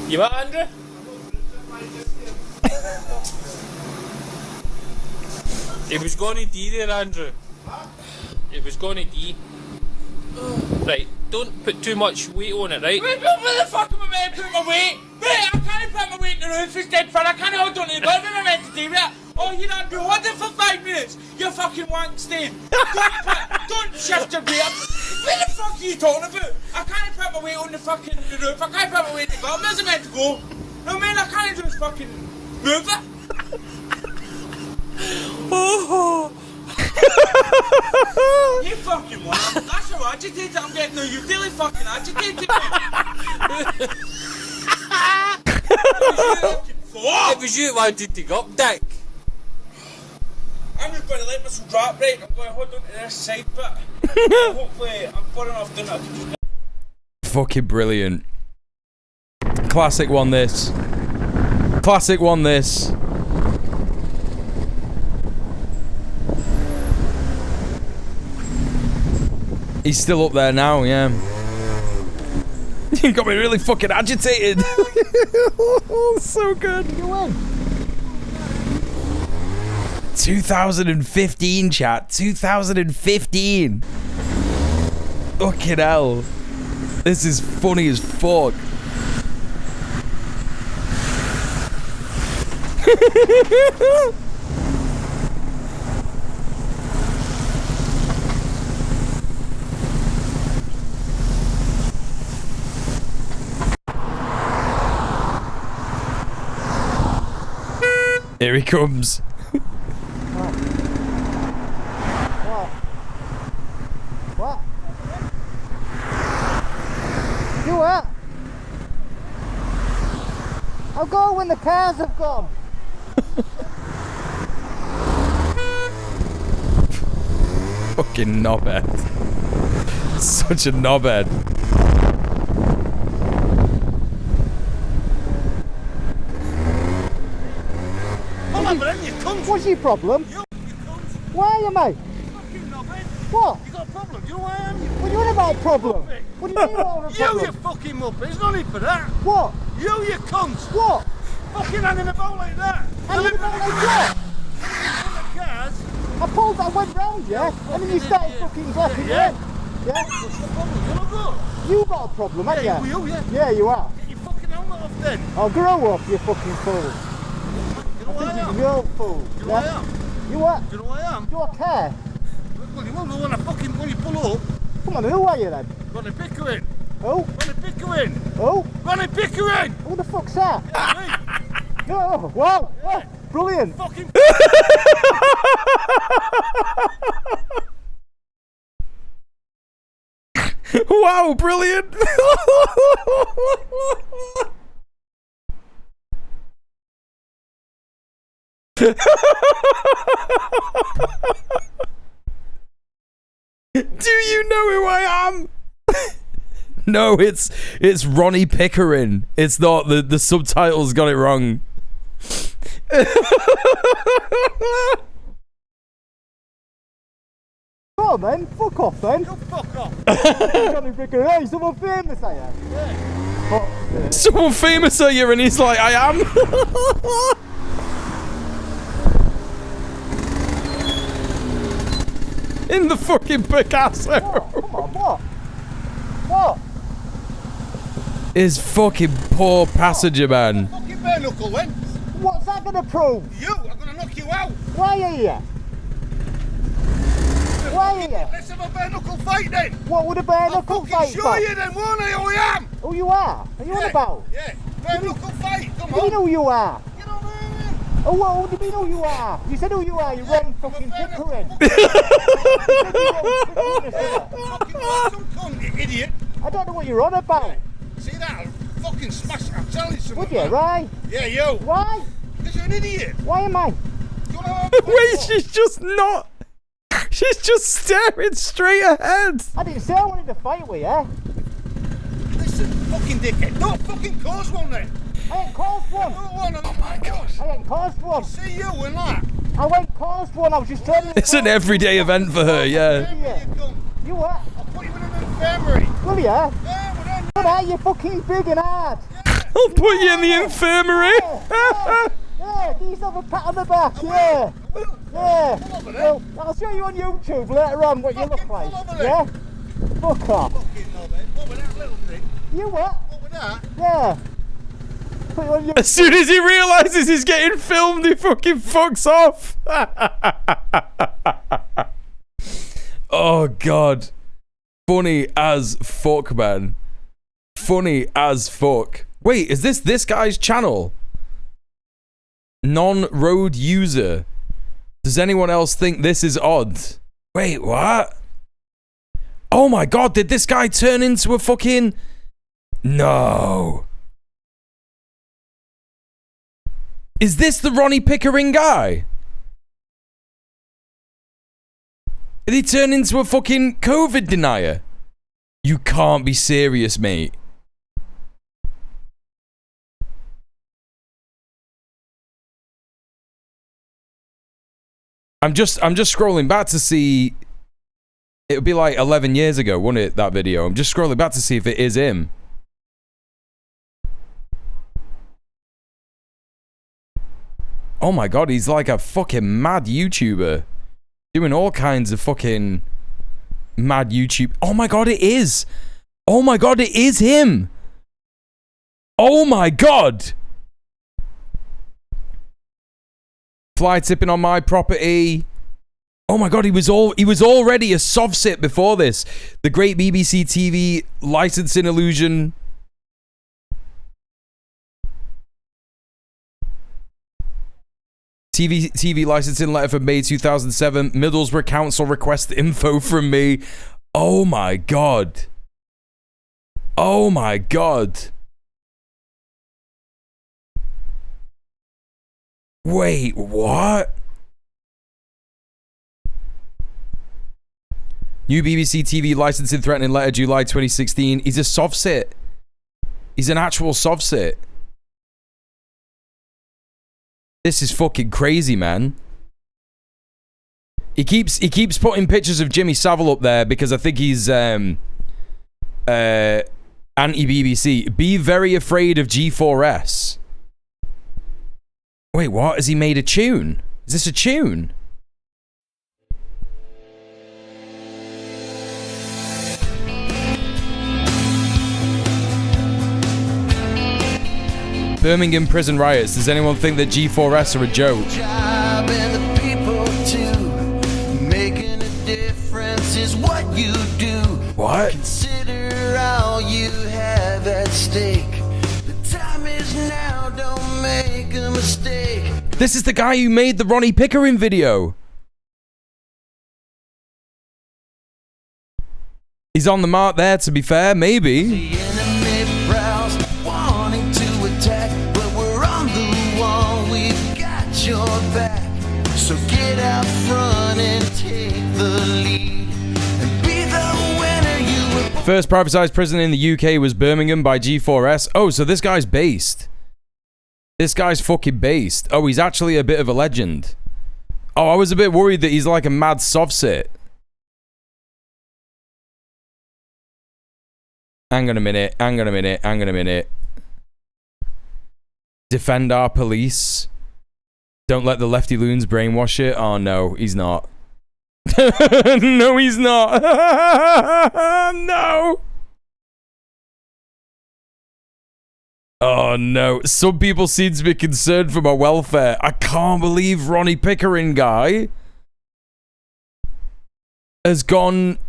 You what, Andrew? It was going to D there, Andrew. It was going to D. Right, don't put too much weight on it, right?
Where the fuck am I meant to put my weight? Wait, I can't put my weight in the roof, it's dead fun. I can't hold on to the bed. What am I meant to do with it? Oh, you're not doing it for 5 minutes. You're fucking wank stain. Don't shift your weight up. Where the fuck are you talking about? I can't put my weight on the fucking roof. I can't put my weight in the bottom. Where's it meant to go? No, man, I can't just fucking move it. Oh. You fucking want. That's how agitated I'm getting now. You're really fucking agitated me.
It was you who wanted to go up, Dick.
I'm just going to let myself drop right. I'm going to hold on to this side bit. Hopefully I'm far enough down it.
Fucking brilliant. Classic one this. Classic one this. He's still up there now, yeah. You got me really fucking agitated. So good. You win. 2015, chat. 2015. Fucking hell. This is funny as fuck. Here he comes.
What? You what? I'll go when the cars have gone.
Fucking knobhead. Such a knobhead.
What's your problem? Why are you, mate? What?
You got a problem? Do you know why I am?
What are you on about problem? What do you mean what a problem?
You fucking muppet, there's no need for that.
What?
You cunt.
What?
Fucking hanging about like that.
Hanging about like what?
Cars.
I went round, yeah? And then you started fucking clapping your head. Yeah?
What's the problem? You not good?
You got a problem, haven't you?
You, yeah.
Yeah, you are.
Get your fucking helmet off then.
Oh, grow up, you fucking fool.
You know who I am?
You're a fool.
Do you know who I am?
You what?
Do you know who I am?
Do I care?
Well, you won't know when you pull up.
Come on, who are you then?
Ronnie Pickering.
Who?
Ronnie Pickering.
Who?
Ronnie Pickering.
Who the fuck's that? No, wow, wow, brilliant.
Fucking.
Wow, brilliant. Do you know who I am? No, it's Ronnie Pickering. It's not, the subtitles got it wrong.
Oh man, fuck off then.
You fuck off.
Johnny Pickering, hey, someone famous I am.
Yeah.
Someone famous are you? And he's like, I am. In the fucking Picasso.
What? Come on, what? What?
His fucking poor passenger, man.
Fucking bare knuckle then.
What's that gonna prove?
You, I'm gonna knock you out.
Why are you? Why are you?
Let's have a bare knuckle fight then.
What would a bare knuckle fight
Show
for?
you then, won't I? Who I am?
Who you are? Are you on about?
Yeah, bare knuckle fight. Come
What do you
on.
know who you are?
Get on there.
Oh, what do you mean who you are? You said who you are, you Ron fucking Pickering.
Fucking cunt, you idiot.
I don't know what you're on about.
See that? I'll fucking smash it. I'm telling you something.
Would you,
man.
right?
Yeah, you.
Why?
Because you're an idiot.
Why am I?
Wait, she's just not. She's just staring straight ahead.
I didn't say I wanted to fight with you.
Listen, fucking dickhead. Don't fucking cause one then.
I ain't caused one.
Oh my God.
I ain't caused one.
See you and that.
I ain't caused one. I was just telling you.
It's an everyday event for her, yeah.
You what?
I'll put you in an infirmary.
Will you?
Yeah, well then.
Come on, you're fucking big and hard.
I'll put you in the infirmary.
Yeah, do yourself a pat on the back, yeah. Yeah. Well, I'll show you on YouTube later on what you look like. Yeah? Fuck off.
What with that little thing?
You what?
What with that?
Yeah. Put you on YouTube.
As soon as he realizes he's getting filmed, he fucking fucks off. Oh, God. Funny as fuck, man. Funny as fuck. Wait, is this guy's channel? Non-road user. Does anyone else think this is odd? Wait, what? Oh my God, did this guy turn into a fucking... No. Is this the Ronnie Pickering guy? Did he turn into a fucking COVID denier? You can't be serious, mate. I'm just scrolling back to see. It would be like 11 years ago, wouldn't it, that video? I'm just scrolling back to see if it is him. Oh my God, he's like a fucking mad YouTuber. Doing all kinds of fucking mad YouTube. Oh my God, it is. Oh my God, it is him. Oh my God. Fly tipping on my property. Oh my God, he was already a soft sit before this. The great BBC TV licensing illusion. TV licensing letter from May 2007. Middlesbrough Council request info from me. Oh my God. Oh my God. Wait, what? New BBC TV licensing threatening letter, July 2016. He's a soft sit. He's an actual soft sit. This is fucking crazy, man. He keeps putting pictures of Jimmy Savile up there because I think he's anti-BBC. Be very afraid of G4S. Wait, what? Has he made a tune? Is this a tune? Birmingham prison riots. Does anyone think that G4S are a joke?
Job and the people too. Making a difference is what you do.
What? What?
Consider all you have at stake. The time is now, don't make a mistake.
This is the guy who made the Ronnie Pickering video. He's on the mark there, to be fair, maybe.
The enemy prowls, wanting to attack, but we're on the wall, we've got your back. So get out front and take the lead, and be the winner you were.
First privatized prison in the UK was Birmingham by G4S. Oh, so this guy's based. This guy's fucking based. Oh, he's actually a bit of a legend. Oh, I was a bit worried that he's like a mad softsit. Hang on a minute. Hang on a minute. Hang on a minute. Defend our police. Don't let the lefty loons brainwash it. Oh, no, he's not. No, he's not. No. Oh, no. Some people seem to be concerned for my welfare. I can't believe Ronnie Pickering guy has gone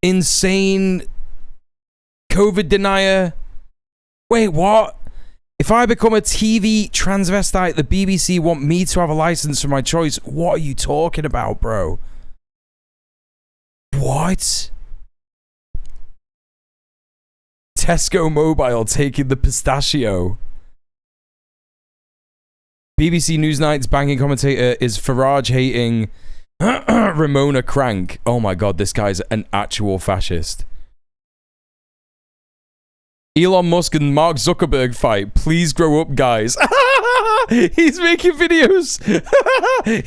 insane. COVID denier. Wait, what? If I become a TV transvestite, the BBC want me to have a license for my choice. What are you talking about, bro? What? Tesco Mobile taking the pistachio. BBC Newsnight's banking commentator is Farage hating Ramona Crank. Oh my god, this guy's an actual fascist. Elon Musk and Mark Zuckerberg fight. Please grow up, guys. He's making videos.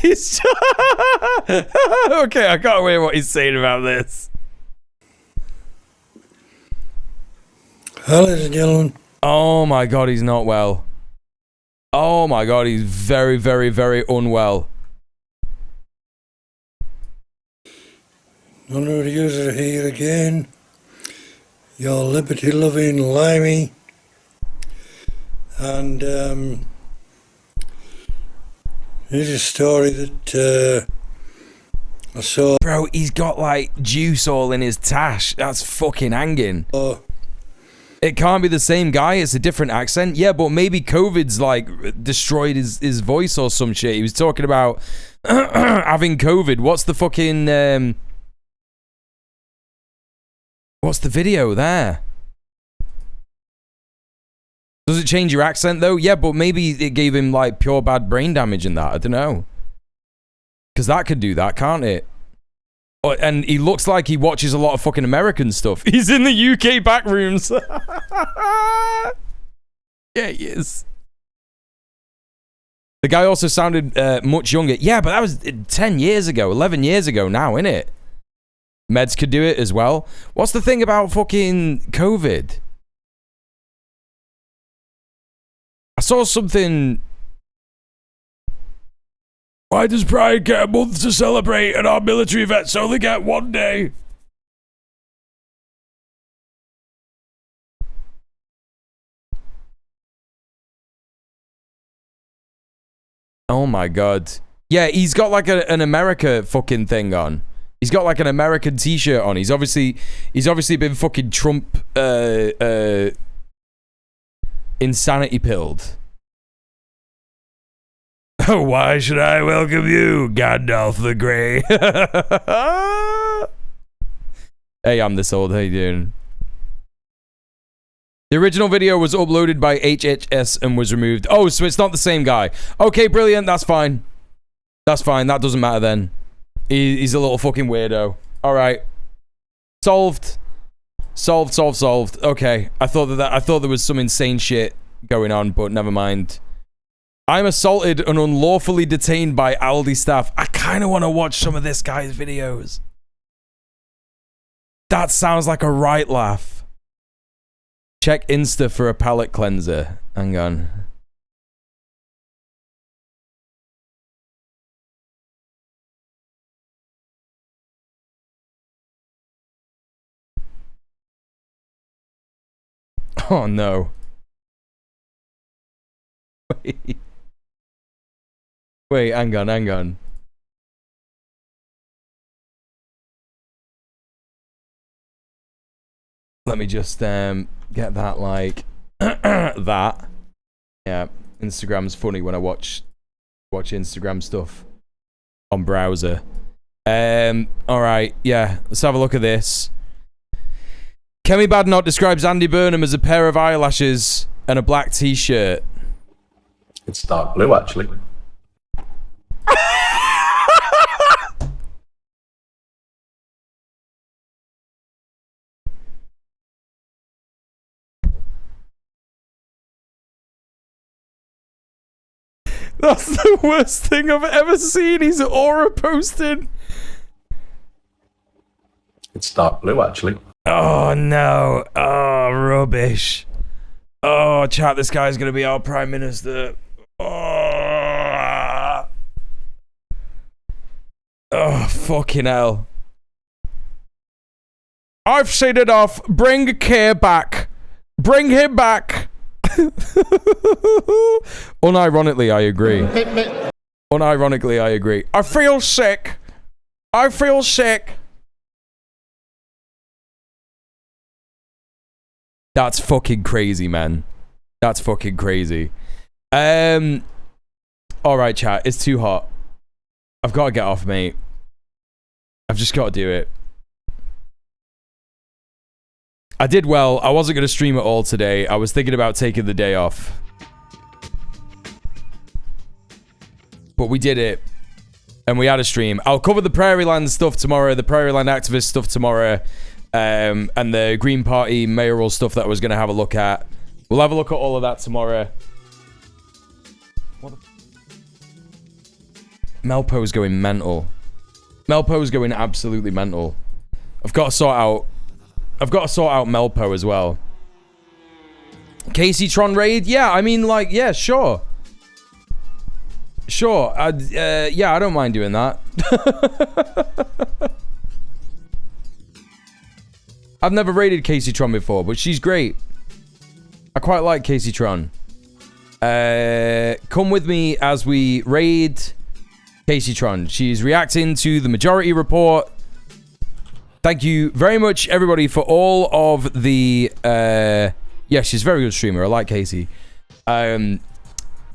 He's okay, I can't wait what he's saying about this.
Hello, ladies and gentlemen.
Oh my god, he's not well. Oh my god, he's very, very, very unwell.
None of you are here again. Your liberty-loving limey. And here's a story that I saw.
Bro, he's got like juice all in his tash. That's fucking hanging. It can't be the same guy. It's a different accent. Yeah, but maybe COVID's like destroyed his voice or some shit. He was talking about having COVID. What's the fucking what's the video there? Does it change your accent though? Yeah, but maybe it gave him like pure bad brain damage and that. I don't know. Because that could do that, can't it? Oh, and he looks like he watches a lot of fucking American stuff. He's in the UK back rooms. Yeah, he is. The guy also sounded much younger. Yeah, but that was 10 years ago, 11 years ago now, innit? Meds could do it as well. What's the thing about fucking COVID? I saw something. Why does Pride get a month to celebrate and our military vets only get 1 day? Oh my god. Yeah, he's got like an America fucking thing on. He's got like an American t-shirt on. He's obviously been fucking Trump insanity pilled. Oh, why should I welcome you, Gandalf the Grey? Hey, I'm this old. How you doing? The original video was uploaded by HHS and was removed. Oh, so it's not the same guy. Okay, brilliant. That's fine. That's fine. That doesn't matter then. He's a little fucking weirdo. All right. Solved. Solved. Okay. I thought there was some insane shit going on, but never mind. I'm assaulted and unlawfully detained by Aldi staff. I kind of want to watch some of this guy's videos. That sounds like a right laugh. Check Insta for a palate cleanser. Hang on. Oh no. Wait, hang on. Let me just get that like that. Yeah, Instagram's funny when I watch Instagram stuff on browser. All right, yeah, let's have a look at this. Kemi Badnot describes Andy Burnham as a pair of eyelashes and a black t-shirt.
It's dark blue, actually.
That's the worst thing I've ever seen. He's aura posting.
It's dark blue, actually.
Oh no. Oh, rubbish. Oh, chat, this guy's gonna be our Prime Minister. Oh, fucking hell. I've seen enough. Bring Keir back. Bring him back. Unironically, I agree. Unironically, I agree. I feel sick. I feel sick. That's fucking crazy, man. That's fucking crazy. Alright, chat. It's too hot. I've got to get off, mate. I've just got to do it. I did well. I wasn't going to stream at all today. I was thinking about taking the day off. But we did it. And we had a stream. I'll cover the Prairie Land stuff tomorrow. The Prairie Land activist stuff tomorrow. And the Green Party mayoral stuff that I was going to have a look at. We'll have a look at all of that tomorrow. What the... Melpo's going mental. Melpo's going absolutely mental. I've got to sort out Melpo as well. Casey Tron raid? Yeah, I mean, like, yeah, sure. Sure. Yeah, I don't mind doing that. I've never raided Casey Tron before, but she's great. I quite like Casey Tron. Come with me as we raid Casey Tron. She's reacting to the Majority Report. Thank you very much, everybody, for all of the... yeah, she's a very good streamer. I like Casey.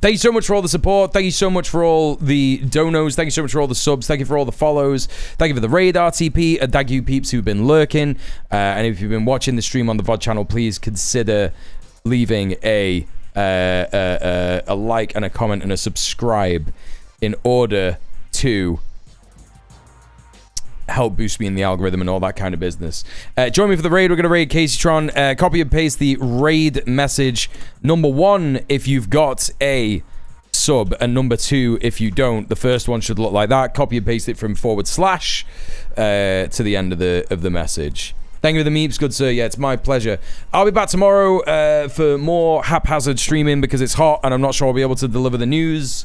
Thank you so much for all the support. Thank you so much for all the donos. Thank you so much for all the subs. Thank you for all the follows. Thank you for the raid RTP. And thank you, peeps, who've been lurking. And if you've been watching the stream on the VOD channel, please consider leaving a like and a comment and a subscribe in order to help boost me in the algorithm and all that kind of business. Join me for the raid. We're going to raid Casey Tron. Copy and paste the raid message. Number 1 if you've got a sub, and number 2 if you don't. The first one should look like that. Copy and paste it from / to the end of the message. Thank you for the meeps, good sir. Yeah, it's my pleasure. I'll be back tomorrow for more haphazard streaming because it's hot and I'm not sure I'll be able to deliver the news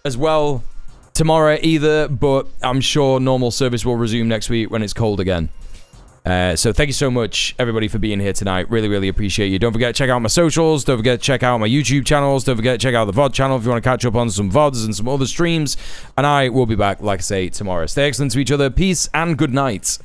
as well tomorrow either, but I'm sure normal service will resume next week when it's cold again. So thank you so much, everybody, for being here tonight. Really, really appreciate you. Don't forget to check out my socials. Don't forget to check out my YouTube channels. Don't forget to check out the VOD channel if you want to catch up on some VODs and some other streams. And I will be back, like I say, tomorrow. Stay excellent to each other. Peace and good night.